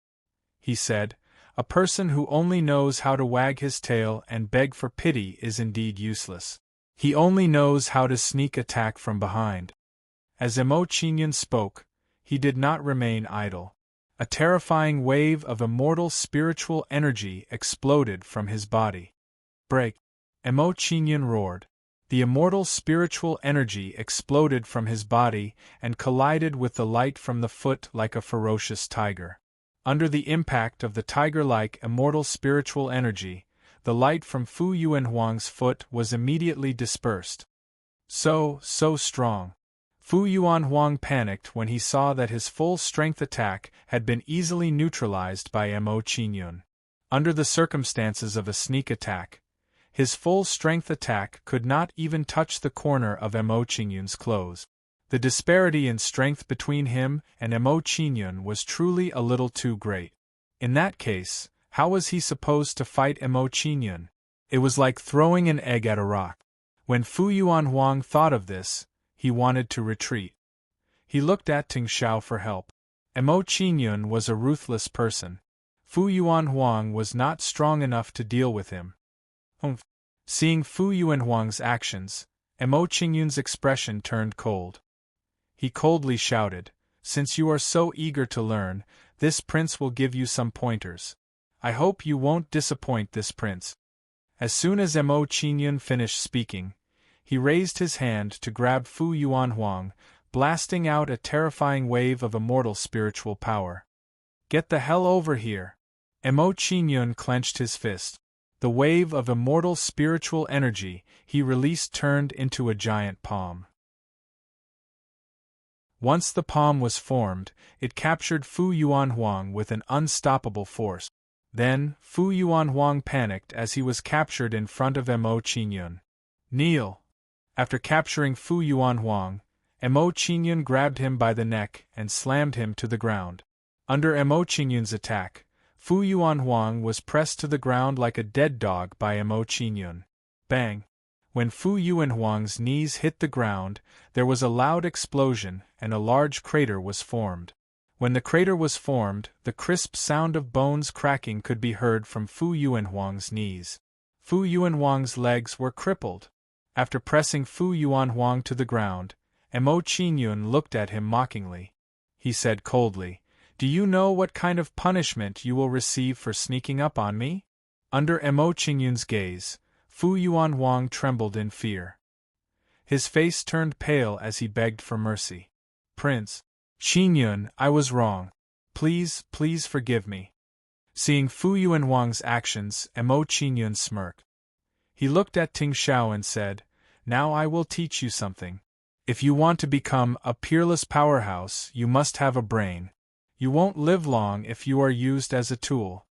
He said, "A person who only knows how to wag his tail and beg for pity is indeed useless. He only knows how to sneak attack from behind." As Emo Qingyun spoke, he did not remain idle. A terrifying wave of immortal spiritual energy exploded from his body. "Break!" Emo Qingyun roared. The immortal spiritual energy exploded from his body and collided with the light from the foot like a ferocious tiger. Under the impact of the tiger-like immortal spiritual energy, the light from Fu Yuan Huang's foot was immediately dispersed. So strong. Fu Yuan Huang panicked when he saw that his full-strength attack had been easily neutralized by Emo Qingyun. Under the circumstances of a sneak attack, his full-strength attack could not even touch the corner of Emo Qingyun's clothes. The disparity in strength between him and Emo Qingyun was truly a little too great. In that case, how was he supposed to fight Emo Qingyun? It was like throwing an egg at a rock. When Fu Yuan Huang thought of this, he wanted to retreat. He looked at Ting Xiao for help. Emo Qingyun was a ruthless person. Fu Yuan Huang was not strong enough to deal with him. Seeing Fu Yuan Huang's actions, Emo Qingyun's expression turned cold. He coldly shouted, "Since you are so eager to learn, this prince will give you some pointers. I hope you won't disappoint this prince." As soon as Emo Qingyun finished speaking, he raised his hand to grab Fu Yuan Huang, blasting out a terrifying wave of immortal spiritual power. "Get the hell over here!" Emo Qingyun clenched his fist. The wave of immortal spiritual energy he released turned into a giant palm. Once the palm was formed, it captured Fu Yuan Huang with an unstoppable force. Then, Fu Yuanhuang panicked as he was captured in front of Mo Qingyun. Kneel! After capturing Fu Yuanhuang, Mo Qingyun grabbed him by the neck and slammed him to the ground. Under Mo Qingyun's attack, Fu Yuanhuang was pressed to the ground like a dead dog by Mo Qingyun. Bang! When Fu Yuanhuang's knees hit the ground, there was a loud explosion and a large crater was formed. When the crater was formed, the crisp sound of bones cracking could be heard from Fu Yuanhuang's knees. Fu Yuanhuang's legs were crippled. After pressing Fu Yuanhuang to the ground, Mo Qingyun looked at him mockingly. He said coldly, "Do you know what kind of punishment you will receive for sneaking up on me?" Under Mo Qingyun's gaze, Fu Yuanhuang trembled in fear. His face turned pale as he begged for mercy. "Prince Qingyun, I was wrong. Please, please forgive me." Seeing Fu Yuanhuang's actions, Mo Qingyun smirked. He looked at Ting Xiao and said, "Now I will teach you something. If you want to become a peerless powerhouse, you must have a brain. You won't live long if you are used as a tool."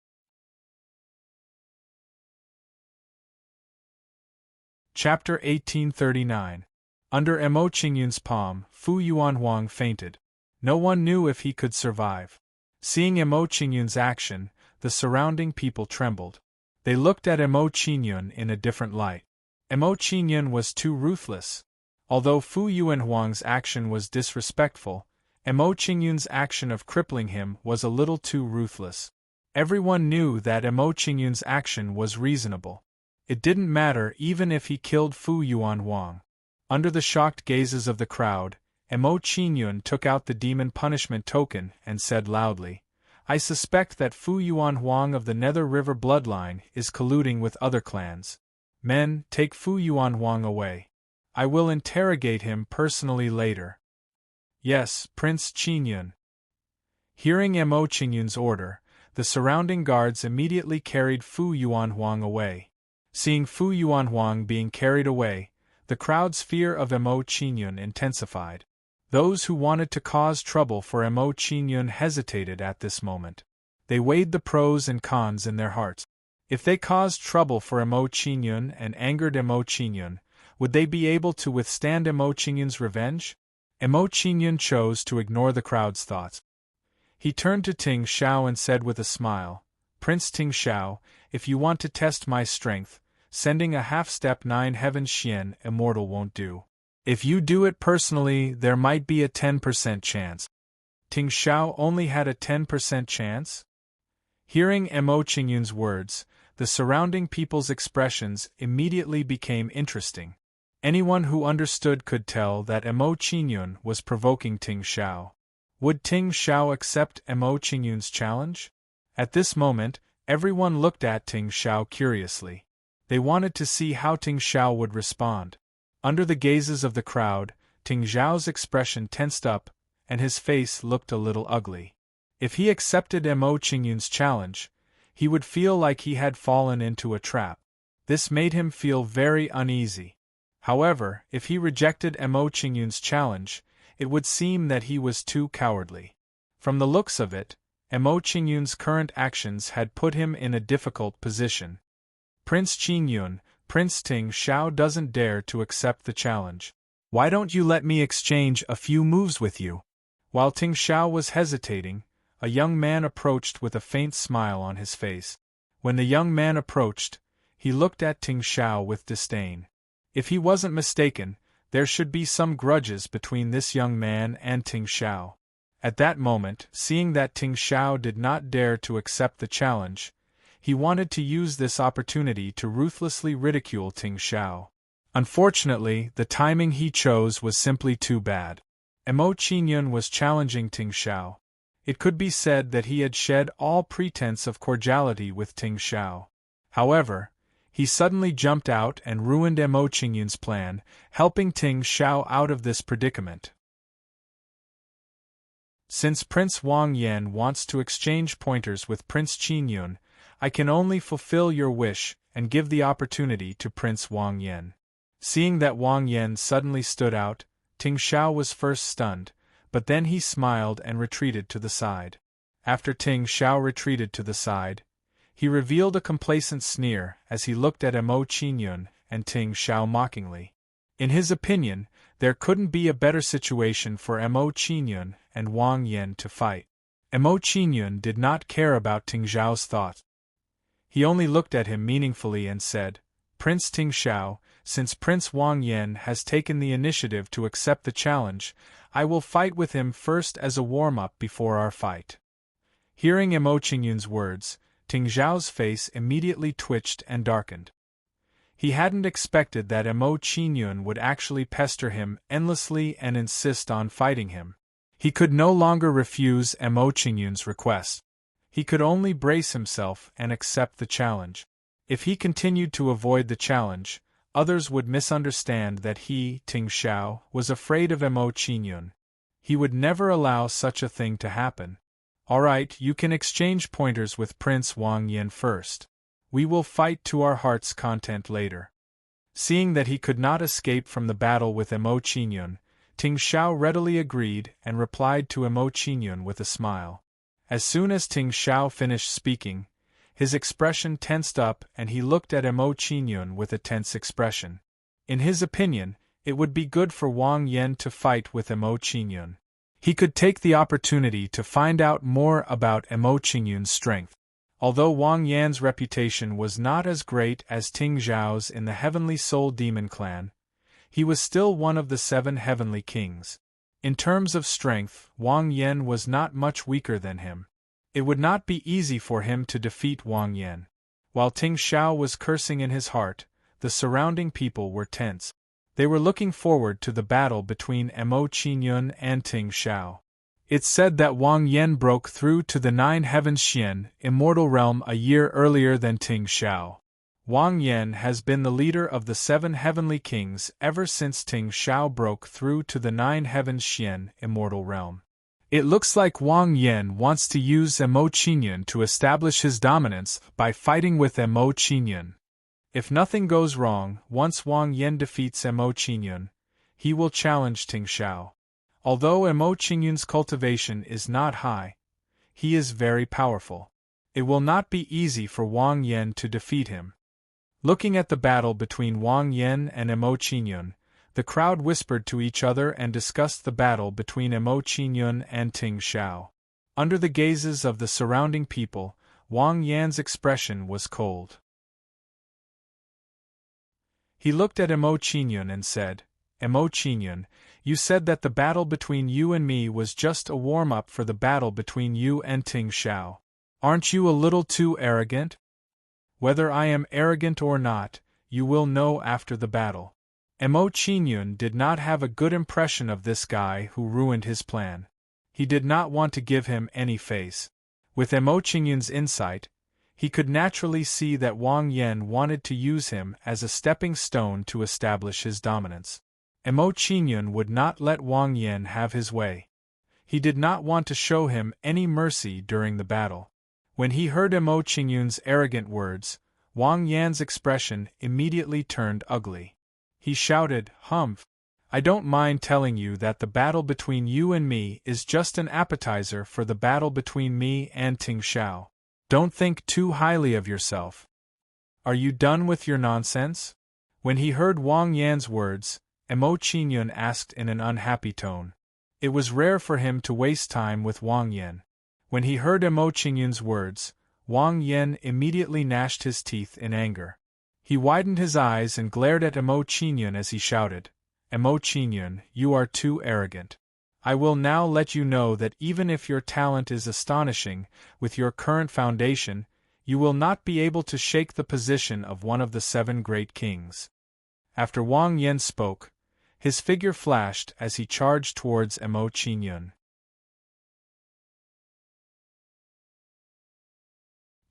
Chapter 1839. Under Mo Qingyun's palm, Fu Yuanhuang fainted. No one knew if he could survive. Seeing Mo Qingyun's action, the surrounding people trembled. They looked at Mo Qingyun in a different light. Mo Qingyun was too ruthless. Although Fu Yuanhuang's action was disrespectful, Mo Qingyun's action of crippling him was a little too ruthless. Everyone knew that Mo Qingyun's action was reasonable. It didn't matter even if he killed Fu Yuanhuang. Under the shocked gazes of the crowd, Mo Qingyun took out the demon punishment token and said loudly, "I suspect that Fu Yuanhuang of the Nether River bloodline is colluding with other clans. Men, take Fu Yuanhuang away. I will interrogate him personally later." "Yes, Prince Qingyun." Hearing Mo Qingyun's order, the surrounding guards immediately carried Fu Yuanhuang away. Seeing Fu Yuanhuang being carried away, the crowd's fear of Mo Qingyun intensified. Those who wanted to cause trouble for Mo Qingyun hesitated at this moment. They weighed the pros and cons in their hearts. If they caused trouble for Mo Qingyun and angered Mo Qingyun, would they be able to withstand Mo Qingyun's revenge? Mo Qingyun chose to ignore the crowd's thoughts. He turned to Ting Xiao and said with a smile, "Prince Ting Xiao, if you want to test my strength, sending a half-step 9 heavens Xian immortal won't do. If you do it personally, there might be a 10% chance." Ting Xiao only had a 10% chance? Hearing Mo Qingyun's words, the surrounding people's expressions immediately became interesting. Anyone who understood could tell that Mo Qingyun was provoking Ting Xiao. Would Ting Xiao accept Mo Qingyun's challenge? At this moment, everyone looked at Ting Xiao curiously. They wanted to see how Ting Xiao would respond. Under the gazes of the crowd, Ting Xiao's expression tensed up, and his face looked a little ugly. If he accepted Mo Qingyun's challenge, he would feel like he had fallen into a trap. This made him feel very uneasy. However, if he rejected Mo Qingyun's challenge, it would seem that he was too cowardly. From the looks of it, Mo Qingyun's current actions had put him in a difficult position. "Prince Qingyun, Prince Ting Xiao doesn't dare to accept the challenge. Why don't you let me exchange a few moves with you?" While Ting Xiao was hesitating, a young man approached with a faint smile on his face. When the young man approached, he looked at Ting Xiao with disdain. If he wasn't mistaken, there should be some grudges between this young man and Ting Xiao. At that moment, seeing that Ting Xiao did not dare to accept the challenge, he wanted to use this opportunity to ruthlessly ridicule Ting Xiao. Unfortunately, the timing he chose was simply too bad. Mo Qingyun was challenging Ting Xiao. It could be said that he had shed all pretense of cordiality with Ting Xiao. However, he suddenly jumped out and ruined Mo Qingyun's plan, helping Ting Xiao out of this predicament. Since Prince Wang Yan wants to exchange pointers with Prince Qingyun, I can only fulfill your wish and give the opportunity to Prince Wang Yan. Seeing that Wang Yan suddenly stood out, Ting Xiao was first stunned, but then he smiled and retreated to the side. After Ting Xiao retreated to the side, He revealed a complacent sneer as he looked at Mo Qingyun and Ting Xiao mockingly. In his opinion, there couldn't be a better situation for Mo Qingyun and Wang Yan to fight. Mo Qingyun did not care about Ting Xiao's thought. He only looked at him meaningfully and said, "Prince Ting Xiao, since Prince Wang Yan has taken the initiative to accept the challenge, I will fight with him first as a warm-up before our fight." Hearing Mo Qingyun's words, Ting Xiao's face immediately twitched and darkened. He hadn't expected that Mo Qingyun would actually pester him endlessly and insist on fighting him. He could no longer refuse Mo Qingyun's request. He could only brace himself and accept the challenge. If he continued to avoid the challenge, others would misunderstand that he, Ting Xiao, was afraid of Mo Qingyun. He would never allow such a thing to happen. "All right, you can exchange pointers with Prince Wang Yan first. We will fight to our heart's content later." Seeing that he could not escape from the battle with Mo Qingyun, Ting Xiao readily agreed and replied to Mo Qingyun with a smile. As soon as Ting Xiao finished speaking, his expression tensed up and he looked at Mo Qingyun with a tense expression. In his opinion, it would be good for Wang Yan to fight with Mo Qingyun. He could take the opportunity to find out more about Mo Qingyun's strength. Although Wang Yan's reputation was not as great as Ting Xiao's in the Heavenly Soul Demon clan, he was still one of the 7 heavenly kings. In terms of strength, Wang Yan was not much weaker than him. It would not be easy for him to defeat Wang Yan. While Ting Xiao was cursing in his heart, the surrounding people were tense. They were looking forward to the battle between Mo Qingyun and Ting Xiao. It's said that Wang Yan broke through to the 9 Heavens Xian, immortal realm, a year earlier than Ting Xiao. Wang Yan has been the leader of the 7 heavenly kings ever since Ting Xiao broke through to the 9 Heavens Xian, immortal realm. It looks like Wang Yan wants to use Mo Qingyun to establish his dominance by fighting with Mo Qingyun. If nothing goes wrong, once Wang Yan defeats Mo Qingyun, he will challenge Ting Xiao. Although Mo Qingyun's cultivation is not high, he is very powerful. It will not be easy for Wang Yan to defeat him. Looking at the battle between Wang Yan and Mo Qingyun, the crowd whispered to each other and discussed the battle between Mo Qingyun and Ting Xiao. Under the gazes of the surrounding people, Wang Yan's expression was cold. He looked at Mo Qingyun and said, "Mo Qingyun, you said that the battle between you and me was just a warm-up for the battle between you and Ting Xiao. Aren't you a little too arrogant?" "Whether I am arrogant or not, you will know after the battle." Mo Qingyun did not have a good impression of this guy who ruined his plan. He did not want to give him any face. With Mo Qingyun's insight, he could naturally see that Wang Yan wanted to use him as a stepping stone to establish his dominance. Mo Qingyun would not let Wang Yan have his way. He did not want to show him any mercy during the battle. When he heard Mo Qingyun's arrogant words, Wang Yan's expression immediately turned ugly. He shouted, "Humph! I don't mind telling you that the battle between you and me is just an appetizer for the battle between me and Ting Xiao. Don't think too highly of yourself. Are you done with your nonsense?" When he heard Wang Yan's words, Mo Qingyun asked in an unhappy tone. It was rare for him to waste time with Wang Yan. When he heard Mo Qingyun's words, Wang Yan immediately gnashed his teeth in anger. He widened his eyes and glared at Mo Qingyun as he shouted, "Mo Qingyun, you are too arrogant. I will now let you know that even if your talent is astonishing, with your current foundation, you will not be able to shake the position of one of the 7 great kings." After Wang Yan spoke, his figure flashed as he charged towards Mo Qingyun.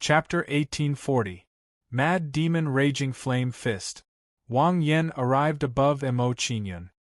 Chapter 1840. Mad Demon Raging Flame Fist. Wang Yan arrived above Mo Qingyun.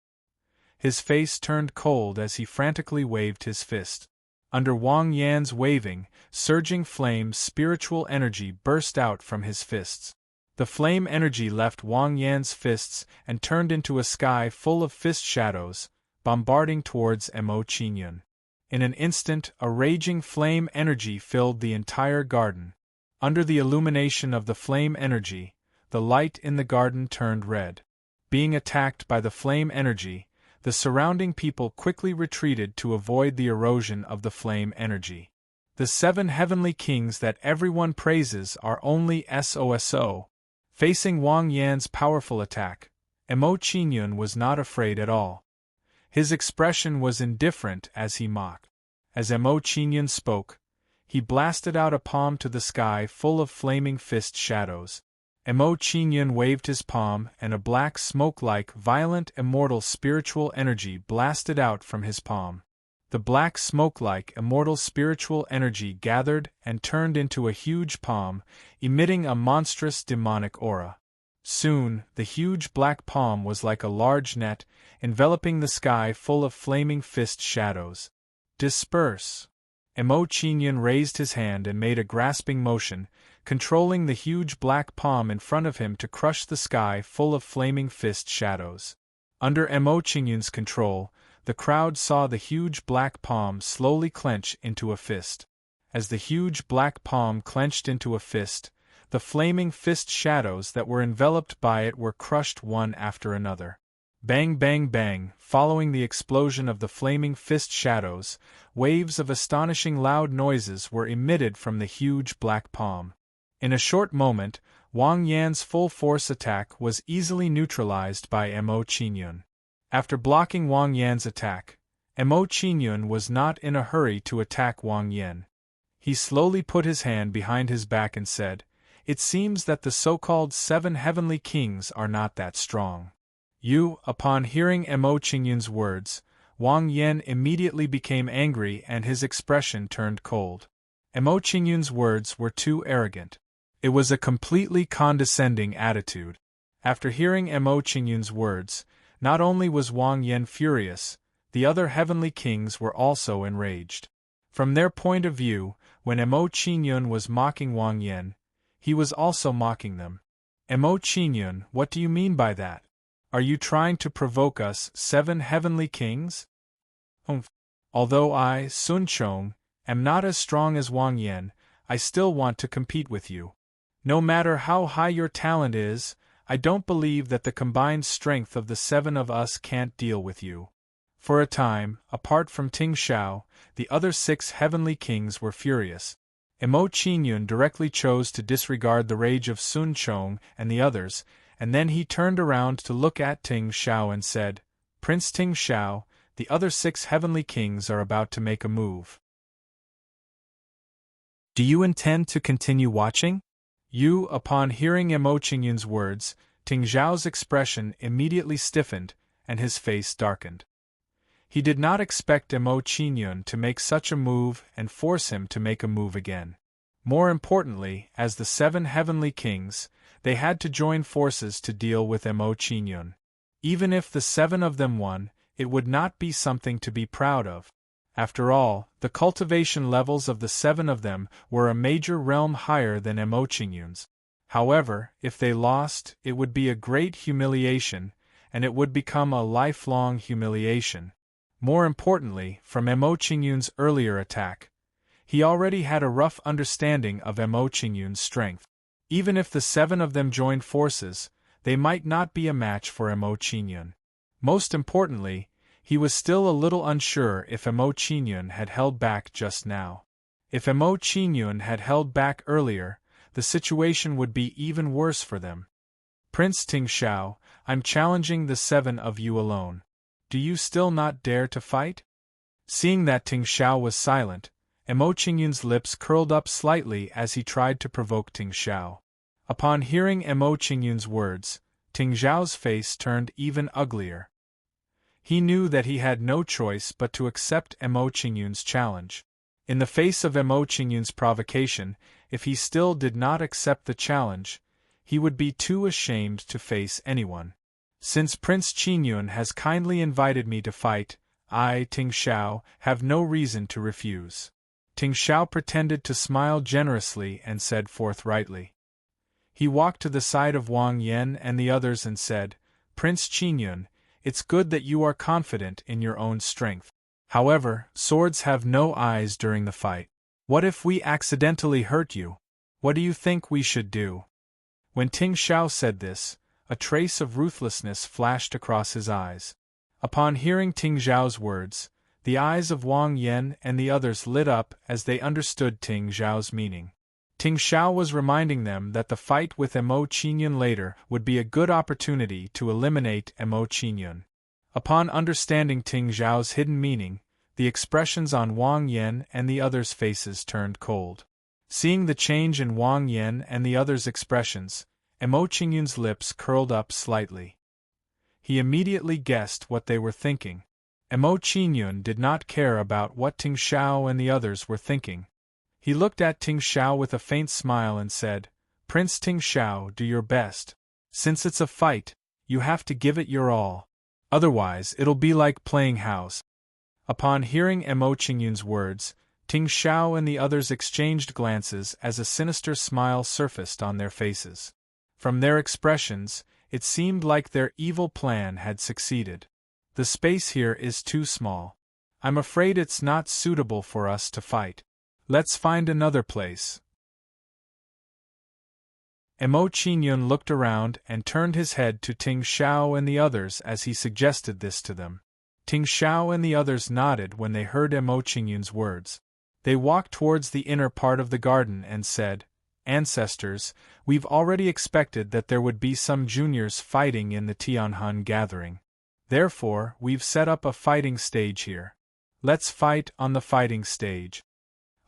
His face turned cold as he frantically waved his fist. Under Wang Yan's waving, surging flame spiritual energy burst out from his fists. The flame energy left Wang Yan's fists and turned into a sky full of fist shadows, bombarding towards Mo Qingyun. In an instant, a raging flame energy filled the entire garden. Under the illumination of the flame energy, the light in the garden turned red. Being attacked by the flame energy, the surrounding people quickly retreated to avoid the erosion of the flame energy. The 7 heavenly kings that everyone praises are only SOSO. Facing Wang Yan's powerful attack, Emo Qingyun was not afraid at all. His expression was indifferent as he mocked. As Emo Qingyun spoke, he blasted out a palm to the sky full of flaming fist shadows. Emo Qingyun waved his palm and a black smoke-like, violent, immortal spiritual energy blasted out from his palm. The black smoke-like, immortal spiritual energy gathered and turned into a huge palm, emitting a monstrous demonic aura. Soon, the huge black palm was like a large net, enveloping the sky full of flaming fist shadows. Disperse! Emo Qingyun raised his hand and made a grasping motion, controlling the huge black palm in front of him to crush the sky full of flaming fist shadows. Under Emo Qingyun's control, the crowd saw the huge black palm slowly clench into a fist. As the huge black palm clenched into a fist, the flaming fist shadows that were enveloped by it were crushed one after another. Bang bang bang, following the explosion of the flaming fist shadows, waves of astonishing loud noises were emitted from the huge black palm. In a short moment, Wang Yan's full-force attack was easily neutralized by Emo Qingyun. After blocking Wang Yan's attack, Emo Qingyun was not in a hurry to attack Wang Yan. He slowly put his hand behind his back and said, "It seems that the so-called 7 heavenly kings are not that strong." Upon hearing Emo Qingyun's words, Wang Yan immediately became angry and his expression turned cold. Emo Qingyun's words were too arrogant. It was a completely condescending attitude. After hearing Emo Qingyun's words, not only was Wang Yan furious, the other heavenly kings were also enraged. From their point of view, when Emo Qingyun was mocking Wang Yan, he was also mocking them. "Emo Qingyun, what do you mean by that? Are you trying to provoke us 7 heavenly kings?" Although I, Sun Chong, am not as strong as Wang Yan, I still want to compete with you. No matter how high your talent is, I don't believe that the combined strength of the 7 of us can't deal with you. For a time, apart from Ting Xiao, the other 6 heavenly kings were furious. Emo Qingyun directly chose to disregard the rage of Sun Chong and the others, and then he turned around to look at Ting Xiao and said, "Prince Ting Xiao, the other 6 heavenly kings are about to make a move. Do you intend to continue watching?" Upon hearing Emo Qingyun's words, Ting Xiao's expression immediately stiffened, and his face darkened. He did not expect Emo Qingyun to make such a move and force him to make a move again. More importantly, as the 7 heavenly kings, they had to join forces to deal with Emo Qingyun. Even if the 7 of them won, it would not be something to be proud of. After all, the cultivation levels of the 7 of them were a major realm higher than Emo Qingyun's. However, if they lost, it would be a great humiliation, and it would become a lifelong humiliation. More importantly, from Emo Qingyun's earlier attack, he already had a rough understanding of Emo Qingyun's strength. Even if the 7 of them joined forces, they might not be a match for Emo Qingyun. Most importantly, he was still a little unsure if Emo Qingyun had held back just now. If Emo Qingyun had held back earlier, the situation would be even worse for them. "Prince Ting Xiao, I'm challenging the 7 of you alone. Do you still not dare to fight?" Seeing that Ting Xiao was silent, Emo Qingyun's lips curled up slightly as he tried to provoke Ting Xiao. Upon hearing Emo Qingyun's words, Ting Xiao's face turned even uglier. He knew that he had no choice but to accept Emo Qingyun's challenge. In the face of Emo Qingyun's provocation, if he still did not accept the challenge, he would be too ashamed to face anyone. "Since Prince Qingyun has kindly invited me to fight, I, Ting Xiao, have no reason to refuse." Ting Xiao pretended to smile generously and said forthrightly. He walked to the side of Wang Yan and the others and said, "Prince Qingyun, it's good that you are confident in your own strength. However, swords have no eyes during the fight. What if we accidentally hurt you? What do you think we should do? When Ting Xiao said this, a trace of ruthlessness flashed across his eyes. Upon hearing Ting Xiao's words, the eyes of Wang Yan and the others lit up as they understood Ting Xiao's meaning. Ting Xiao was reminding them that the fight with Mo Qingyun later would be a good opportunity to eliminate Mo Qingyun. Upon understanding Ting Xiao's hidden meaning, the expressions on Wang Yan and the others' faces turned cold. Seeing the change in Wang Yan and the others' expressions, Mo Qingyun's lips curled up slightly. He immediately guessed what they were thinking. Mo Qingyun did not care about what Ting Xiao and the others were thinking. He looked at Ting Xiao with a faint smile and said, "Prince Ting Xiao, do your best. Since it's a fight, you have to give it your all. Otherwise, it'll be like playing house." Upon hearing Mo Qingyun's words, Ting Xiao and the others exchanged glances as a sinister smile surfaced on their faces. From their expressions, it seemed like their evil plan had succeeded. "The space here is too small. I'm afraid it's not suitable for us to fight. Let's find another place." Mo Qingyun looked around and turned his head to Ting Xiao and the others as he suggested this to them. Ting Xiao and the others nodded when they heard Mo Qingyun's words. They walked towards the inner part of the garden and said, "Ancestors, we've already expected that there would be some juniors fighting in the Tianhan gathering. Therefore, we've set up a fighting stage here. Let's fight on the fighting stage."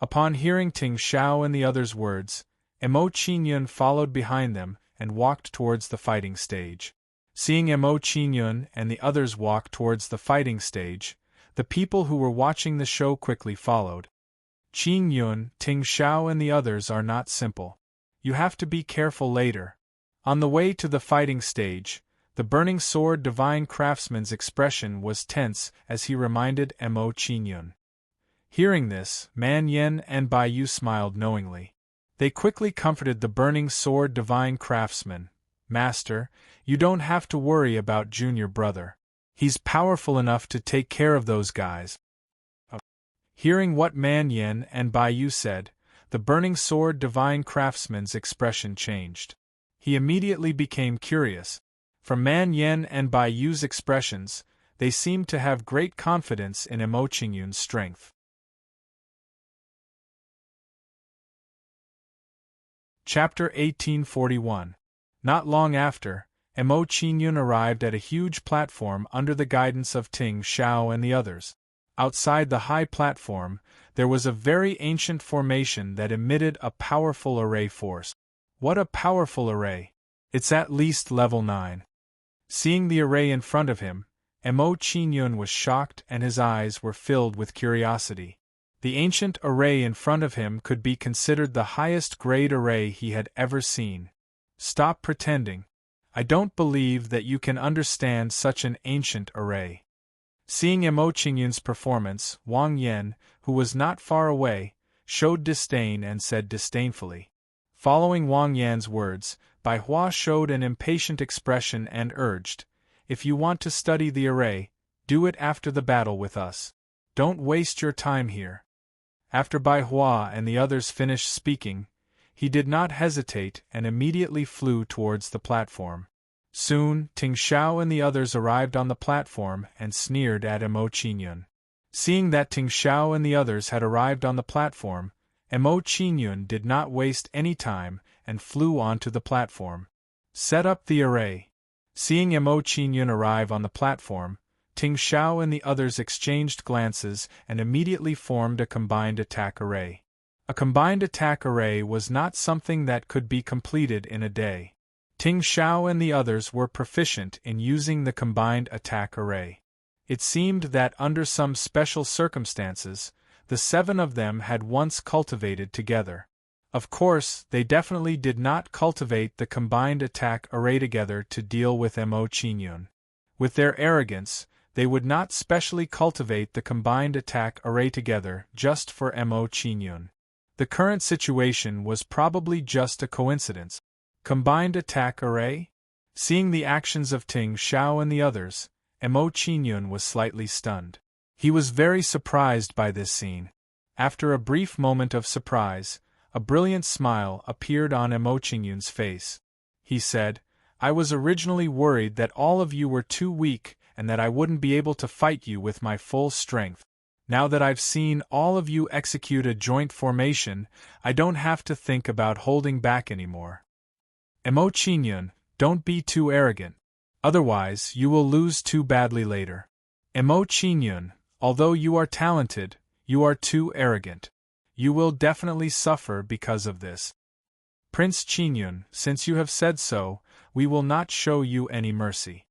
Upon hearing Ting Xiao and the others' words, Mo Qingyun followed behind them and walked towards the fighting stage. Seeing Mo Qingyun and the others walk towards the fighting stage, the people who were watching the show quickly followed. "Qingyun, Ting Xiao and the others are not simple. You have to be careful later." On the way to the fighting stage, the burning sword divine craftsman's expression was tense as he reminded Mo Qingyun. Hearing this, Man Yen and Bai Yu smiled knowingly. They quickly comforted the burning sword divine craftsman. "Master, you don't have to worry about junior brother. He's powerful enough to take care of those guys." Hearing what Man Yen and Bai Yu said, the burning sword divine craftsman's expression changed. He immediately became curious. From Man Yen and Bai Yu's expressions, they seemed to have great confidence in Mo Qingyun's strength. Chapter 1841. Not long after, Mo Qingyun arrived at a huge platform under the guidance of Ting Xiao and the others. Outside the high platform, there was a very ancient formation that emitted a powerful array force. What a powerful array! It's at least level 9. Seeing the array in front of him, Mo Qingyun was shocked and his eyes were filled with curiosity. The ancient array in front of him could be considered the highest grade array he had ever seen. "Stop pretending. I don't believe that you can understand such an ancient array." Seeing Mo Qingyun's performance, Wang Yan, who was not far away, showed disdain and said disdainfully. Following Wang Yan's words, Bai Hua showed an impatient expression and urged, "If you want to study the array, do it after the battle with us. Don't waste your time here." After Bai Hua and the others finished speaking, he did not hesitate and immediately flew towards the platform. Soon, Ting Xiao and the others arrived on the platform and sneered at Mo Qingyun. Seeing that Ting Xiao and the others had arrived on the platform, Mo Qingyun did not waste any time and flew onto the platform. "Set up the array." Seeing Mo Qingyun arrive on the platform, Ting Xiao and the others exchanged glances and immediately formed a combined attack array. A combined attack array was not something that could be completed in a day. Ting Xiao and the others were proficient in using the combined attack array. It seemed that under some special circumstances, the 7 of them had once cultivated together. Of course, they definitely did not cultivate the combined attack array together to deal with Mo Qingyun. With their arrogance, they would not specially cultivate the combined attack array together just for Mo Qingyun. The current situation was probably just a coincidence. Combined attack array? Seeing the actions of Ting Xiao and the others, Mo Qingyun was slightly stunned. He was very surprised by this scene. After a brief moment of surprise, a brilliant smile appeared on Emo Qingyun's face. He said, I was originally worried that all of you were too weak and that I wouldn't be able to fight you with my full strength. Now that I've seen all of you execute a joint formation, I don't have to think about holding back anymore. Emo Qingyun, don't be too arrogant. Otherwise, you will lose too badly later. Emo Qingyun, although you are talented, you are too arrogant. You will definitely suffer because of this. Prince Qingyun, since you have said so, we will not show you any mercy.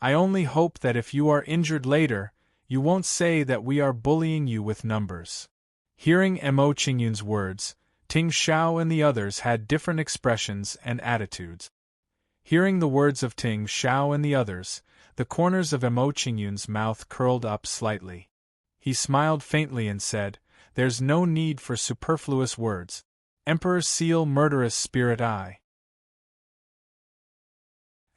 I only hope that if you are injured later, you won't say that we are bullying you with numbers. Hearing Emo Qingyun's words, Ting Xiao and the others had different expressions and attitudes. Hearing the words of Ting Xiao and the others, the corners of Emo Qingyun's mouth curled up slightly. He smiled faintly and said, There's no need for superfluous words. Emperor Seal Murderous Spirit Eye.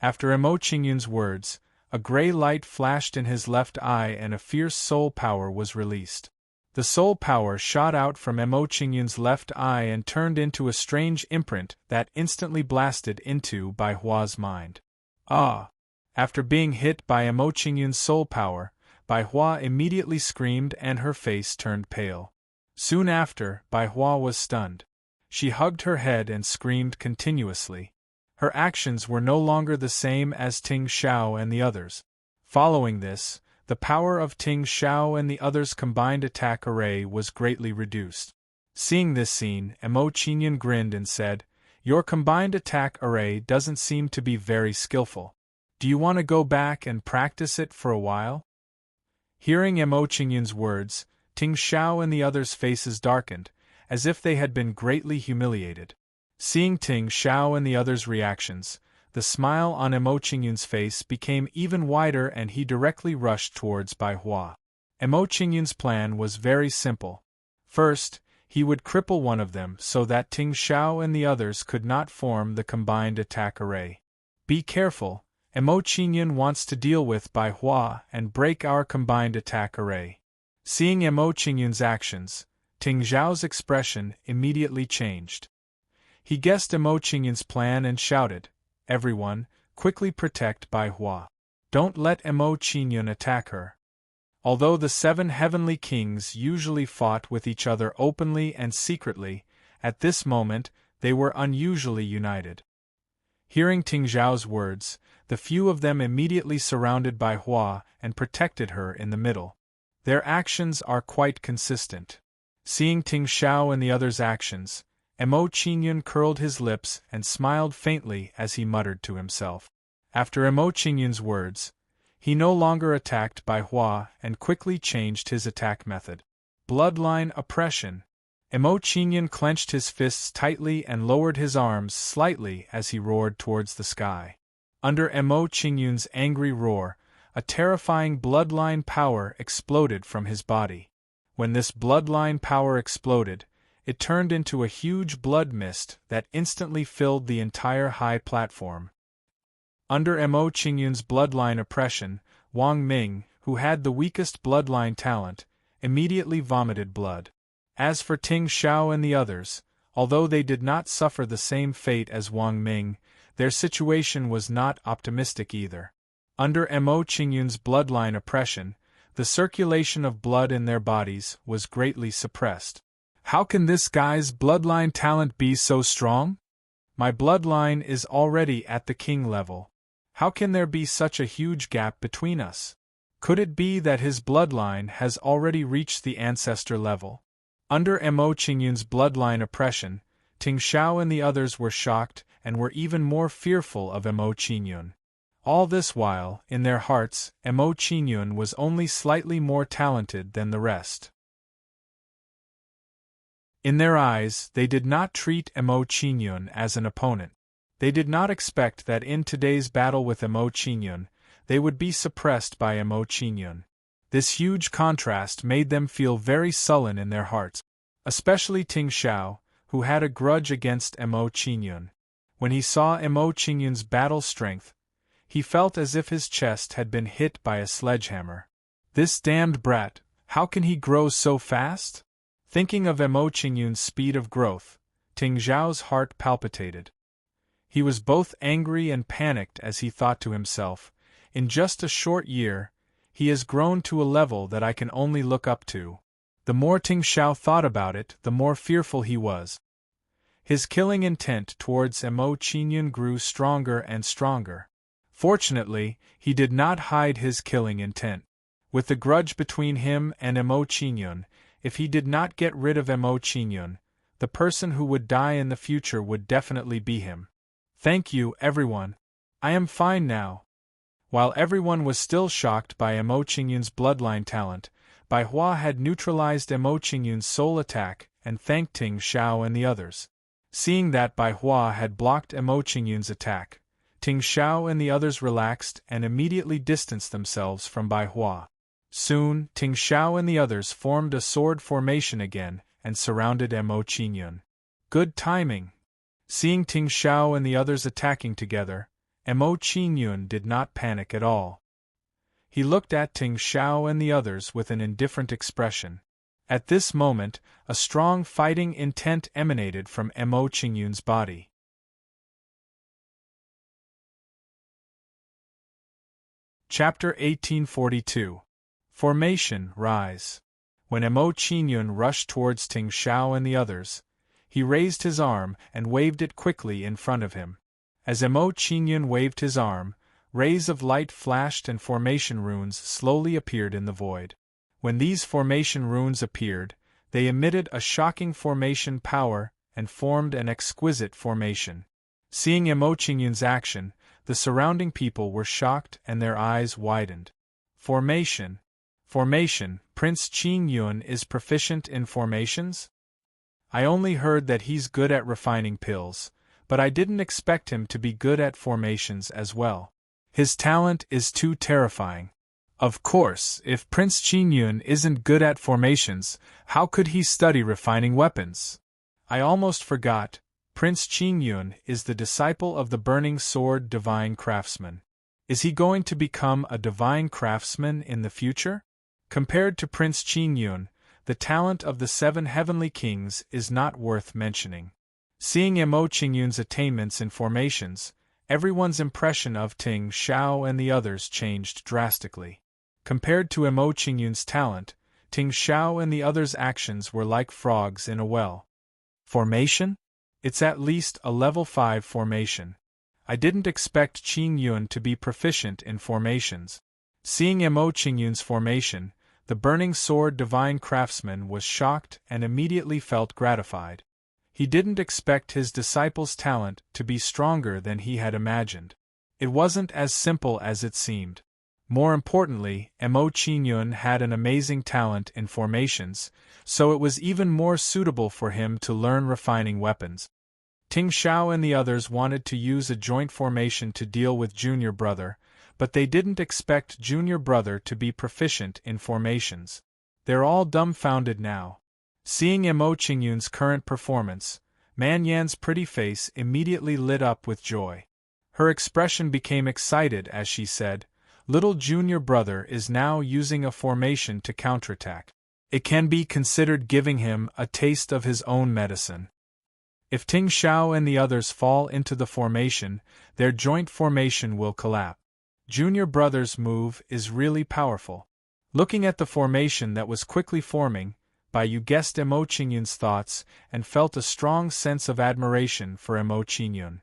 After Emo Qingyun's words, a gray light flashed in his left eye and a fierce soul power was released. The soul power shot out from Emo Qingyun's left eye and turned into a strange imprint that instantly blasted into Bai Hua's mind. Ah! After being hit by Emo Qingyun's soul power, Bai Hua immediately screamed and her face turned pale. Soon after, Bai Hua was stunned. She hugged her head and screamed continuously. Her actions were no longer the same as Ting Xiao and the others. Following this, the power of Ting Xiao and the others' combined attack array was greatly reduced. Seeing this scene, Emo Qingyun grinned and said, Your combined attack array doesn't seem to be very skillful. Do you want to go back and practice it for a while? Hearing Emo Qingyun's words, Ting Xiao and the others' faces darkened, as if they had been greatly humiliated. Seeing Ting Xiao and the others' reactions, the smile on Emo Qingyun's face became even wider and he directly rushed towards Bai Hua. Emo Qingyun's plan was very simple. First, he would cripple one of them so that Ting Xiao and the others could not form the combined attack array. Be careful, Emo Qingyun wants to deal with Bai Hua and break our combined attack array. Seeing Emo Qingyun's actions, Ting Xiao's expression immediately changed. He guessed Emo Qingyun's plan and shouted, Everyone, quickly protect Bai Hua. Don't let Emo Qingyun attack her. Although the 7 heavenly kings usually fought with each other openly and secretly, at this moment they were unusually united. Hearing Ting Xiao's words, the few of them immediately surrounded Bai Hua and protected her in the middle. Their actions are quite consistent. Seeing Ting Xiao and the others' actions, Emo Qingyun curled his lips and smiled faintly as he muttered to himself. After Emo Qingyun's words, he no longer attacked Bai Hua and quickly changed his attack method. Bloodline oppression. Emo Qingyun clenched his fists tightly and lowered his arms slightly as he roared towards the sky. Under Emo Qingyun's angry roar, a terrifying bloodline power exploded from his body. When this bloodline power exploded, it turned into a huge blood mist that instantly filled the entire high platform. Under Emo Qingyun's bloodline oppression, Wang Ming, who had the weakest bloodline talent, immediately vomited blood. As for Ting Xiao and the others, although they did not suffer the same fate as Wang Ming, their situation was not optimistic either. Under Emo Qingyun's bloodline oppression, the circulation of blood in their bodies was greatly suppressed. How can this guy's bloodline talent be so strong? My bloodline is already at the king level. How can there be such a huge gap between us? Could it be that his bloodline has already reached the ancestor level? Under Emo Qingyun's bloodline oppression, Ting Xiao and the others were shocked and were even more fearful of Emo Qingyun. All this while, in their hearts, Emo Qingyun was only slightly more talented than the rest. In their eyes, they did not treat Emo Qingyun as an opponent. They did not expect that in today's battle with Emo Qingyun, they would be suppressed by Emo Qingyun. This huge contrast made them feel very sullen in their hearts, especially Ting Xiao, who had a grudge against Emo Qingyun. When he saw Emo Qingyun's battle strength, he felt as if his chest had been hit by a sledgehammer. This damned brat, how can he grow so fast? Thinking of Emo Qingyun's speed of growth, Ting Zhao's heart palpitated. He was both angry and panicked as he thought to himself, in just a short year, he has grown to a level that I can only look up to. The more Ting Zhao thought about it, the more fearful he was. His killing intent towards Mo Qingyun grew stronger and stronger. Fortunately, he did not hide his killing intent. With the grudge between him and Mo Qingyun, if he did not get rid of Mo Qingyun, the person who would die in the future would definitely be him. Thank you, everyone. I am fine now. While everyone was still shocked by Mo Qingyun's bloodline talent, Bai Hua had neutralized Mo Qingyun's soul attack and thanked Ting Zhao and the others. Seeing that Bai Hua had blocked Mo Qingyun's attack, Ting Zhao and the others relaxed and immediately distanced themselves from Bai Hua. Soon, Ting Zhao and the others formed a sword formation again and surrounded Mo Qingyun. Good timing. Seeing Ting Zhao and the others attacking together, Mo Qingyun did not panic at all. He looked at Ting Zhao and the others with an indifferent expression. At this moment, a strong fighting intent emanated from Mo Qingyun's body. Chapter 1842. Formation Rise. When Mo Qingyun rushed towards Ting Zhao and the others, he raised his arm and waved it quickly in front of him. As Mo Qingyun waved his arm, rays of light flashed and formation runes slowly appeared in the void. When these formation runes appeared, they emitted a shocking formation power and formed an exquisite formation. Seeing Mo Qingyun's action, the surrounding people were shocked and their eyes widened. Formation. Formation. Prince Qingyun is proficient in formations? I only heard that he's good at refining pills, but I didn't expect him to be good at formations as well. His talent is too terrifying. Of course, if Prince Qingyun isn't good at formations, how could he study refining weapons? I almost forgot, Prince Qingyun is the disciple of the Burning Sword Divine Craftsman. Is he going to become a divine craftsman in the future? Compared to Prince Qingyun, the talent of the 7 heavenly kings is not worth mentioning. Seeing Mo Qingyun's attainments in formations, everyone's impression of Ting Zhao and the others changed drastically. Compared to Mo Qingyun's talent, Ting Zhao and the others' actions were like frogs in a well. Formation? It's at least a level 5 formation. I didn't expect Qingyun to be proficient in formations. Seeing Mo Qingyun's formation, the Burning Sword Divine Craftsman was shocked and immediately felt gratified. He didn't expect his disciple's talent to be stronger than he had imagined. It wasn't as simple as it seemed. More importantly, Mo Qingyun had an amazing talent in formations, so it was even more suitable for him to learn refining weapons. Ting Zhao and the others wanted to use a joint formation to deal with Junior Brother, but they didn't expect Junior Brother to be proficient in formations. They're all dumbfounded now. Seeing Mo Qingyun's current performance, Man Yan's pretty face immediately lit up with joy. Her expression became excited as she said, "Little Junior Brother is now using a formation to counterattack. It can be considered giving him a taste of his own medicine." If Ting Zhao and the others fall into the formation, their joint formation will collapse. Junior Brother's move is really powerful. Looking at the formation that was quickly forming, Bai Yu guessed Mo Qingyun's thoughts and felt a strong sense of admiration for Mo Qingyun.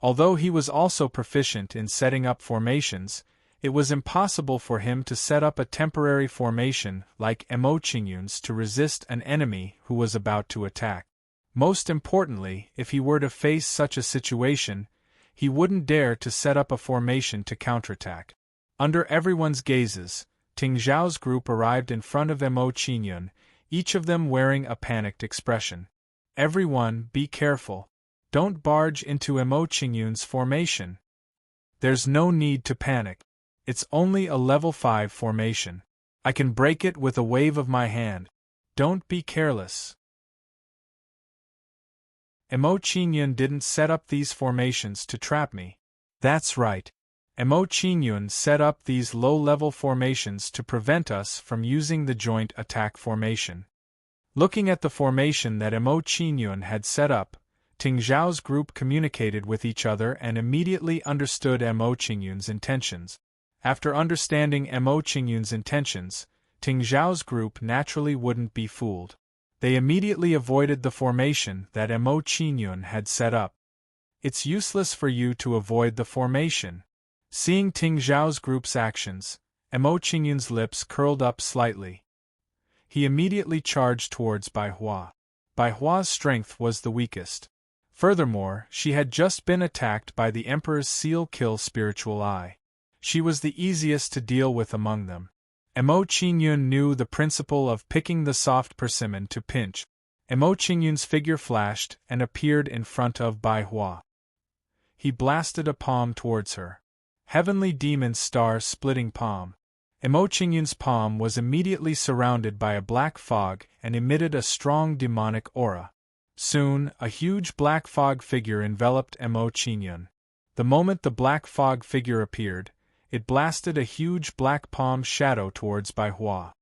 Although he was also proficient in setting up formations, it was impossible for him to set up a temporary formation like Mo Qingyun's to resist an enemy who was about to attack. Most importantly, if he were to face such a situation, he wouldn't dare to set up a formation to counterattack. Under everyone's gazes, Ting Zhao's group arrived in front of Mo Qingyun, each of them wearing a panicked expression. Everyone, be careful. Don't barge into Mo Qingyun's formation. There's no need to panic. It's only a level 5 formation. I can break it with a wave of my hand. Don't be careless. Mo Qingyun didn't set up these formations to trap me. That's right. Mo Qingyun set up these low-level formations to prevent us from using the joint attack formation. Looking at the formation that Mo Qingyun had set up, Ting Zhao's group communicated with each other and immediately understood Mo Qingyun's intentions. After understanding Mo Qingyun's intentions, Ting Zhao's group naturally wouldn't be fooled. They immediately avoided the formation that Mo Qingyun had set up. It's useless for you to avoid the formation. Seeing Ting Zhao's group's actions, Mo Qingyun's lips curled up slightly. He immediately charged towards Bai Hua. Bai Hua's strength was the weakest. Furthermore, she had just been attacked by the Emperor's seal-kill spiritual eye. She was the easiest to deal with among them. Mo Qingyun knew the principle of picking the soft persimmon to pinch. Mo Qingyun's figure flashed and appeared in front of Bai Hua. He blasted a palm towards her. Heavenly Demon's star-splitting palm. Mo Qingyun's palm was immediately surrounded by a black fog and emitted a strong demonic aura. Soon, a huge black fog figure enveloped Mo Qingyun. The moment the black fog figure appeared, it blasted a huge black palm shadow towards Bai Hua.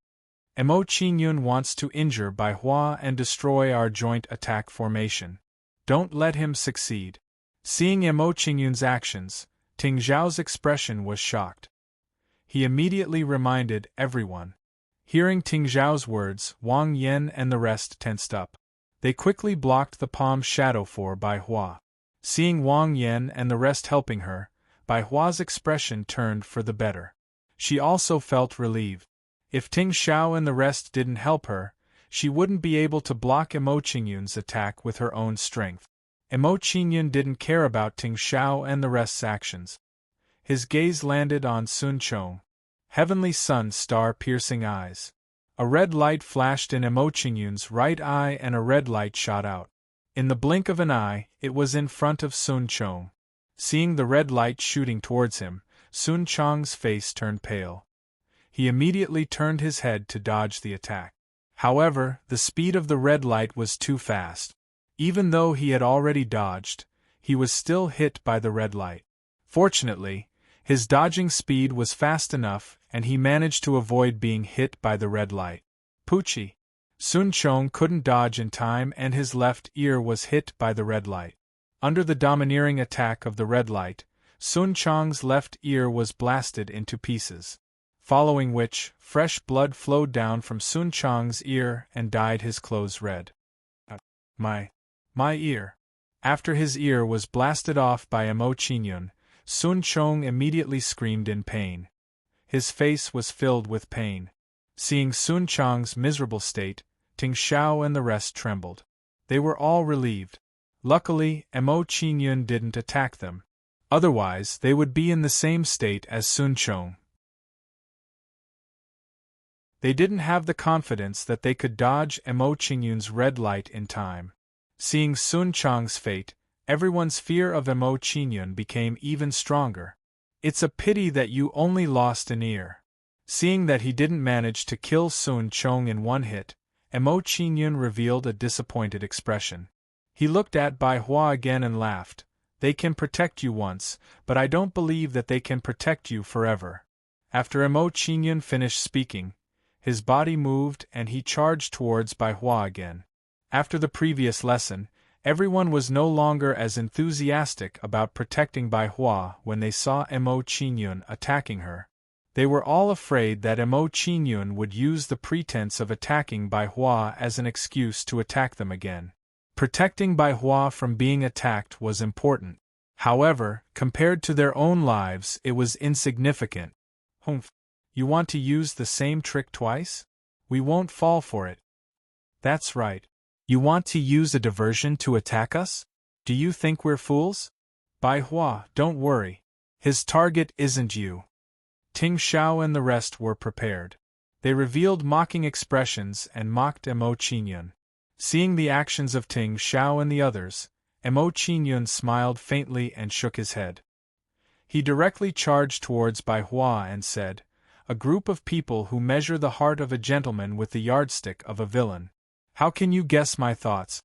Mo Qingyun wants to injure Bai Hua and destroy our joint attack formation. Don't let him succeed. Seeing Mo Qingyun's actions, Ting Zhao's expression was shocked. He immediately reminded everyone. Hearing Ting Zhao's words, Wang Yan and the rest tensed up. They quickly blocked the palm shadow for Bai Hua. Seeing Wang Yan and the rest helping her, Bai Hua's expression turned for the better. She also felt relieved. If Ting Zhao and the rest didn't help her, she wouldn't be able to block Mo Qingyun's attack with her own strength. Mo Qingyun didn't care about Ting Zhao and the rest's actions. His gaze landed on Sun Chong. Heavenly Sun star-piercing eyes. A red light flashed in Mo Qingyun's right eye and a red light shot out. In the blink of an eye, it was in front of Sun Chong. Seeing the red light shooting towards him, Sun Chong's face turned pale. He immediately turned his head to dodge the attack. However, the speed of the red light was too fast. Even though he had already dodged, he was still hit by the red light. Fortunately, his dodging speed was fast enough and he managed to avoid being hit by the red light. Poochie! Sun Chong couldn't dodge in time and his left ear was hit by the red light. Under the domineering attack of the red light, Sun Chong's left ear was blasted into pieces. Following which, fresh blood flowed down from Sun Chong's ear and dyed his clothes red. My ear. After his ear was blasted off by Mo Qingyun, Sun Chong immediately screamed in pain. His face was filled with pain. Seeing Sun Chong's miserable state, Ting Zhao and the rest trembled. They were all relieved. Luckily, Mo Qingyun didn't attack them. Otherwise, they would be in the same state as Sun Chong. They didn't have the confidence that they could dodge Mo Qingyun's red light in time. Seeing Sun Chong's fate, everyone's fear of Mo Qingyun became even stronger. It's a pity that you only lost an ear. Seeing that he didn't manage to kill Sun Chong in one hit, Mo Qingyun revealed a disappointed expression. He looked at Bai Hua again and laughed. They can protect you once, but I don't believe that they can protect you forever. After Mo Qingyun finished speaking, his body moved and he charged towards Bai Hua again. After the previous lesson, everyone was no longer as enthusiastic about protecting Bai Hua when they saw Mo Qingyun attacking her. They were all afraid that Mo Qingyun would use the pretense of attacking Bai Hua as an excuse to attack them again. Protecting Bai Hua from being attacked was important. However, compared to their own lives, it was insignificant. Humph. You want to use the same trick twice? We won't fall for it. That's right. You want to use a diversion to attack us? Do you think we're fools? Bai Hua, don't worry. His target isn't you. Ting Zhao and the rest were prepared. They revealed mocking expressions and mocked Mo Qingyun. Seeing the actions of Ting Zhao and the others, Mo Qingyun smiled faintly and shook his head. He directly charged towards Bai Hua and said, "A group of people who measure the heart of a gentleman with the yardstick of a villain. How can you guess my thoughts?"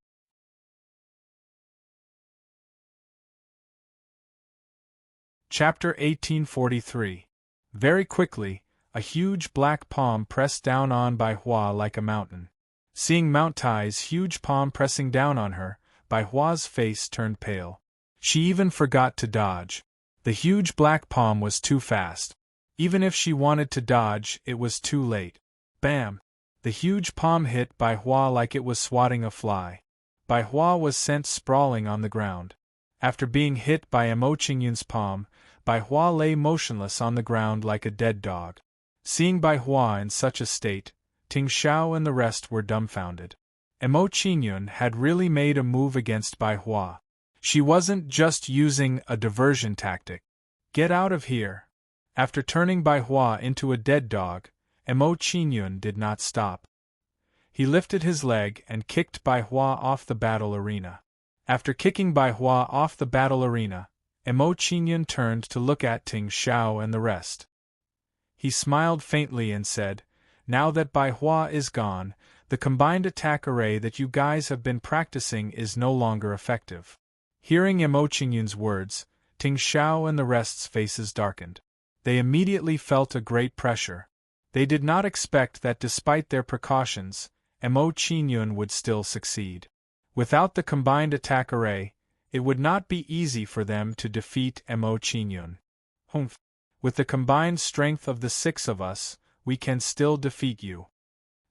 Chapter 1843. Very quickly, a huge black palm pressed down on Bai Hua like a mountain. Seeing Mount Tai's huge palm pressing down on her, Bai Hua's face turned pale. She even forgot to dodge. The huge black palm was too fast. Even if she wanted to dodge, it was too late. Bam! The huge palm hit Bai Hua like it was swatting a fly. Bai Hua was sent sprawling on the ground. After being hit by Mo Qingyun's palm, Bai Hua lay motionless on the ground like a dead dog. Seeing Bai Hua in such a state, Ting Xiao and the rest were dumbfounded. Mo Qingyun had really made a move against Bai Hua. She wasn't just using a diversion tactic. Get out of here! After turning Bai Hua into a dead dog, Mo Qingyun did not stop. He lifted his leg and kicked Bai Hua off the battle arena. After kicking Bai Hua off the battle arena, Mo Qingyun turned to look at Ting Xiao and the rest. He smiled faintly and said, "Now that Bai Hua is gone, the combined attack array that you guys have been practicing is no longer effective." Hearing Mo Qingyun's words, Ting Xiao and the rest's faces darkened. They immediately felt a great pressure. They did not expect that despite their precautions, Mo Qingyun would still succeed. Without the combined attack array, it would not be easy for them to defeat Mo Qingyun. Humph! With the combined strength of the six of us, we can still defeat you.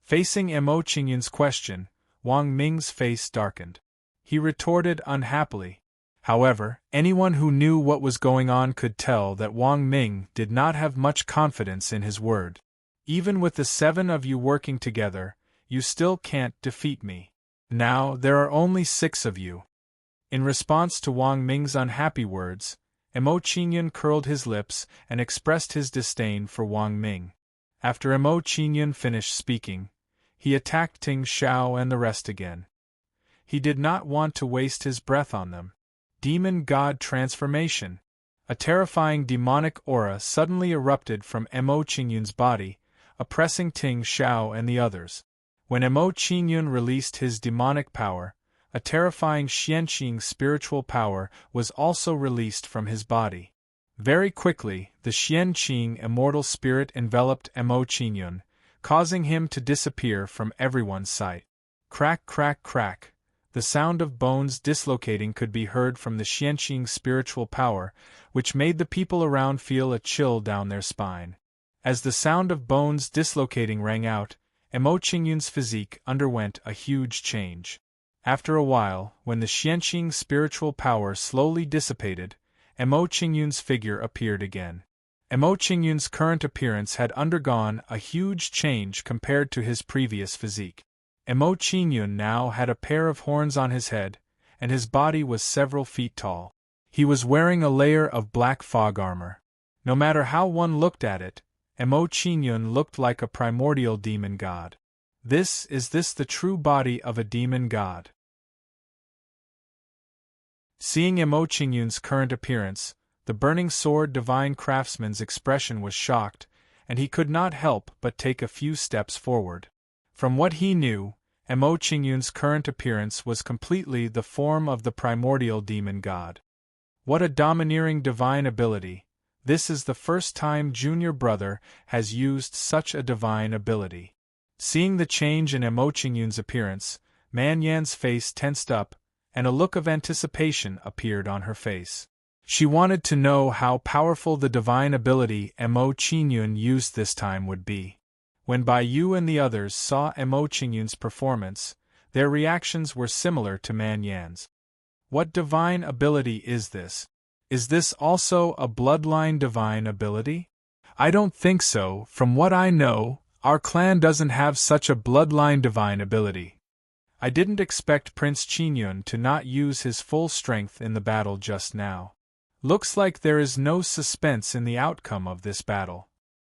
Facing Mo Qingyun's question, Wang Ming's face darkened. He retorted unhappily. However, anyone who knew what was going on could tell that Wang Ming did not have much confidence in his word. Even with the 7 of you working together, you still can't defeat me. Now there are only 6 of you. In response to Wang Ming's unhappy words, Mo Qingyun curled his lips and expressed his disdain for Wang Ming. After Mo Qingyun finished speaking, he attacked Ting Xiao and the rest again. He did not want to waste his breath on them. Demon God Transformation. A terrifying demonic aura suddenly erupted from Mo Qingyun's body, oppressing Ting Xiao and the others. When Mo Qingyun released his demonic power, a terrifying Xianqing spiritual power was also released from his body. Very quickly, the Xianqing immortal spirit enveloped Mo Qingyun, causing him to disappear from everyone's sight. Crack, crack, crack. The sound of bones dislocating could be heard from the Xianqing spiritual power, which made the people around feel a chill down their spine. As the sound of bones dislocating rang out, Mo Qingyun's physique underwent a huge change. After a while, when the Xianqing spiritual power slowly dissipated, Mo Qingyun's figure appeared again. Mo Qingyun's current appearance had undergone a huge change compared to his previous physique. Mo Qingyun now had a pair of horns on his head, and his body was several feet tall. He was wearing a layer of black fog armor. No matter how one looked at it, Mo Qingyun looked like a primordial demon god. Is this the true body of a demon god? Seeing Mo Qingyun's current appearance, the burning sword divine craftsman's expression was shocked, and he could not help but take a few steps forward. From what he knew, Mo Qingyun's current appearance was completely the form of the primordial demon god. What a domineering divine ability! This is the first time Junior Brother has used such a divine ability. Seeing the change in Mo Qingyun's appearance, Man Yan's face tensed up, and a look of anticipation appeared on her face. She wanted to know how powerful the divine ability Mo Qingyun used this time would be. When Bai Yu and the others saw Mo Qingyun's performance, their reactions were similar to Man Yan's. What divine ability is this? Is this also a bloodline divine ability? I don't think so. From what I know, our clan doesn't have such a bloodline divine ability. I didn't expect Prince Qingyun to not use his full strength in the battle just now. Looks like there is no suspense in the outcome of this battle.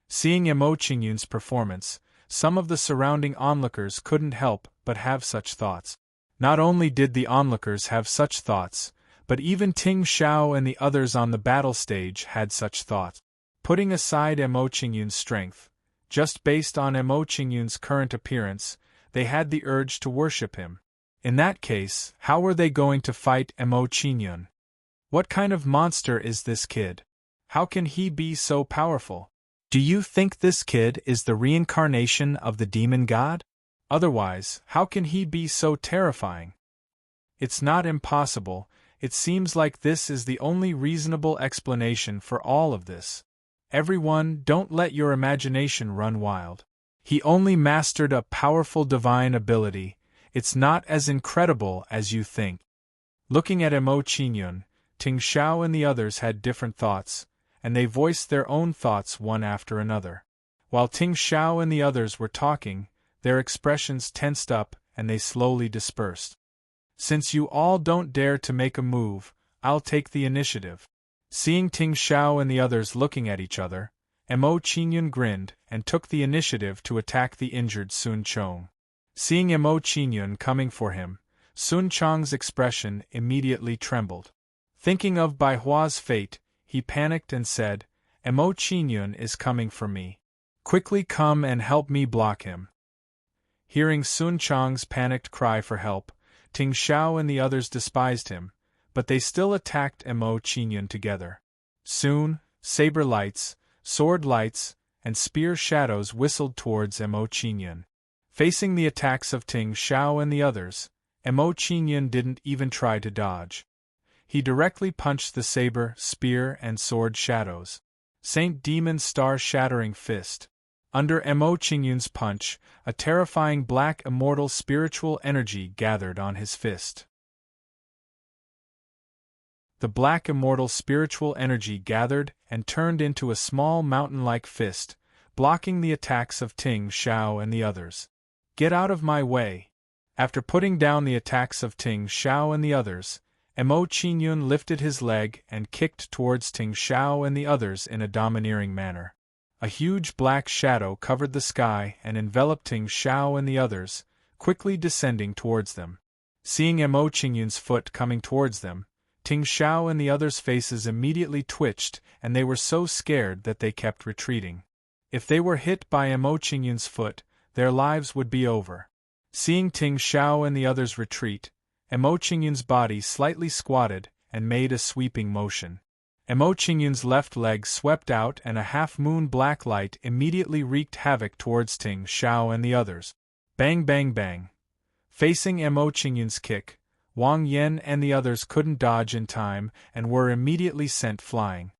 Seeing Mo Qingyun's performance, some of the surrounding onlookers couldn't help but have such thoughts. Not only did the onlookers have such thoughts, but even Ting Xiao and the others on the battle stage had such thoughts. Putting aside Mo Qingyun's strength, just based on Mo Qingyun's current appearance, they had the urge to worship him. In that case, how were they going to fight Mo Qingyun? What kind of monster is this kid? How can he be so powerful? Do you think this kid is the reincarnation of the demon god? Otherwise, how can he be so terrifying? It's not impossible, it seems like this is the only reasonable explanation for all of this. Everyone, don't let your imagination run wild. He only mastered a powerful divine ability, it's not as incredible as you think. Looking at Mo Qingyun, Ting Xiao and the others had different thoughts, and they voiced their own thoughts one after another. While Ting Xiao and the others were talking, their expressions tensed up and they slowly dispersed. Since you all don't dare to make a move, I'll take the initiative. Seeing Ting Xiao and the others looking at each other, Mo Qingyun grinned and took the initiative to attack the injured Sun Chong. Seeing Mo Qingyun coming for him, Sun Chong's expression immediately trembled. Thinking of Bai Hua's fate, he panicked and said, Mo Qingyun is coming for me. Quickly come and help me block him. Hearing Sun Chong's panicked cry for help, Ting Xiao and the others despised him, but they still attacked Mo Qingyun together. Soon, saber lights, sword lights, and spear shadows whistled towards Mo Qingyun. Facing the attacks of Ting Xiao and the others, Mo Qingyun didn't even try to dodge. He directly punched the saber, spear, and sword shadows. Saint Demon's star-shattering fist. Under Mo Qingyun's punch, a terrifying black immortal spiritual energy gathered on his fist. The black immortal spiritual energy gathered and turned into a small mountain-like fist, blocking the attacks of Ting Xiao and the others. Get out of my way! After putting down the attacks of Ting Xiao and the others, Mo Qingyun lifted his leg and kicked towards Ting Xiao and the others in a domineering manner. A huge black shadow covered the sky and enveloped Ting Xiao and the others, quickly descending towards them. Seeing Mo Qingyun's foot coming towards them, Ting Xiao and the others' faces immediately twitched and they were so scared that they kept retreating. If they were hit by Mo Qingyun's foot, their lives would be over. Seeing Ting Xiao and the others retreat, Mo Qingyun's body slightly squatted and made a sweeping motion. Mo Qingyun's left leg swept out and a half-moon black light immediately wreaked havoc towards Ting Xiao and the others. Bang bang bang. Facing Mo Qingyun's kick, Wang Yan and the others couldn't dodge in time and were immediately sent flying.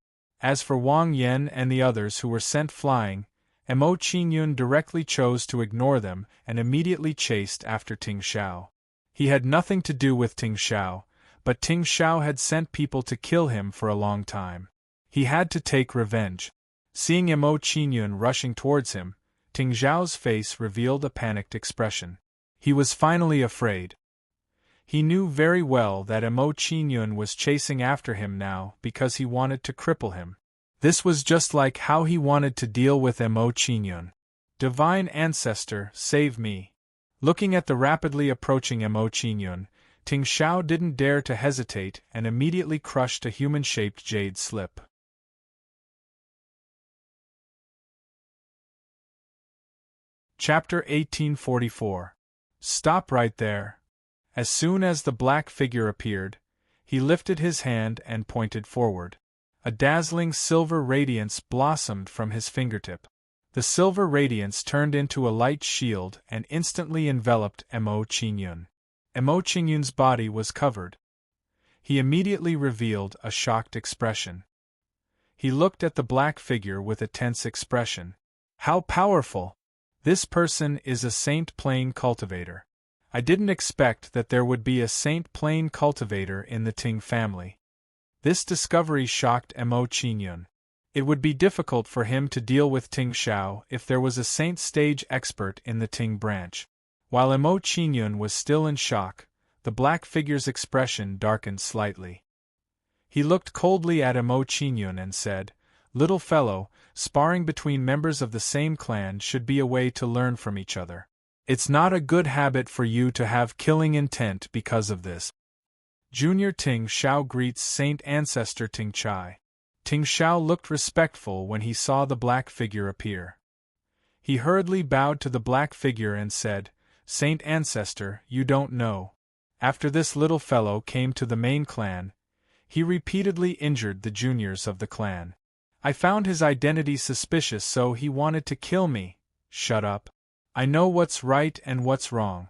As for Wang Yan and the others who were sent flying, Mo Qingyun directly chose to ignore them and immediately chased after Ting Xiao. He had nothing to do with Ting Xiao, but Ting Xiao had sent people to kill him for a long time. He had to take revenge. Seeing Mo Qingyun rushing towards him, Ting Xiao's face revealed a panicked expression. He was finally afraid. He knew very well that Mo Qingyun was chasing after him now because he wanted to cripple him. This was just like how he wanted to deal with Mo Qingyun. Divine Ancestor, save me. Looking at the rapidly approaching Mo Qingyun, Ting Xiao didn't dare to hesitate and immediately crushed a human-shaped jade slip. Chapter 1844. Stop right there. As soon as the black figure appeared, he lifted his hand and pointed forward. A dazzling silver radiance blossomed from his fingertip. The silver radiance turned into a light shield and instantly enveloped Mo Qingyun. Mo Qingyun's body was covered. He immediately revealed a shocked expression. He looked at the black figure with a tense expression. How powerful! This person is a Saint Plane cultivator. I didn't expect that there would be a Saint Plane cultivator in the Ting family. This discovery shocked Mo Qingyun. It would be difficult for him to deal with Ting Xiao if there was a Saint stage expert in the Ting branch. While Mo Qingyun was still in shock, the black figure's expression darkened slightly. He looked coldly at Mo Qingyun and said, "Little fellow, sparring between members of the same clan should be a way to learn from each other. It's not a good habit for you to have killing intent because of this." Junior Ting Xiao greets Saint Ancestor Ting Chai. Ting Xiao looked respectful when he saw the black figure appear. He hurriedly bowed to the black figure and said, "Saint Ancestor, you don't know. After this little fellow came to the main clan, he repeatedly injured the juniors of the clan. I found his identity suspicious, so he wanted to kill me." "Shut up. I know what's right and what's wrong.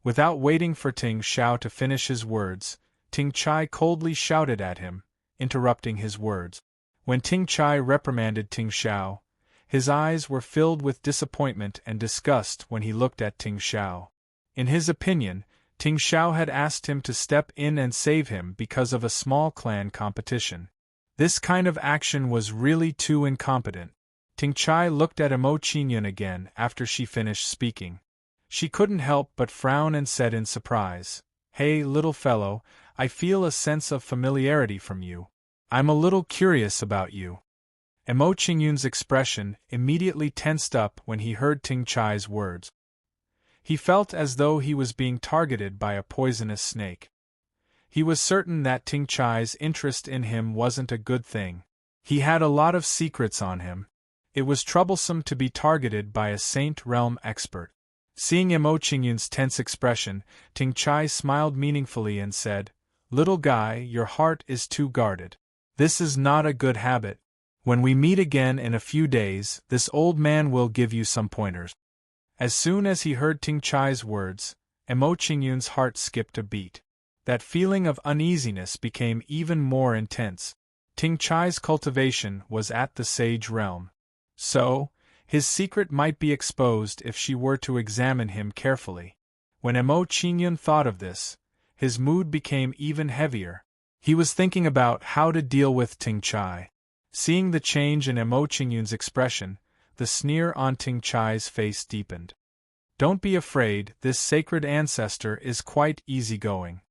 Without waiting for Ting Xiao to finish his words, Ting Chai coldly shouted at him, interrupting his words. When Ting Chai reprimanded Ting Xiao, his eyes were filled with disappointment and disgust when he looked at Ting Xiao. In his opinion, Ting Xiao had asked him to step in and save him because of a small clan competition. This kind of action was really too incompetent. Ting Chai looked at Emo Qingyun again after she finished speaking. She couldn't help but frown and said in surprise, "Hey, little fellow, I feel a sense of familiarity from you. I'm a little curious about you." Emo Qingyun's expression immediately tensed up when he heard Ting Chai's words. He felt as though he was being targeted by a poisonous snake. He was certain that Ting Chai's interest in him wasn't a good thing. He had a lot of secrets on him. It was troublesome to be targeted by a Saint Realm expert. Seeing Emo Qingyun's tense expression, Ting Chai smiled meaningfully and said, "Little guy, your heart is too guarded. This is not a good habit. When we meet again in a few days, this old man will give you some pointers." As soon as he heard Ting Chai's words, Emo Qingyun's heart skipped a beat. That feeling of uneasiness became even more intense. Ting Chai's cultivation was at the Sage Realm. So, his secret might be exposed if she were to examine him carefully. When Emo Qingyun thought of this, his mood became even heavier. He was thinking about how to deal with Ting Chai. Seeing the change in Emo Qingyun's expression, the sneer on Ting Chai's face deepened. "Don't be afraid, this sacred ancestor is quite easygoing.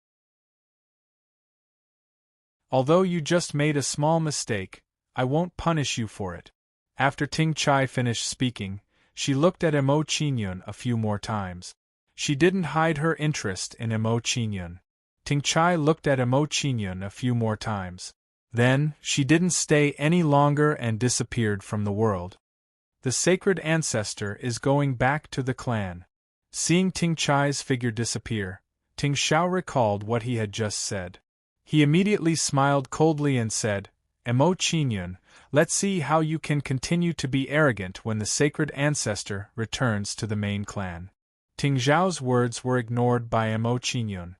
Although you just made a small mistake, I won't punish you for it." After Ting Chai finished speaking, she looked at Emo Qingyun a few more times. She didn't hide her interest in Emo Qingyun. Ting Chai looked at Emo Qingyun a few more times. Then, she didn't stay any longer and disappeared from the world. The sacred ancestor is going back to the clan. Seeing Ting Chai's figure disappear, Ting Xiao recalled what he had just said. He immediately smiled coldly and said, "Emo Qingyun, let's see how you can continue to be arrogant when the sacred ancestor returns to the main clan." Ting Xiao's words were ignored by Emo Qingyun.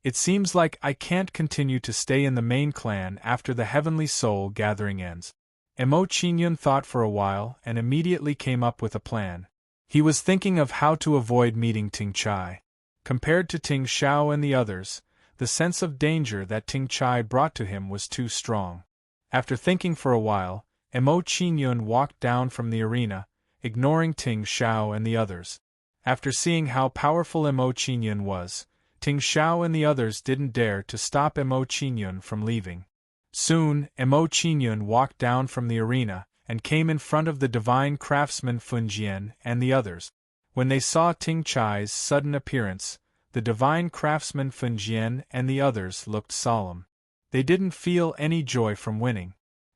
"It seems like I can't continue to stay in the main clan after the Heavenly Soul gathering ends." Emo Qingyun thought for a while and immediately came up with a plan. He was thinking of how to avoid meeting Ting Chai. Compared to Ting Xiao and the others, the sense of danger that Ting Chai brought to him was too strong. After thinking for a while, Emo Qingyun walked down from the arena, ignoring Ting Xiao and the others. After seeing how powerful Emo Qingyun was, Ting Xiao and the others didn't dare to stop Emo Qingyun from leaving. Soon, Emo Qingyun walked down from the arena and came in front of the divine craftsman Funjian and the others. When they saw Ting Chai's sudden appearance, the divine craftsman Funjian and the others looked solemn. They didn't feel any joy from winning.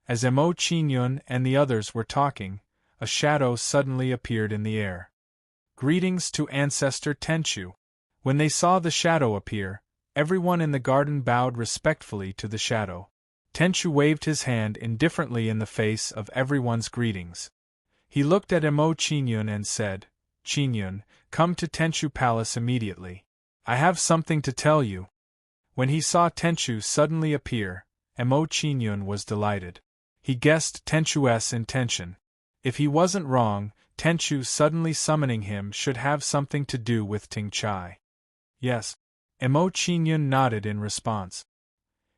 As Emo Qingyun and the others were talking, a shadow suddenly appeared in the air. "Greetings to Ancestor Tenchu." When they saw the shadow appear, everyone in the garden bowed respectfully to the shadow. Tenchu waved his hand indifferently in the face of everyone's greetings. He looked at Emo Qingyun and said, "Qingyun, come to Tenchu Palace immediately. I have something to tell you." When he saw Tenchu suddenly appear, Emo Qingyun was delighted. He guessed Tenchu's intention. If he wasn't wrong, Tenchu suddenly summoning him should have something to do with Ting Chai. "Yes." Emo Qingyun nodded in response.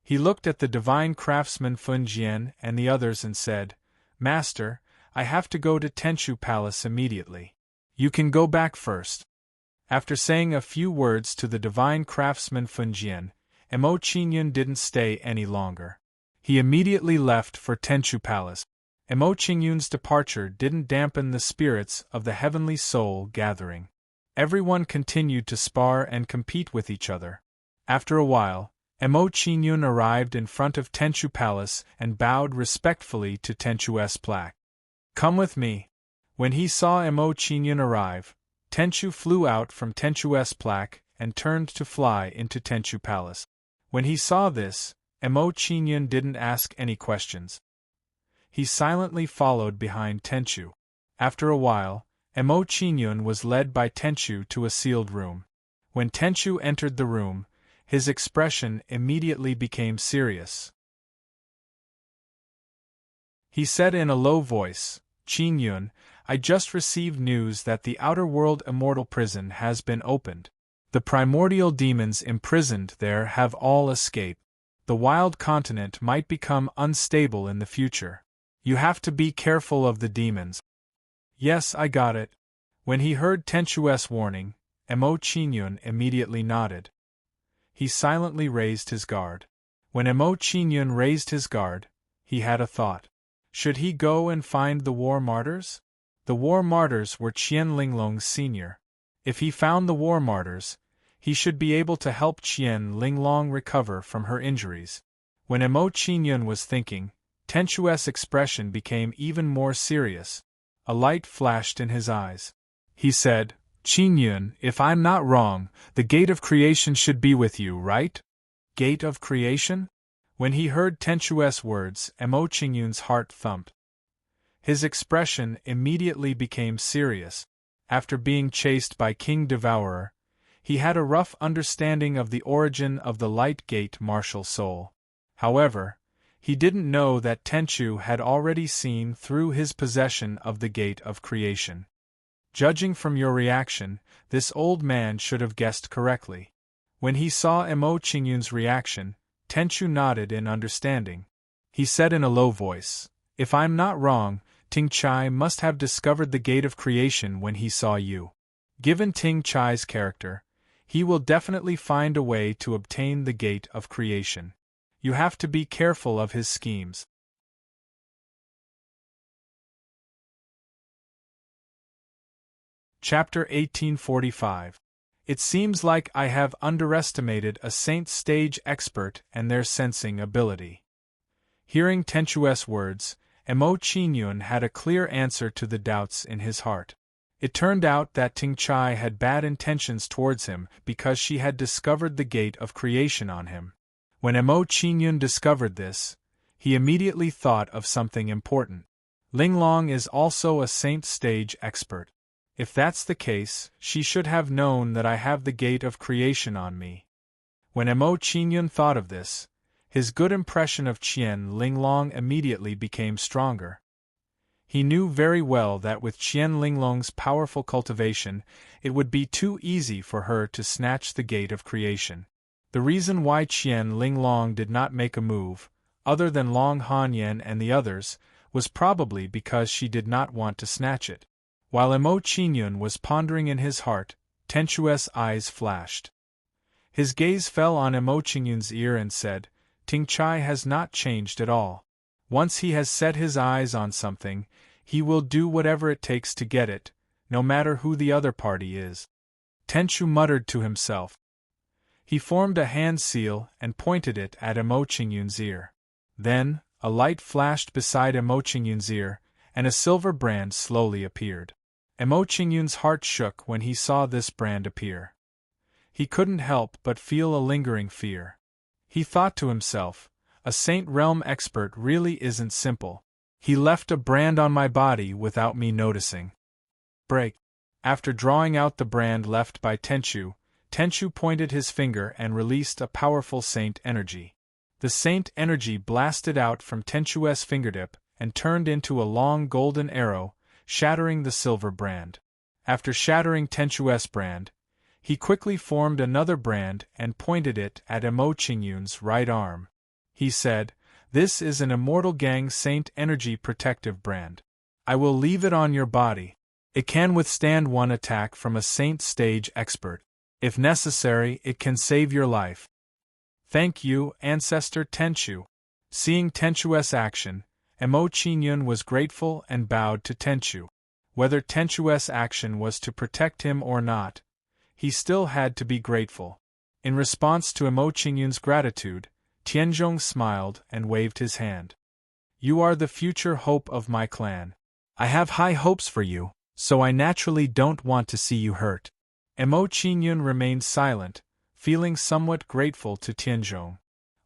He looked at the divine craftsman Funjian and the others and said, "Master, I have to go to Tenchu Palace immediately. You can go back first." After saying a few words to the divine craftsman Funjian, Emo Qingyun didn't stay any longer. He immediately left for Tenchu Palace. Emo Qingyun's departure didn't dampen the spirits of the Heavenly Soul gathering. Everyone continued to spar and compete with each other. After a while, Emo Qingyun arrived in front of Tenchu Palace and bowed respectfully to Tenchu's plaque. "Come with me." When he saw Emo Qingyun arrive, Tenchu flew out from Tenchu's plaque and turned to fly into Tenchu Palace. When he saw this, Emo Qingyun didn't ask any questions. He silently followed behind Tenchu. After a while, Emo Qingyun was led by Tenchu to a sealed room. When Tenchu entered the room, his expression immediately became serious. He said in a low voice, "Qin Yun, I just received news that the outer world immortal prison has been opened. The primordial demons imprisoned there have all escaped. The wild continent might become unstable in the future. You have to be careful of the demons." "Yes, I got it." When he heard Tenchu's warning, Mo Qinyun immediately nodded. He silently raised his guard. When Mo Qinyun raised his guard, he had a thought. Should he go and find the war martyrs? The war martyrs were Qian Linglong's senior. If he found the war martyrs, he should be able to help Qian Linglong recover from her injuries. When Mo Qinyun was thinking, Tenchu's expression became even more serious. A light flashed in his eyes. He said, "Qin Yun, if I'm not wrong, the gate of creation should be with you, right?" Gate of creation? When he heard Tenchu's words, Mo Qingyun's heart thumped. His expression immediately became serious. After being chased by King Devourer, he had a rough understanding of the origin of the Light Gate martial soul. However, he didn't know that Tenchu had already seen through his possession of the Gate of Creation. Judging from your reaction, this old man should have guessed correctly. When he saw Mo Qingyun's reaction, Tenchu nodded in understanding. He said in a low voice, "If I'm not wrong, Ting Chai must have discovered the Gate of Creation when he saw you. Given Ting Chai's character, he will definitely find a way to obtain the Gate of Creation. You have to be careful of his schemes." Chapter 1845. It seems like I have underestimated a Saint stage expert and their sensing ability. Hearing Tenchu's words, Mo Qinyun had a clear answer to the doubts in his heart. It turned out that Ting Chai had bad intentions towards him because she had discovered the Gate of Creation on him. When Mo Qinyun discovered this, he immediately thought of something important. Linglong is also a Saint stage expert. If that's the case, she should have known that I have the Gate of Creation on me. When Mo Qinyun thought of this, his good impression of Qian Linglong immediately became stronger. He knew very well that with Qian Linglong's powerful cultivation, it would be too easy for her to snatch the Gate of Creation. The reason why Qian Linglong did not make a move, other than Long Hanyan and the others, was probably because she did not want to snatch it. While Mo Qinyun was pondering in his heart, Tenchu's eyes flashed. His gaze fell on Mo Qingyun's ear and said, "Ting Chai has not changed at all. Once he has set his eyes on something, he will do whatever it takes to get it, no matter who the other party is." Tenchu muttered to himself. He formed a hand seal and pointed it at Mo Qingyun's ear. Then, a light flashed beside Mo Qingyun's ear, and a silver brand slowly appeared. Mo Qingyun's heart shook when he saw this brand appear. He couldn't help but feel a lingering fear. He thought to himself, a Saint Realm expert really isn't simple. He left a brand on my body without me noticing. Break. After drawing out the brand left by Tenchu, Tenchu pointed his finger and released a powerful Saint energy. The Saint energy blasted out from Tenchu's fingertip and turned into a long golden arrow, shattering the silver brand. After shattering Tenchu's brand, he quickly formed another brand and pointed it at Mo Qingyun's right arm. He said, "This is an Immortal Gang Saint Energy Protective brand. I will leave it on your body. It can withstand one attack from a Saint stage expert. If necessary, it can save your life." "Thank you, Ancestor Tenchu." Seeing Tenchu's action, Mo Qinyun was grateful and bowed to Tenchu. Whether Tenchu's action was to protect him or not, he still had to be grateful. In response to Mo Qinyun's gratitude, Tianzhong smiled and waved his hand. "You are the future hope of my clan. I have high hopes for you, so I naturally don't want to see you hurt." Mo Qinyun remained silent, feeling somewhat grateful to Tianzhong.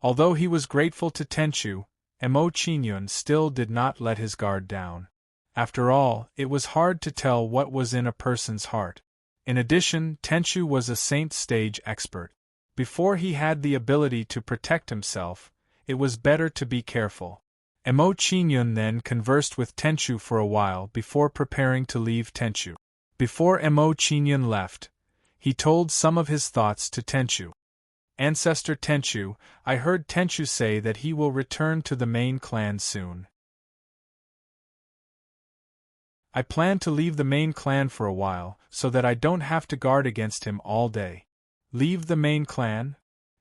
Although he was grateful to Tenchu, Mo Qinyun still did not let his guard down. After all, it was hard to tell what was in a person's heart. In addition, Tenchu was a saint stage expert. Before he had the ability to protect himself, it was better to be careful. Emo Qinyun then conversed with Tenchu for a while before preparing to leave Tenchu. Before Emo Qinyun left, he told some of his thoughts to Tenchu. Ancestor Tenchu, I heard Tenchu say that he will return to the main clan soon. I plan to leave the main clan for a while, so that I don't have to guard against him all day. Leave the main clan?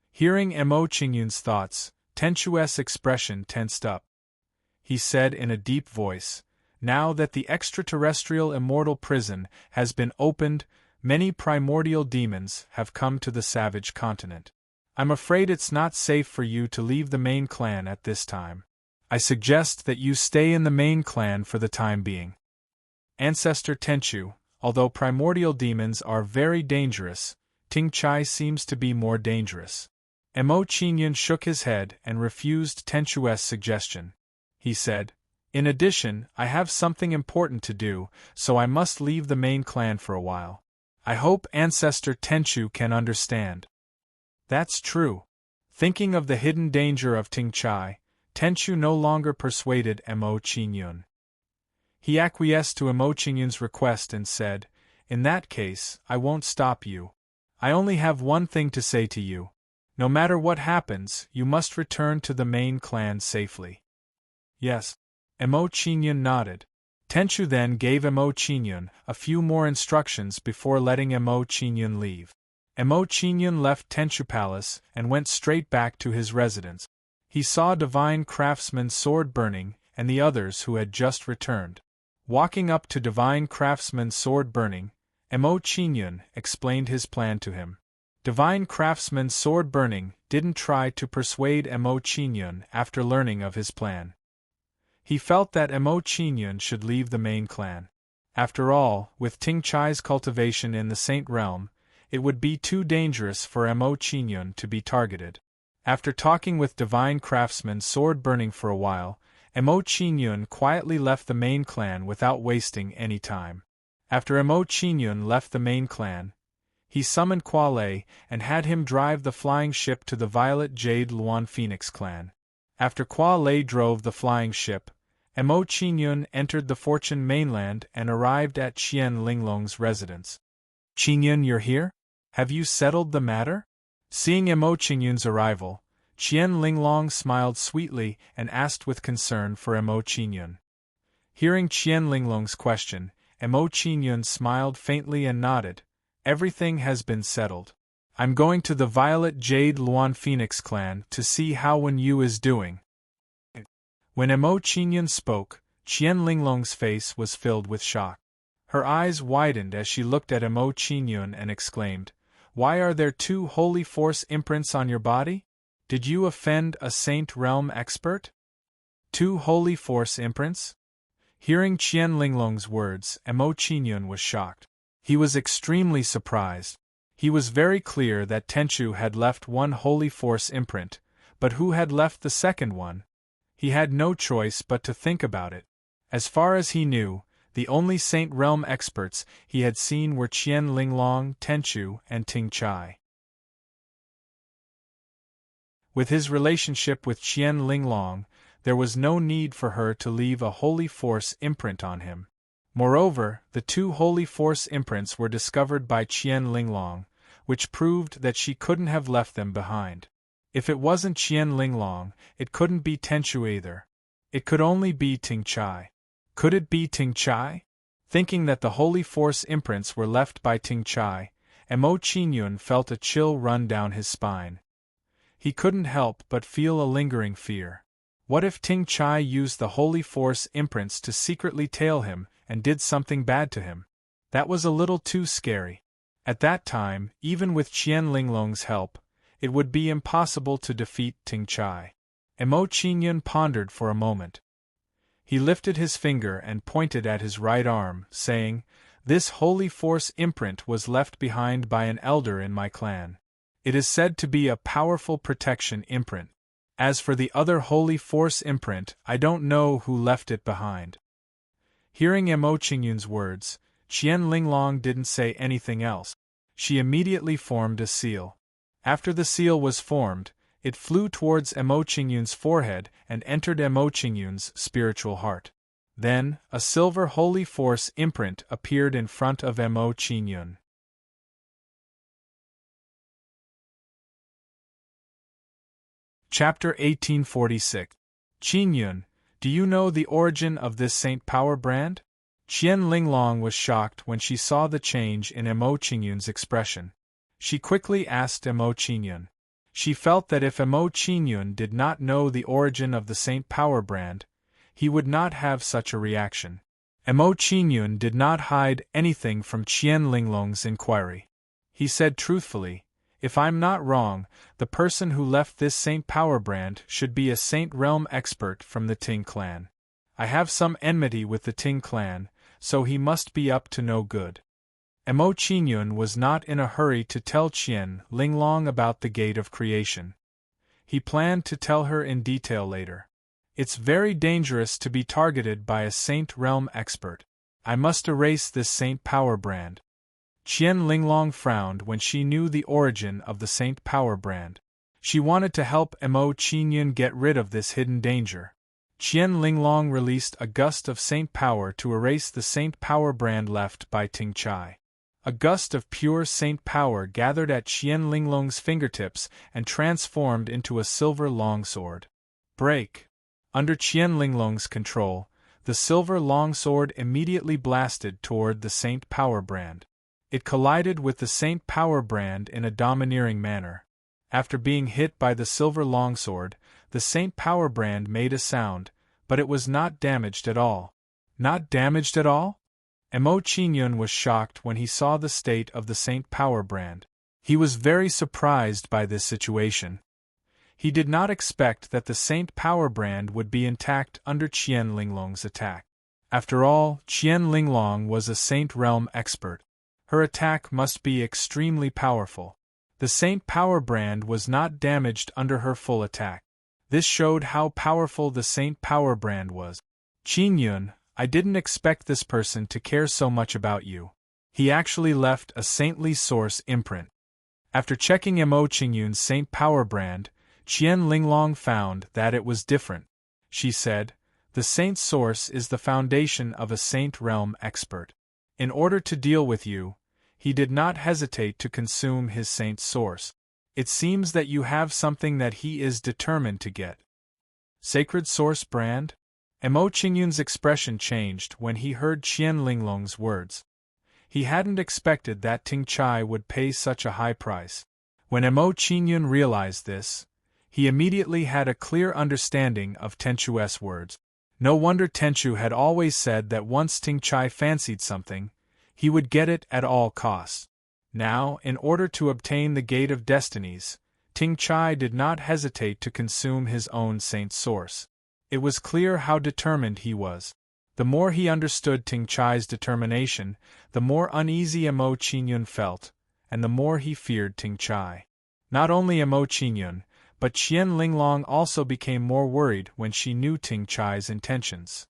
Hearing Emo Qingyun's thoughts, Tenchu's expression tensed up. He said in a deep voice, now that the extraterrestrial immortal prison has been opened, many primordial demons have come to the savage continent. I'm afraid it's not safe for you to leave the main clan at this time. I suggest that you stay in the main clan for the time being. Ancestor Tenchu, although primordial demons are very dangerous, Ting Chai seems to be more dangerous. Emo Qinyun shook his head and refused Tenchu's suggestion. He said, in addition, I have something important to do, so I must leave the main clan for a while. I hope Ancestor Tenchu can understand. That's true. Thinking of the hidden danger of Ting Chai, Tenchu no longer persuaded Emo Qinyun. He acquiesced to Emo Qinyun's request and said, in that case, I won't stop you. I only have one thing to say to you. No matter what happens, you must return to the main clan safely. Yes. Emo Qinyun nodded. Tenchu then gave Emo Qinyun a few more instructions before letting Emo Qinyun leave. Emo Qinyun left Tenchu Palace and went straight back to his residence. He saw Divine Craftsman Sword Burning and the others who had just returned. Walking up to Divine Craftsman Sword Burning, Emo Qinyun explained his plan to him. Divine Craftsman Sword Burning didn't try to persuade Emo Qinyun after learning of his plan. He felt that Emo Qinyun should leave the main clan. After all, with Ting Chai's cultivation in the Saint Realm, it would be too dangerous for Emo Qinyun to be targeted. After talking with Divine Craftsman Sword Burning for a while, Emo Qinyun quietly left the main clan without wasting any time. After Emo Qinyun left the main clan, he summoned Kualei and had him drive the flying ship to the Violet Jade Luan Phoenix clan. After Kualei drove the flying ship, Emo Qinyun entered the Fortune mainland and arrived at Qian Linglong's residence. Qinyun, you're here? Have you settled the matter? Seeing Emo Qinyun's arrival, Qian Linglong smiled sweetly and asked with concern for Emo Qinyun. Hearing Qian Linglong's question, Emo Qinyun smiled faintly and nodded. Everything has been settled. I'm going to the Violet Jade Luan Phoenix clan to see how Wen Yu is doing. When Emo Qinyun spoke, Qian Linglong's face was filled with shock. Her eyes widened as she looked at Emo Qinyun and exclaimed, why are there 2 holy force imprints on your body? Did you offend a Saint Realm expert? 2 holy force imprints? Hearing Qian Linglong's words, Emo Qinyun was shocked. He was extremely surprised. He was very clear that Tenchu had left 1 holy force imprint, but who had left the second one? He had no choice but to think about it. As far as he knew, the only Saint Realm experts he had seen were Qian Linglong, Tenchu, and Ting Chai. With his relationship with Qian Linglong, there was no need for her to leave a holy force imprint on him. Moreover, the 2 holy force imprints were discovered by Qian Linglong, which proved that she couldn't have left them behind. If it wasn't Qian Linglong, it couldn't be Tenchu either. It could only be Ting Chai. Could it be Ting Chai? Thinking that the holy force imprints were left by Ting Chai, Emo Qinyun felt a chill run down his spine. He couldn't help but feel a lingering fear. What if Ting Chai used the holy force imprints to secretly tail him and did something bad to him? That was a little too scary. At that time, even with Qian Linglong's help, it would be impossible to defeat Ting Chai. Emo Qinyun pondered for a moment. He lifted his finger and pointed at his right arm, saying, this holy force imprint was left behind by an elder in my clan. It is said to be a powerful protection imprint. As for the other holy force imprint, I don't know who left it behind. Hearing Emo Qinyun's words, Qian Linglong didn't say anything else. She immediately formed a seal. After the seal was formed, it flew towards Mo Qingyun's forehead and entered Mo Qingyun's spiritual heart. Then, a silver holy force imprint appeared in front of Mo Qingyun. Chapter 1846. Qingyun, do you know the origin of this Saint Power brand? Qian Linglong was shocked when she saw the change in Mo Qingyun's expression. She quickly asked Mo Qingyun. She felt that if Mo Qingyun did not know the origin of the Saint Power brand, he would not have such a reaction. Mo Qingyun did not hide anything from Qian Linglong's inquiry. He said truthfully, "If I'm not wrong, the person who left this Saint Power brand should be a Saint Realm expert from the Ting clan. I have some enmity with the Ting clan, so he must be up to no good." Mo Qingyun was not in a hurry to tell Qian Linglong about the Gate of Creation. He planned to tell her in detail later. "It's very dangerous to be targeted by a Saint Realm expert. I must erase this Saint Power brand." Qian Linglong frowned when she knew the origin of the Saint Power brand. She wanted to help Mo Qingyun get rid of this hidden danger. Qian Linglong released a gust of Saint Power to erase the Saint Power brand left by Ting Chai. A gust of pure Saint Power gathered at Qian Linglong's fingertips and transformed into a silver longsword. Break! Under Qian Linglong's control, the silver longsword immediately blasted toward the Saint Power brand. It collided with the Saint Power brand in a domineering manner. After being hit by the silver longsword, the Saint Power brand made a sound, but it was not damaged at all. Not damaged at all? Mo Qingyun was shocked when he saw the state of the Saint Power brand. He was very surprised by this situation. He did not expect that the Saint Power brand would be intact under Qian Linglong's attack. After all, Qian Linglong was a Saint Realm expert. Her attack must be extremely powerful. The Saint Power brand was not damaged under her full attack. This showed how powerful the Saint Power brand was. "Qingyun, I didn't expect this person to care so much about you. He actually left a saintly source imprint." After checking Mo Qingyun's Saint Power brand, Qian Linglong found that it was different. She said, "The Saint source is the foundation of a Saint Realm expert. In order to deal with you, he did not hesitate to consume his Saint source. It seems that you have something that he is determined to get." Sacred Source brand? Mo Qingyun's expression changed when he heard Qian Linglong's words. He hadn't expected that Ting Chai would pay such a high price. When Mo Qingyun realized this, he immediately had a clear understanding of Tenchu's words. No wonder Tenchu had always said that once Ting Chai fancied something, he would get it at all costs. Now, in order to obtain the Gate of Destinies, Ting Chai did not hesitate to consume his own Saint source. It was clear how determined he was. The more he understood Ting Chai's determination, the more uneasy Mo Qingyun felt, and the more he feared Ting Chai. Not only Mo Qingyun, but Qian Linglong also became more worried when she knew Ting Chai's intentions.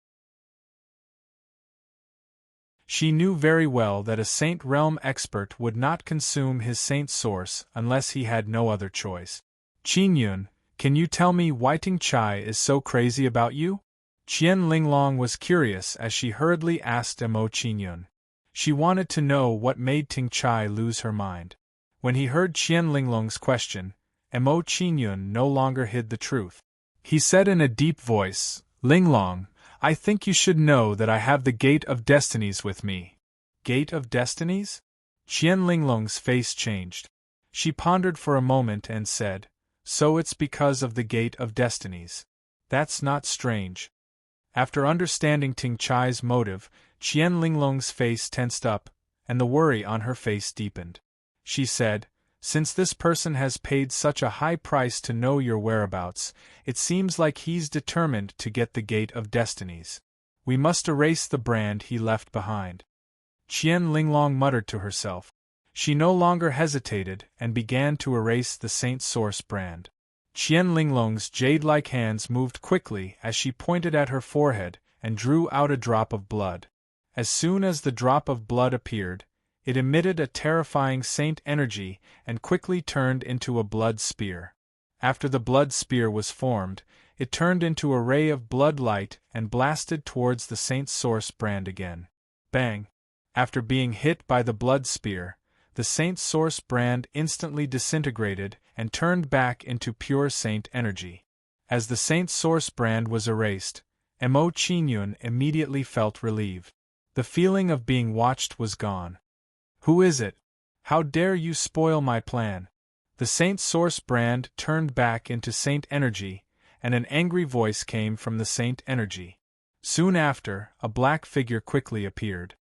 She knew very well that a Saint Realm expert would not consume his Saint source unless he had no other choice. "Qingyun, can you tell me why Ting Chai is so crazy about you?" Qian Linglong was curious as she hurriedly asked Mo Qingyun. She wanted to know what made Ting Chai lose her mind. When he heard Qian Linglong's question, Mo Qingyun no longer hid the truth. He said in a deep voice, "Linglong, I think you should know that I have the Gate of Destinies with me." "Gate of Destinies?" Qian Linglong's face changed. She pondered for a moment and said, "So it's because of the Gate of Destinies. That's not strange." After understanding Ting Chai's motive, Qian Linglong's face tensed up, and the worry on her face deepened. She said, "Since this person has paid such a high price to know your whereabouts, it seems like he's determined to get the Gate of Destinies. We must erase the brand he left behind." Qian Linglong muttered to herself. She no longer hesitated and began to erase the Saint Source brand. Qian Linglong's jade-like hands moved quickly as she pointed at her forehead and drew out a drop of blood. As soon as the drop of blood appeared, it emitted a terrifying saint energy and quickly turned into a blood spear. After the blood spear was formed, it turned into a ray of blood light and blasted towards the saint's source brand again. Bang! After being hit by the blood spear, the saint's source brand instantly disintegrated and turned back into pure saint energy. As the saint's source brand was erased, Mo Qinyun immediately felt relieved. The feeling of being watched was gone. Who is it? How dare you spoil my plan? The saint's source brand turned back into saint energy, and an angry voice came from the saint energy. Soon after, a black figure quickly appeared.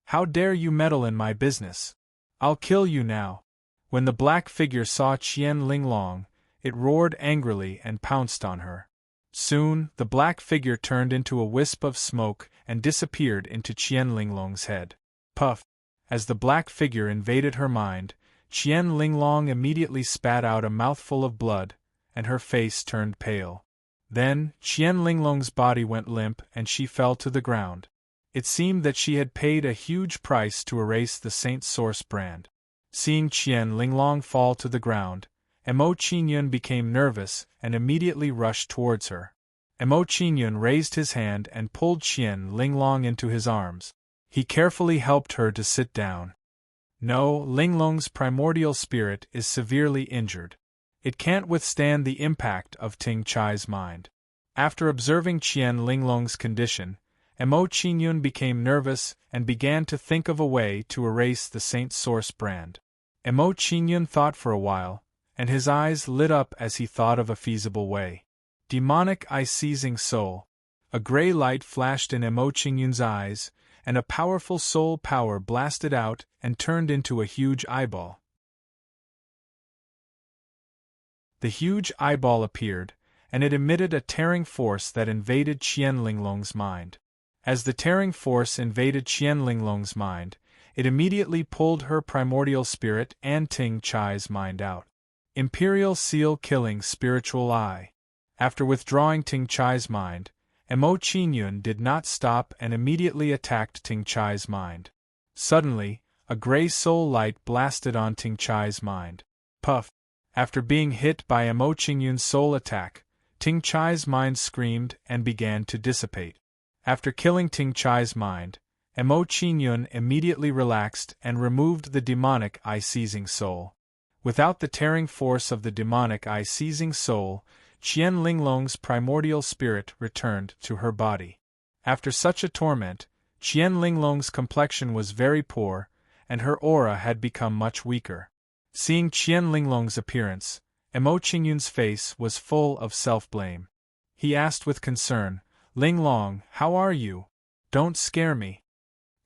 How dare you meddle in my business? I'll kill you now. When the black figure saw Qian Linglong, it roared angrily and pounced on her. Soon, the black figure turned into a wisp of smoke and disappeared into Qian Linglong's head. Puff! As the black figure invaded her mind, Qian Linglong immediately spat out a mouthful of blood, and her face turned pale. Then, Qian Linglong's body went limp and she fell to the ground. It seemed that she had paid a huge price to erase the saint's source brand. Seeing Qian Linglong fall to the ground, Mo Qinyun became nervous and immediately rushed towards her. Mo Qinyun raised his hand and pulled Qian Linglong into his arms. He carefully helped her to sit down. No, Linglong's primordial spirit is severely injured. It can't withstand the impact of Ting Chai's mind. After observing Qian Linglong's condition, Mo Qinyun became nervous and began to think of a way to erase the saint's source brand. Mo Qinyun thought for a while, and his eyes lit up as he thought of a feasible way. Demonic eye-seizing soul. A gray light flashed in Mo Qinyun's eyes, and a powerful soul power blasted out and turned into a huge eyeball. The huge eyeball appeared, and it emitted a tearing force that invaded Qian Linglong's mind. As the tearing force invaded Qian Linglong's mind, it immediately pulled her primordial spirit and Ting Chai's mind out. Imperial Seal killing spiritual eye. After withdrawing Ting Chai's mind, Mo Qinyun did not stop and immediately attacked Ting Chai's mind. Suddenly, a gray soul light blasted on Ting Chai's mind. Puff! After being hit by Mo Qinyun's soul attack, Ting Chai's mind screamed and began to dissipate. After killing Ting Chai's mind, Mo Qinyun immediately relaxed and removed the demonic eye-seizing soul. Without the tearing force of the demonic eye-seizing soul, Qian Linglong's primordial spirit returned to her body. After such a torment, Qian Linglong's complexion was very poor, and her aura had become much weaker. Seeing Qian Linglong's appearance, Mo Qinyun's face was full of self-blame. He asked with concern, "Linglong, how are you? Don't scare me."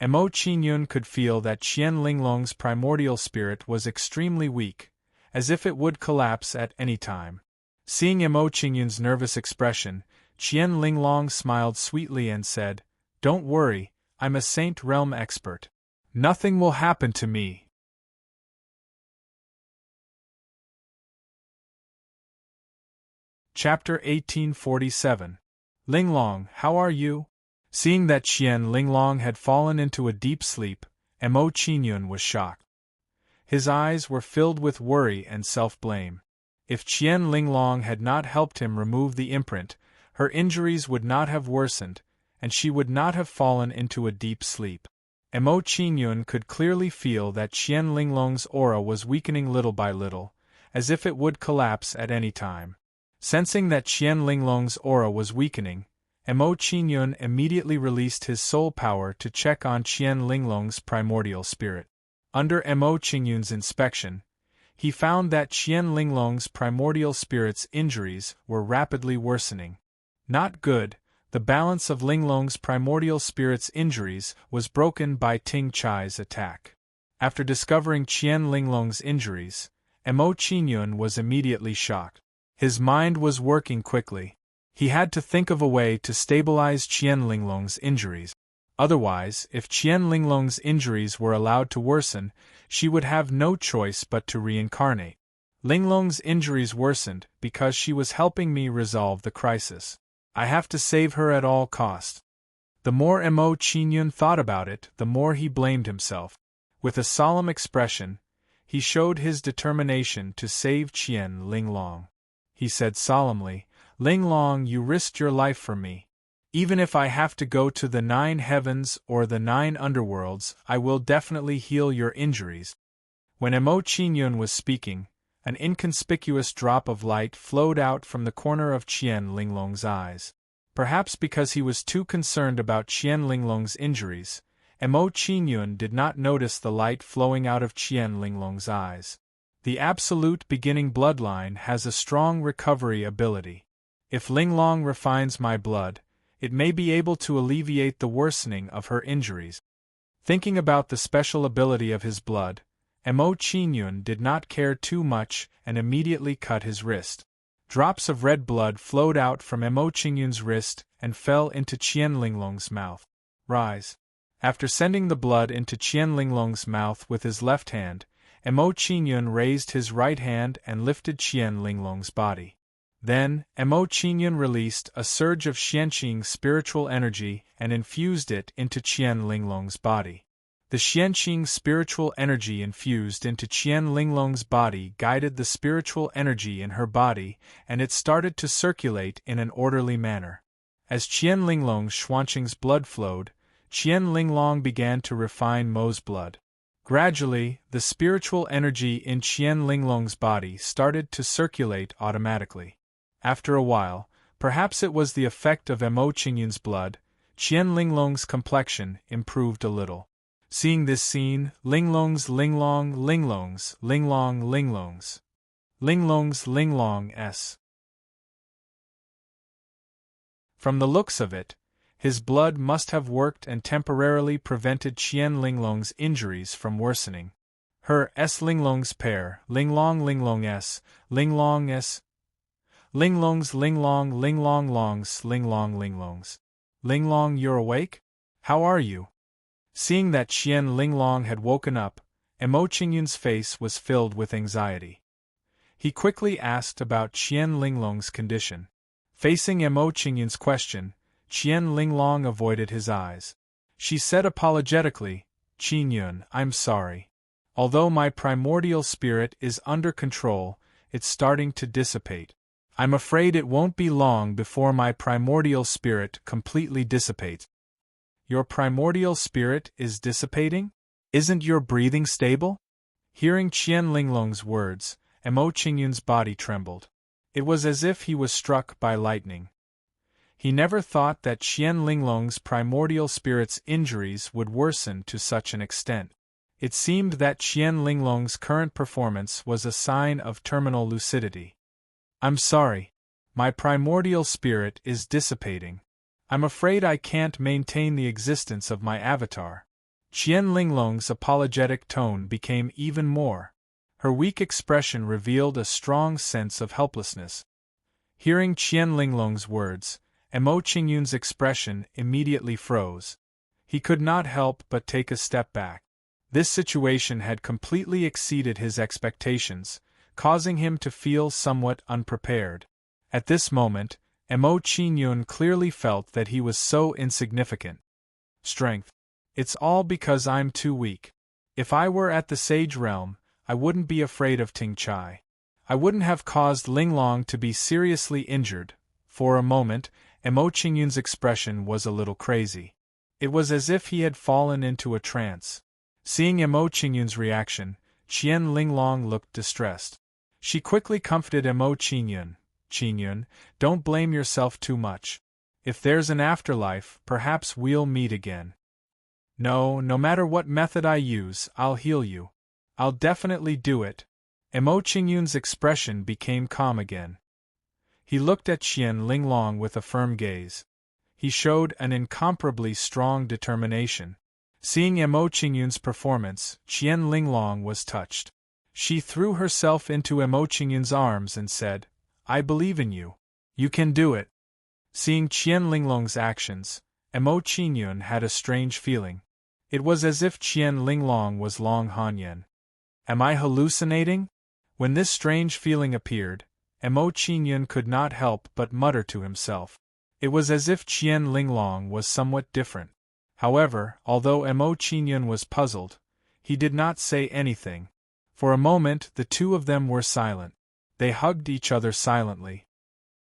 Mo Qinyun could feel that Qian Linglong's primordial spirit was extremely weak, as if it would collapse at any time. Seeing Mo Qinyun's nervous expression, Qian Linglong smiled sweetly and said, "Don't worry, I'm a Saint Realm expert. Nothing will happen to me." Chapter 1847. Linglong, how are you? Seeing that Qian Linglong had fallen into a deep sleep, Mo Qinyun was shocked. His eyes were filled with worry and self-blame. If Qian Linglong had not helped him remove the imprint, her injuries would not have worsened, and she would not have fallen into a deep sleep. Mo Qinyun could clearly feel that Qian Linglong's aura was weakening little by little, as if it would collapse at any time. Sensing that Qian Linglong's aura was weakening, Mo Qinyun immediately released his soul power to check on Qian Linglong's primordial spirit. Under Mo Qinyun's inspection, he found that Qian Linglong's primordial spirit's injuries were rapidly worsening. Not good, the balance of Linglong's primordial spirit's injuries was broken by Ting Chai's attack. After discovering Qian Linglong's injuries, Mo Qinyun was immediately shocked. His mind was working quickly. He had to think of a way to stabilize Qian Linglong's injuries. Otherwise, if Qian Linglong's injuries were allowed to worsen, she would have no choice but to reincarnate. Linglong's injuries worsened because she was helping me resolve the crisis. I have to save her at all cost. The more Mo Qingyun thought about it, the more he blamed himself. With a solemn expression, he showed his determination to save Qian Linglong. He said solemnly, "Linglong, you risked your life for me. Even if I have to go to the 9 heavens or the 9 underworlds, I will definitely heal your injuries." When Mo Qingyun was speaking, an inconspicuous drop of light flowed out from the corner of Qian Linglong's eyes. Perhaps because he was too concerned about Qian Linglong's injuries, Mo Qingyun did not notice the light flowing out of Qian Linglong's eyes. The absolute beginning bloodline has a strong recovery ability. If Linglong refines my blood, it may be able to alleviate the worsening of her injuries. Thinking about the special ability of his blood, Mo Qingyun did not care too much and immediately cut his wrist. Drops of red blood flowed out from Mo Qingyun's wrist and fell into Qian Linglong's mouth. "Rise." After sending the blood into Qian Linglong's mouth with his left hand, Mo Qingyun raised his right hand and lifted Qian Linglong's body. Then, Mo Qingyun released a surge of Xianqing spiritual energy and infused it into Qian Linglong's body. The Xianqing spiritual energy infused into Qian Linglong's body guided the spiritual energy in her body, and it started to circulate in an orderly manner. As Qian Linglong's Xuanqing's blood flowed, Qian Linglong began to refine Mo's blood. Gradually, the spiritual energy in Qian Linglong's body started to circulate automatically. After a while, perhaps it was the effect of Mo Qingyun's blood, Qian Linglong's complexion improved a little. Seeing this scene, Linglong's Linglong Linglongs Linglong Linglongs Linglongs Linglong. From the looks of it, his blood must have worked and temporarily prevented Qian Linglong's injuries from worsening. Her Linglong's pair, Linglong Linglong Linglong Linglongs Linglong Linglong Longs Linglong Linglongs. "Linglong, you're awake? How are you?" Seeing that Qian Linglong had woken up, Mo Qingyun's face was filled with anxiety. He quickly asked about Qian Linglong's condition. Facing Mo Qingyun's question, Qian Linglong avoided his eyes. She said apologetically, "Qingyun, I'm sorry. Although my primordial spirit is under control, it's starting to dissipate. I'm afraid it won't be long before my primordial spirit completely dissipates." "Your primordial spirit is dissipating? Isn't your breathing stable?" Hearing Qian Linglong's words, Mo Qingyun's body trembled. It was as if he was struck by lightning. He never thought that Qian Linglong's primordial spirit's injuries would worsen to such an extent. It seemed that Qian Linglong's current performance was a sign of terminal lucidity. "I'm sorry. My primordial spirit is dissipating. I'm afraid I can't maintain the existence of my avatar." Qian Linglong's apologetic tone became even more. Her weak expression revealed a strong sense of helplessness. Hearing Qian Linglong's words, Mo Qingyun's expression immediately froze. He could not help but take a step back. This situation had completely exceeded his expectations, causing him to feel somewhat unprepared. At this moment, Mo Qingyun clearly felt that he was so insignificant. "Strength. It's all because I'm too weak. If I were at the Sage Realm, I wouldn't be afraid of Ting Chai. I wouldn't have caused Linglong to be seriously injured." For a moment, Mo Qingyun's expression was a little crazy. It was as if he had fallen into a trance. Seeing Mo Qingyun's reaction, Qian Linglong looked distressed. She quickly comforted Mo Qingyun. "Qingyun, don't blame yourself too much. If there's an afterlife, perhaps we'll meet again. No matter what method I use, I'll heal you. I'll definitely do it." Mo Qingyun's expression became calm again. He looked at Qian Linglong with a firm gaze. He showed an incomparably strong determination. Seeing Mo Qingyun's performance, Qian Linglong was touched. She threw herself into Mo Qingyun's arms and said, "I believe in you. You can do it." Seeing Qian Linglong's actions, Mo Qingyun had a strange feeling. It was as if Qian Linglong was Long Hanyan. Am I hallucinating? When this strange feeling appeared, Mo Qingyun could not help but mutter to himself. It was as if Qian Linglong was somewhat different. However, although Mo Qingyun was puzzled, he did not say anything. For a moment the two of them were silent. They hugged each other silently.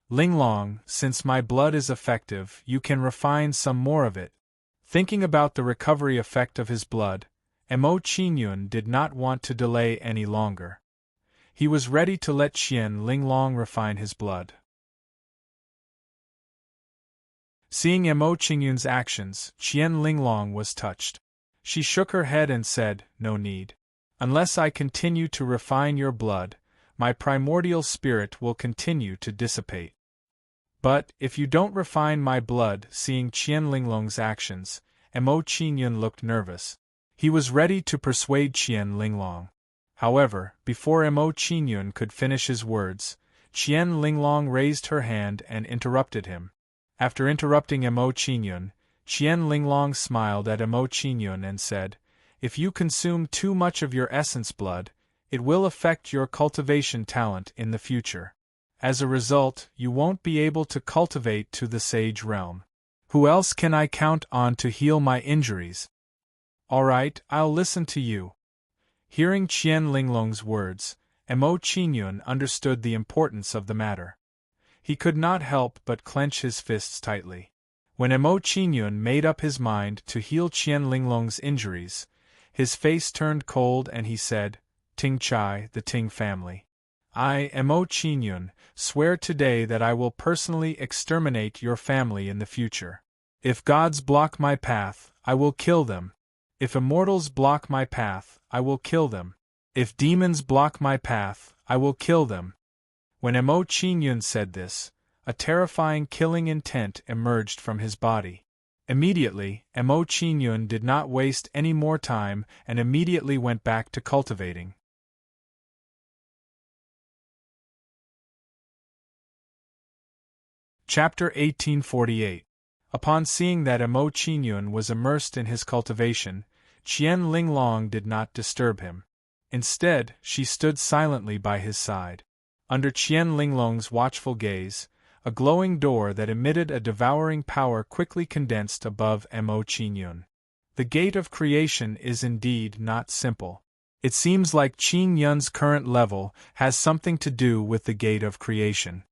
Linglong, since my blood is effective, you can refine some more of it. Thinking about the recovery effect of his blood, Mo Qingyun did not want to delay any longer. He was ready to let Qian Linglong refine his blood. Seeing Mo Qingyun's actions, Qian Linglong was touched. She shook her head and said, "No need. Unless I continue to refine your blood, my primordial spirit will continue to dissipate. But, if you don't refine my blood," seeing Qian Linglong's actions, Mo Qingyun looked nervous. He was ready to persuade Qian Linglong. However, before Mo Qingyun could finish his words, Qian Linglong raised her hand and interrupted him. After interrupting Mo Qingyun, Qian Linglong smiled at Mo Qingyun and said, "If you consume too much of your essence blood, it will affect your cultivation talent in the future. As a result, you won't be able to cultivate to the sage realm. Who else can I count on to heal my injuries?" "Alright, I'll listen to you." Hearing Qian Linglong's words, Mo Qingyun understood the importance of the matter. He could not help but clench his fists tightly. When Mo Qingyun made up his mind to heal Qian Linglong's injuries, his face turned cold and he said, "Ting Chai, the Ting family. I, Mo Qingyun, swear today that I will personally exterminate your family in the future. If gods block my path, I will kill them. If immortals block my path, I will kill them. If demons block my path, I will kill them." When Mo Qingyun said this, a terrifying killing intent emerged from his body. Immediately, Mo Qingyun did not waste any more time and immediately went back to cultivating. Chapter 1848. Upon seeing that Mo Qingyun was immersed in his cultivation, Qian Linglong did not disturb him. Instead, she stood silently by his side. Under Qian Linglong's watchful gaze, a glowing door that emitted a devouring power quickly condensed above Mo Qingyun. The gate of creation is indeed not simple. It seems like Qingyun's current level has something to do with the gate of creation.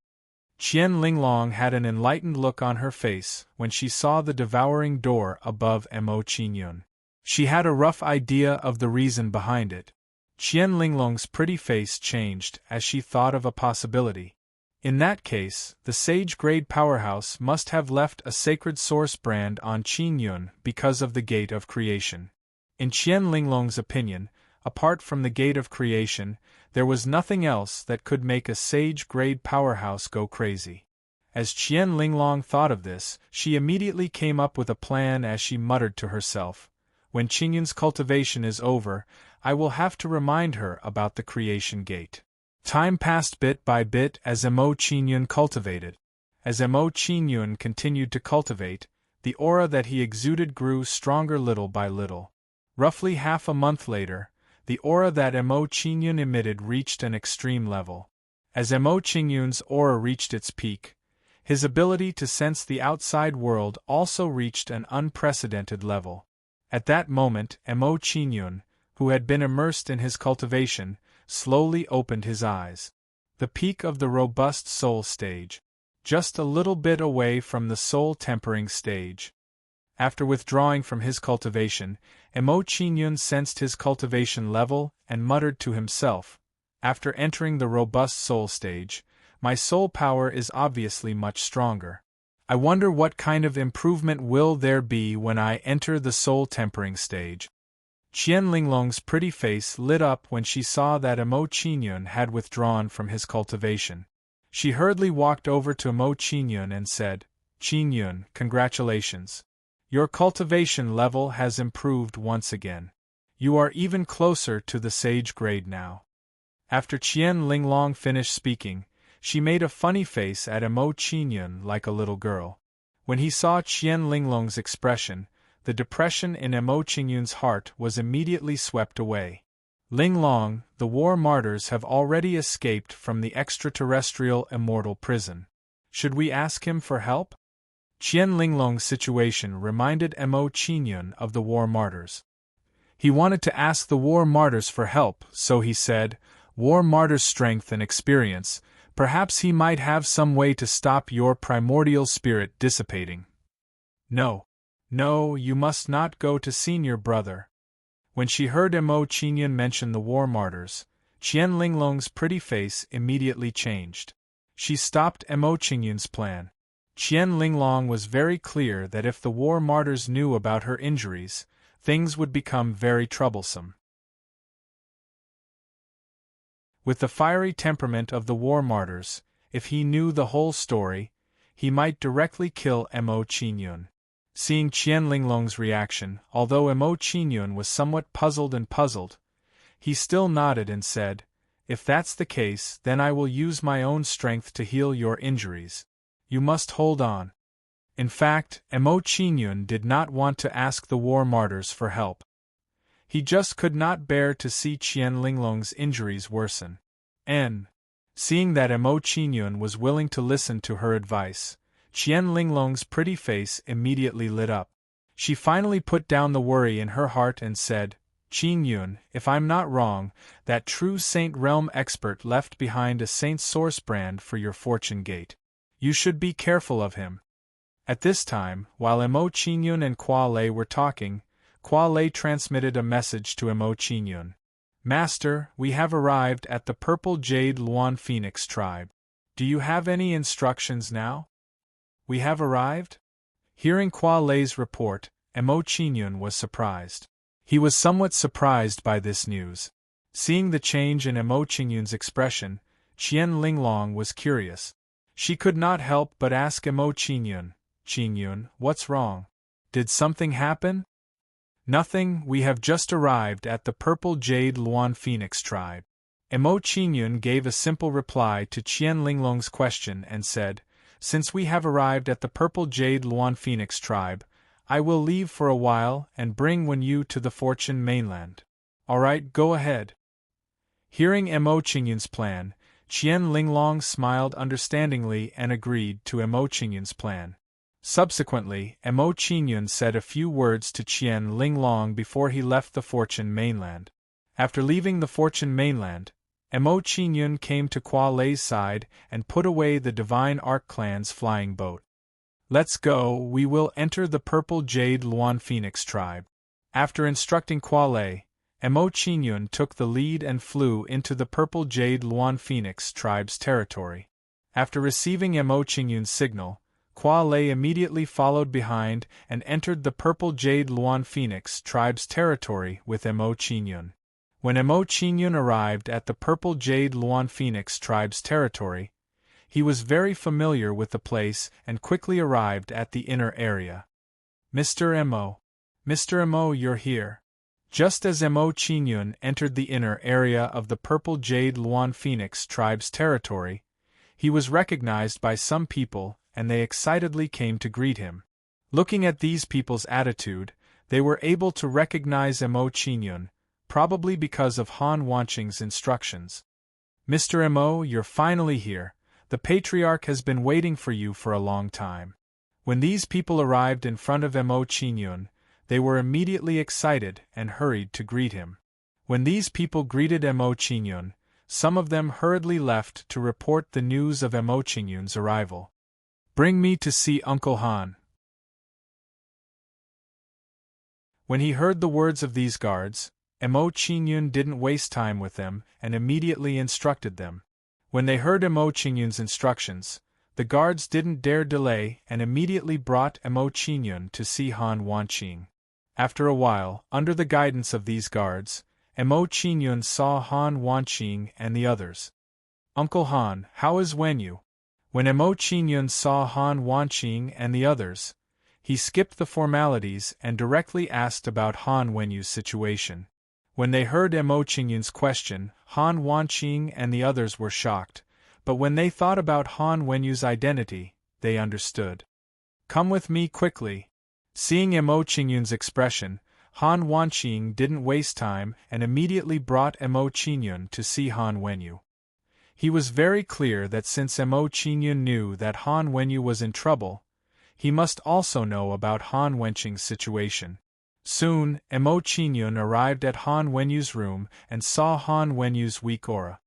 Qian Linglong had an enlightened look on her face when she saw the devouring door above Mo Qingyun. She had a rough idea of the reason behind it. Qian Linglong's pretty face changed as she thought of a possibility. In that case, the sage-grade powerhouse must have left a sacred source brand on Qingyun because of the gate of creation. In Qian Linglong's opinion, apart from the gate of creation, there was nothing else that could make a sage-grade powerhouse go crazy. As Qian Linglong thought of this, she immediately came up with a plan as she muttered to herself, "When Qingyun's cultivation is over, I will have to remind her about the creation gate." Time passed bit by bit as Mo Qingyun cultivated. As Mo Qingyun continued to cultivate, the aura that he exuded grew stronger little by little. Roughly half a month later, the aura that Mo Qingyun emitted reached an extreme level. As Mo Qingyun's aura reached its peak, his ability to sense the outside world also reached an unprecedented level. At that moment, Mo Qingyun, who had been immersed in his cultivation, slowly opened his eyes. The peak of the robust soul stage. Just a little bit away from the soul-tempering stage. After withdrawing from his cultivation, Mo Qingyun sensed his cultivation level and muttered to himself, "After entering the robust soul stage, my soul power is obviously much stronger. I wonder what kind of improvement will there be when I enter the soul-tempering stage." Qian Linglong's pretty face lit up when she saw that Mo Qingyun had withdrawn from his cultivation. She hurriedly walked over to Mo Qingyun and said, "Qingyun, congratulations. Your cultivation level has improved once again. You are even closer to the sage grade now." After Qian Linglong finished speaking, she made a funny face at Mo Qingyun like a little girl. When he saw Qian Linglong's expression, the depression in Mo Qingyun's heart was immediately swept away. "Linglong, the war martyrs have already escaped from the extraterrestrial immortal prison. Should we ask him for help?" Qian Linglong's situation reminded Mo Qingyun of the war martyrs. He wanted to ask the war martyrs for help, so he said, "War martyrs' strength and experience, perhaps he might have some way to stop your primordial spirit dissipating." "No. No, you must not go to senior brother." When she heard Mo Qingyun mention the war martyrs, Qian Linglong's pretty face immediately changed. She stopped Mo Qingyun's plan. Qian Linglong was very clear that if the war martyrs knew about her injuries, things would become very troublesome. With the fiery temperament of the war martyrs, if he knew the whole story, he might directly kill Mo Qingyun. Seeing Qian Linglong's reaction, although Mo Qingyun was somewhat puzzled, he still nodded and said, "If that's the case, then I will use my own strength to heal your injuries. You must hold on." In fact, Mo Qingyun did not want to ask the war martyrs for help. He just could not bear to see Qian Linglong's injuries worsen. And, seeing that Mo Qingyun was willing to listen to her advice, Qian Linglong's pretty face immediately lit up. She finally put down the worry in her heart and said, "Qingyun, if I'm not wrong, that true Saint Realm expert left behind a Saint Source brand for your fortune gate. You should be careful of him." At this time, while Mo Qingyun and Kuo Lei were talking, Kuo Lei transmitted a message to Mo Qingyun. "Master, we have arrived at the Purple Jade Luan Phoenix tribe. Do you have any instructions now?" "We have arrived?" Hearing Kuo Lei's report, Mo Qingyun was surprised. He was somewhat surprised by this news. Seeing the change in Mo Qingyun's expression, Qian Linglong was curious. She could not help but ask Mo Qingyun, "Qingyun, what's wrong? Did something happen?" "Nothing, we have just arrived at the Purple Jade Luan Phoenix tribe." Mo Qingyun gave a simple reply to Qian Linglong's question and said, "Since we have arrived at the Purple Jade Luan Phoenix tribe, I will leave for a while and bring Wenyu to the Fortune mainland." "Alright, go ahead." Hearing Mo Qingyun's plan, Qian Linglong smiled understandingly and agreed to Mo Qingyun's plan. Subsequently, Mo Qingyun said a few words to Qian Linglong before he left the Fortune mainland. After leaving the Fortune mainland, Mo Qingyun came to Kuo Lei's side and put away the Divine Arc Clan's flying boat. "Let's go, we will enter the Purple Jade Luan Phoenix tribe." After instructing Kuo Lei, Mo Qingyun took the lead and flew into the Purple Jade Luan Phoenix tribe's territory. After receiving Mo Qingyun's signal, Kuo Lei immediately followed behind and entered the Purple Jade Luan Phoenix tribe's territory with Mo Qingyun. When Mo Qingyun arrived at the Purple Jade Luan Phoenix tribe's territory, he was very familiar with the place and quickly arrived at the inner area. "Mr. Mo. Mr. Mo, you're here." Just as Mo Qingyun entered the inner area of the Purple Jade Luan Phoenix tribe's territory, he was recognized by some people and they excitedly came to greet him. Looking at these people's attitude, they were able to recognize Mo Qingyun, probably because of Han Wanqing's instructions. "Mr. Mo, you're finally here. The Patriarch has been waiting for you for a long time." When these people arrived in front of Mo Qingyun, they were immediately excited and hurried to greet him. When these people greeted Mo Qingyun, some of them hurriedly left to report the news of Mo Qingyun's arrival. "Bring me to see Uncle Han." When he heard the words of these guards, Mo Qingyun didn't waste time with them and immediately instructed them. When they heard Mo Qingyun's instructions, the guards didn't dare delay and immediately brought Mo Qingyun to see Han Wanqing. After a while, under the guidance of these guards, Mo Qingyun saw Han Wanqing and the others. "Uncle Han, how is Wenyu?" When Mo Qingyun saw Han Wanqing and the others, he skipped the formalities and directly asked about Han Wenyu's situation. When they heard Mo Qingyun's question, Han Wanqing and the others were shocked, but when they thought about Han Wenyu's identity, they understood. "Come with me quickly." Seeing Mo Qingyun's expression, Han Wanqing didn't waste time and immediately brought Mo Qingyun to see Han Wenyu. He was very clear that since Mo Qingyun knew that Han Wenyu was in trouble, he must also know about Han Wenqing's situation. Soon, Mo Qingyun arrived at Han Wenyu's room and saw Han Wenyu's weak aura.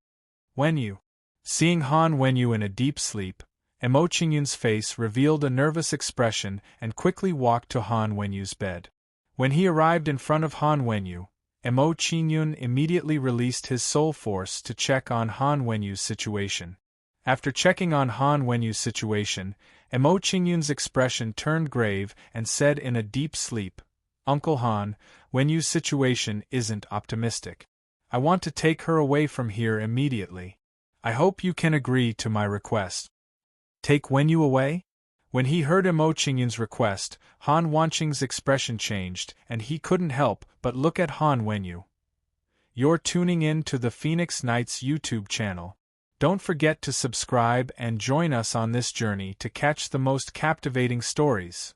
Wenyu. Seeing Han Wenyu in a deep sleep, Mo Qingyun's face revealed a nervous expression and quickly walked to Han Wenyu's bed. When he arrived in front of Han Wenyu, Mo Qingyun immediately released his soul force to check on Han Wenyu's situation. After checking on Han Wenyu's situation, Mo Qingyun's expression turned grave and said in a deep sleep, "Uncle Han, Wenyu's situation isn't optimistic. I want to take her away from here immediately. I hope you can agree to my request." Take Wenyu away? When he heard Mo Qingyun's request, Han Wenqing's expression changed, and he couldn't help but look at Han Wenyu. You're tuning in to the Phoenix Knights YouTube channel. Don't forget to subscribe and join us on this journey to catch the most captivating stories.